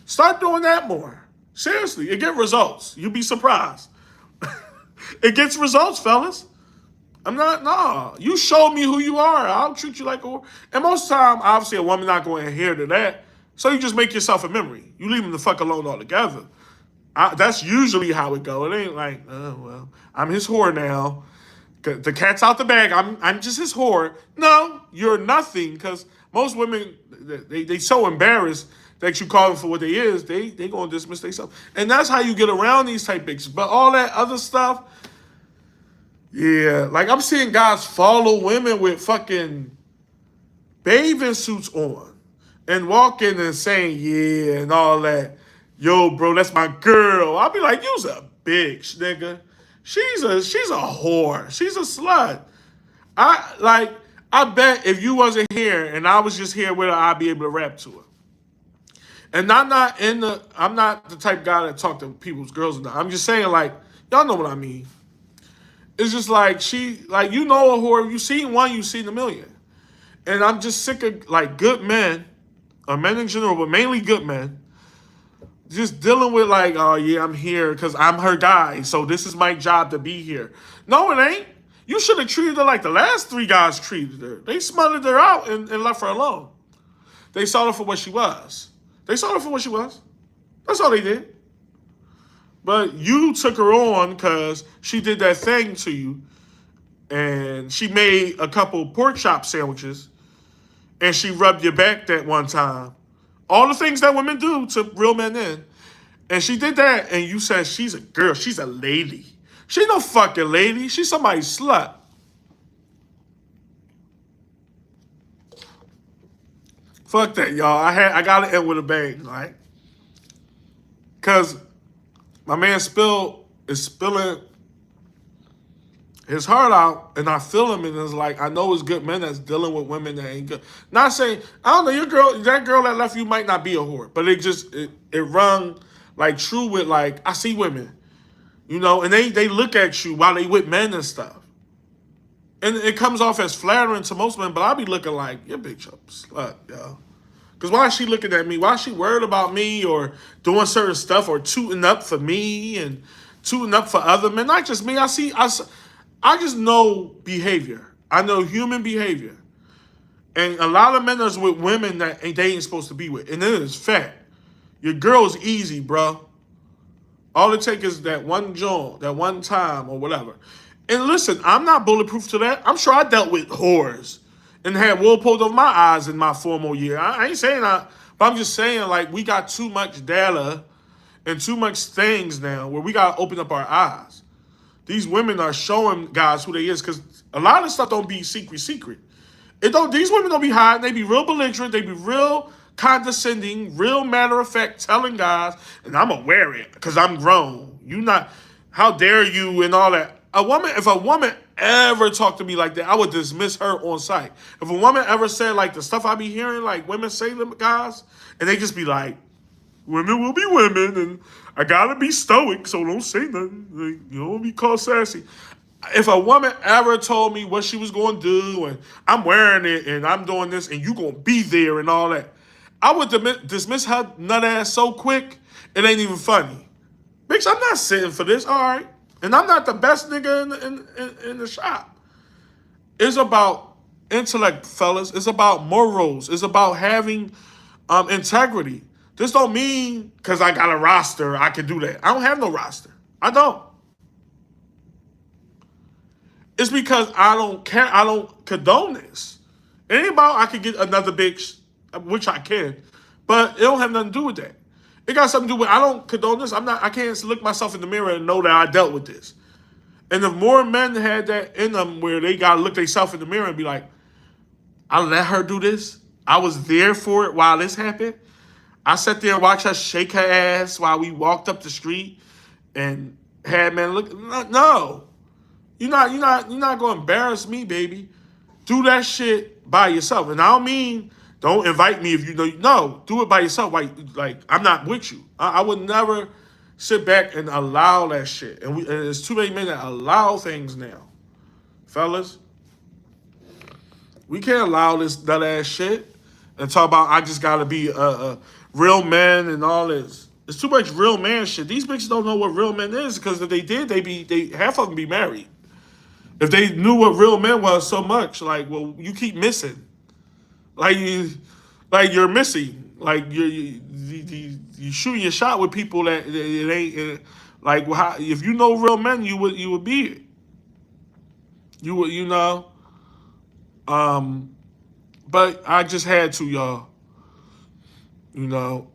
Start doing that more. Seriously, it get results. You'll be surprised. It gets results, fellas. I'm not. Nah. You show me who you are. I'll treat you like a whore. And most of the time, obviously, a woman not going to adhere to that. So you just make yourself a memory. You leave them the fuck alone altogether. That's usually how it go. It ain't like, oh, well, I'm his whore now. The cat's out the bag. I'm just his whore. No, you're nothing. Because most women, they so embarrassed that you call them for what they is. They going to dismiss themselves. And that's how you get around these type bitches. But all that other stuff, yeah. Like, I'm seeing guys follow women with fucking bathing suits on and walking and saying, yeah, and all that. Yo, bro, that's my girl. I'll be like, you's a bitch, nigga. She's a whore. She's a slut. I bet if you wasn't here and I was just here with her, I'd be able to rap to her. And I'm not the type of guy that talk to people's girls. I'm just saying, like, y'all know what I mean. It's just like like, you know a whore. You seen one, you seen a million. And I'm just sick of, like, good men, or men in general, but mainly good men, just dealing with, like, oh yeah, I'm here because I'm her guy, so this is my job to be here. No, it ain't. You should have treated her like the last three guys treated her. They smothered her out and left her alone. They saw her for what she was. They saw her for what she was. That's all they did. But you took her on because she did that thing to you, and she made a couple pork chop sandwiches, and she rubbed your back that one time. All the things that women do to real men in. And she did that, and you said she's a girl. She's a lady. She ain't no fucking lady. She's somebody's slut. Fuck that, y'all. I gotta end with a bang, right? Cause my man is spilling his heart out, and I feel him, and it's like, I know it's good men that's dealing with women that ain't good. Not saying, I don't know, that girl that left you might not be a whore, but it rung like true with, like, I see women, and they look at you while they with men and stuff. And it comes off as flattering to most men, but I be looking like, your bitch up slut, yo. Because why is she looking at me? Why is she worried about me or doing certain stuff or tooting up for me and tooting up for other men? Not just me. I just know behavior. I know human behavior. And a lot of men are with women that they ain't supposed to be with. And it is fact. Your girl's easy, bro. All it takes is that one joint, that one time or whatever. And listen, I'm not bulletproof to that. I'm sure I dealt with whores and had wool pulled over my eyes in my formal year. I ain't saying that, but I'm just saying, like, we got too much data and too much things now where we got to open up our eyes. These women are showing guys who they is, because a lot of stuff don't be secret. These women don't be hiding. They be real belligerent. They be real condescending, real matter of fact, telling guys, and I'm gonna wear it because I'm grown. You not, how dare you, and all that. If a woman ever talked to me like that, I would dismiss her on sight. If a woman ever said, like, the stuff I be hearing, like, women say to guys, and they just be like, women will be women, and I gotta be stoic, so don't say nothing. Like, you don't be called sassy. If a woman ever told me what she was going to do, and I'm wearing it, and I'm doing this, and you going to be there, and all that, I would dismiss her nut ass so quick, it ain't even funny. Bitch, I'm not sitting for this, all right? And I'm not the best nigga in the shop. It's about intellect, fellas. It's about morals. It's about having integrity. This don't mean because I got a roster, I can do that. I don't have no roster. I don't. It's because I don't care. I don't condone this. It ain't about I can get another bitch, which I can, but it don't have nothing to do with that. It got something to do with I don't condone this. I can't look myself in the mirror and know that I dealt with this. And if more men had that in them where they gotta look themselves in the mirror and be like, I let her do this. I was there for it while this happened. I sat there and watched her shake her ass while we walked up the street and had men look. No. You're not gonna embarrass me, baby. Do that shit by yourself. And I don't mean don't invite me if you know. No, do it by yourself. Like I'm not with you. I would never sit back and allow that shit. And there's too many men that allow things now, fellas. We can't allow this nut ass shit and talk about I just gotta be a real man and all this. There's too much real man shit. These bitches don't know what real men is, because if they did, they half of them be married. If they knew what real men was so much, like, well, you keep missing, like you're missing, like you shooting your shot with people that it ain't like. Well, if you know real men, you would be it. You would, But I just had to, y'all.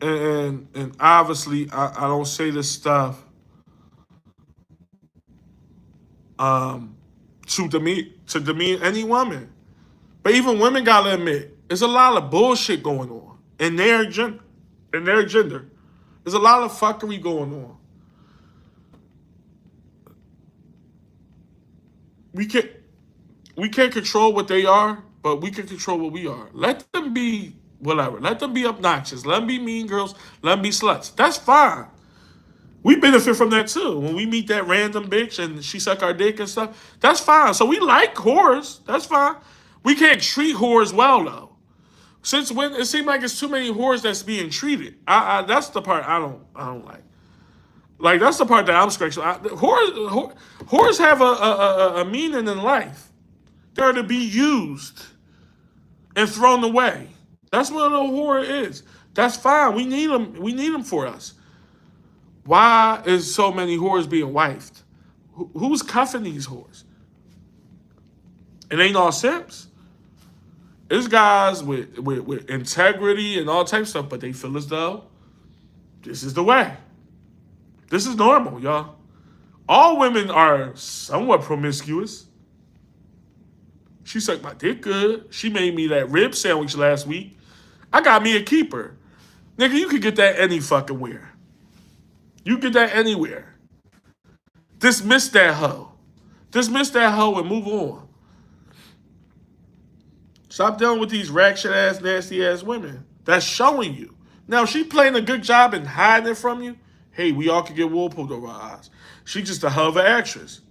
And obviously I don't say this stuff to demean any woman. But even women gotta admit, there's a lot of bullshit going on in their gender. There's a lot of fuckery going on. We can't control what they are, but we can control what we are. Let them be whatever. Let them be obnoxious. Let them be mean girls. Let them be sluts. That's fine. We benefit from that too. When we meet that random bitch and she suck our dick and stuff, that's fine. So we like whores. That's fine. We can't treat whores well though. Since when it seems like it's too many whores that's being treated. That's the part I don't like. Like that's the part that I'm scratching. Whores have a meaning in life. They're to be used and thrown away. That's what a whore is. That's fine. We need them. We need them for us. Why is so many whores being wifed? Who's cuffing these whores? It ain't all simps. There's guys with integrity and all types of stuff, but they feel as though this is the way. This is normal, y'all. All women are somewhat promiscuous. She sucked my dick good. She made me that rib sandwich last week. I got me a keeper. Nigga, you could get that any fucking where. You get that anywhere. Dismiss that hoe. Dismiss that hoe and move on. Stop dealing with these ratchet ass, nasty ass women. That's showing you. Now, if she playing a good job in hiding it from you, hey, we all could get wool pulled over our eyes. She just a hell of an actress.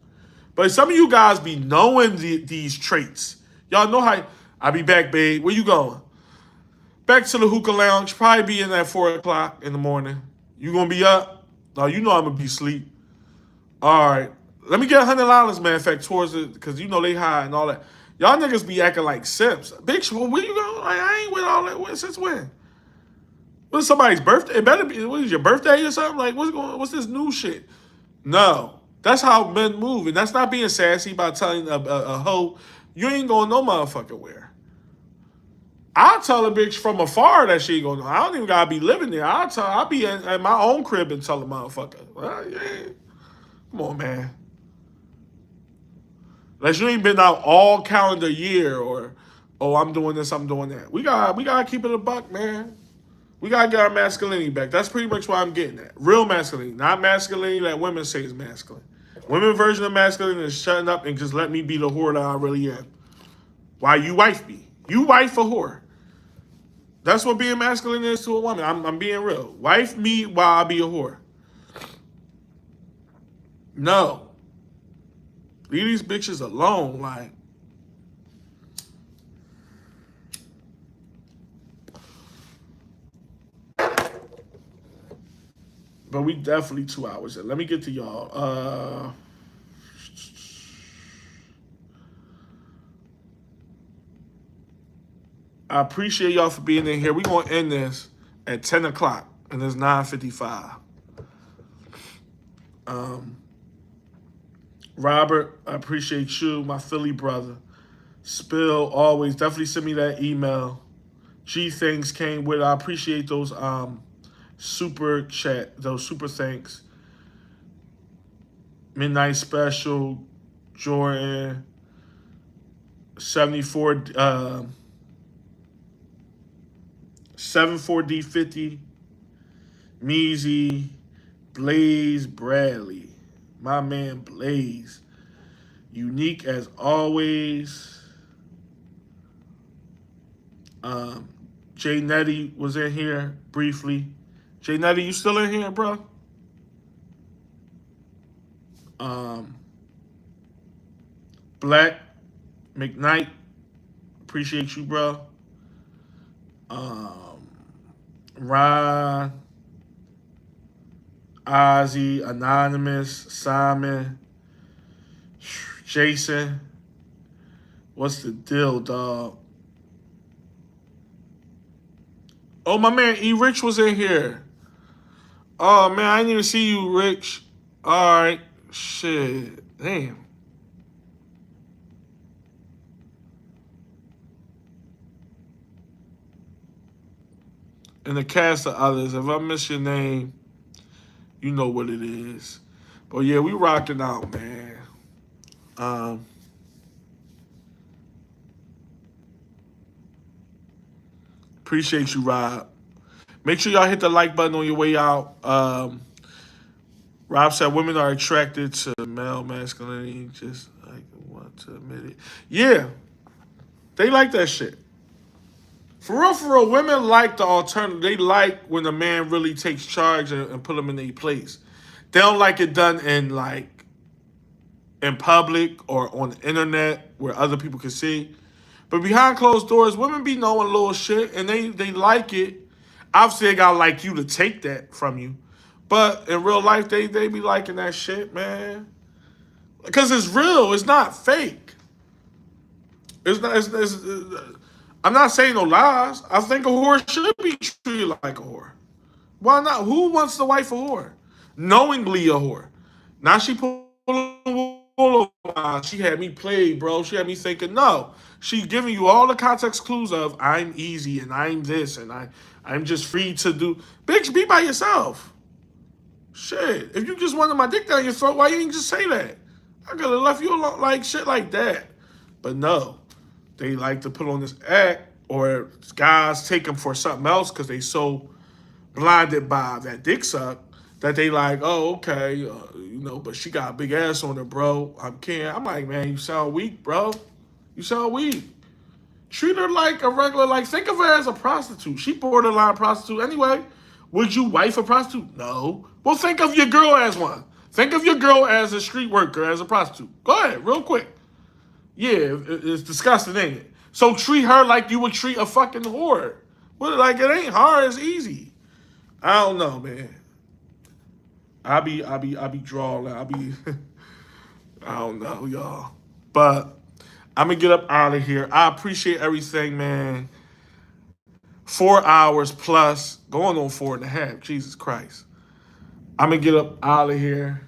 But some of you guys be knowing these traits. Y'all know how I be back, babe. Where you going? Back to the hookah lounge. Probably be in at 4 o'clock in the morning. You gonna be up? No, you know I'm gonna be asleep. All right. Let me get $100, matter of fact, towards it, because you know they high and all that. Y'all niggas be acting like simps. Bitch, well, where you going? Like, I ain't with all that. Since when? What's somebody's birthday? It better be, what is your birthday or something? Like, what's this new shit? No. That's how men move. And that's not being sassy by telling a hoe, you ain't going no motherfucking where. I'll tell a bitch from afar that she ain't going. I don't even gotta be living there. I'll be in my own crib and tell a motherfucker. Well, yeah. Come on, man. Unless you ain't been out all calendar year or, oh, I'm doing this, I'm doing that. We gotta keep it a buck, man. We gotta get our masculinity back. That's pretty much what I'm getting at. Real masculinity, not masculinity that women say is masculine. Women version of masculinity is shutting up and just let me be the whore that I really am. Why you wife me? You wife a whore. That's what being masculine is to a woman. I'm being real. Wife me while I be a whore. No. Leave these bitches alone, like. But we definitely 2 hours in. Let me get to y'all. I appreciate y'all for being in here. We're going to end this at 10 o'clock, and it's 9:55. Robert, I appreciate you, my Philly brother. Spill, always. Definitely send me that email. G things came with it. I appreciate those super chat, those super thanks. Midnight Special, Jordan, 74D50, Measy, Blaze Bradley. My man Blaze. Unique as always. Jay Nettie was in here briefly. Jay Nettie, you still in here, bro? Black McKnight, appreciate you, bro. Ron, Ozzy, Anonymous, Simon, Jason. What's the deal, dog? Oh, my man E. Rich was in here. Oh, man, I didn't even see you, Rich. All right. Shit. Damn. And the cast of others. If I miss your name, you know what it is. But yeah, we rocking out, man. Appreciate you, Rob. Make sure y'all hit the like button on your way out. Rob said women are attracted to male masculinity, just like want to admit it. Yeah, they like that shit. For real, women like the alternative. They like when a man really takes charge and put them in their place. They don't like it done in like in public or on the internet where other people can see. But behind closed doors, women be knowing little shit and they like it. Obviously, they gotta like you to take that from you. But in real life, they be liking that shit, man. Because it's real. It's not fake. It's not. I'm not saying no lies. I think a whore should be treated like a whore. Why not? Who wants to wife a whore? Knowingly a whore. Now she pulling wool over my eyes. She had me played, bro. She had me thinking, no. She's giving you all the context clues of I'm easy and I'm this and I'm just free to do. Bitch, be by yourself. Shit. If you just wanted my dick down your throat, why you ain't just say that? I could have left you alone, like shit like that. But no. They like to put on this act, or guys take them for something else because they so blinded by that dick suck that they like, oh, okay, but she got a big ass on her, bro. I'm like, man, you sound weak, bro. You sound weak. Treat her like a regular, like, think of her as a prostitute. She borderline prostitute anyway. Would you wife a prostitute? No. Well, think of your girl as one. Think of your girl as a street worker, as a prostitute. Go ahead, real quick. Yeah, it's disgusting, ain't it? So treat her like you would treat a fucking whore. Well, like, it ain't hard, it's easy. I don't know, man. I be drawing. I don't know, y'all. But I'm gonna get up out of here. I appreciate everything, man. 4 hours plus, going on 4.5. Jesus Christ. I'm gonna get up out of here.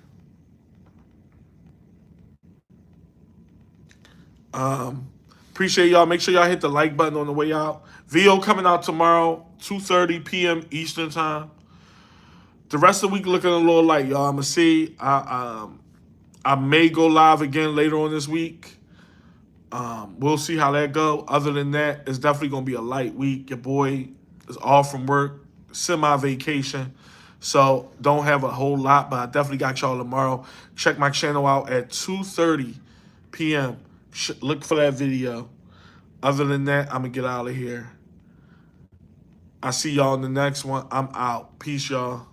Appreciate y'all. Make sure y'all hit the like button on the way out. Video coming out tomorrow, 2:30 p.m. Eastern time. The rest of the week looking a little light, y'all. I'm gonna see. I may go live again later on this week. We'll see how that go. Other than that, it's definitely gonna be a light week. Your boy is off from work, semi-vacation, so don't have a whole lot. But I definitely got y'all tomorrow. Check my channel out at 2:30 p.m. Look for that video. Other than that, I'm gonna get out of here. I see y'all in the next one. I'm out. Peace, y'all.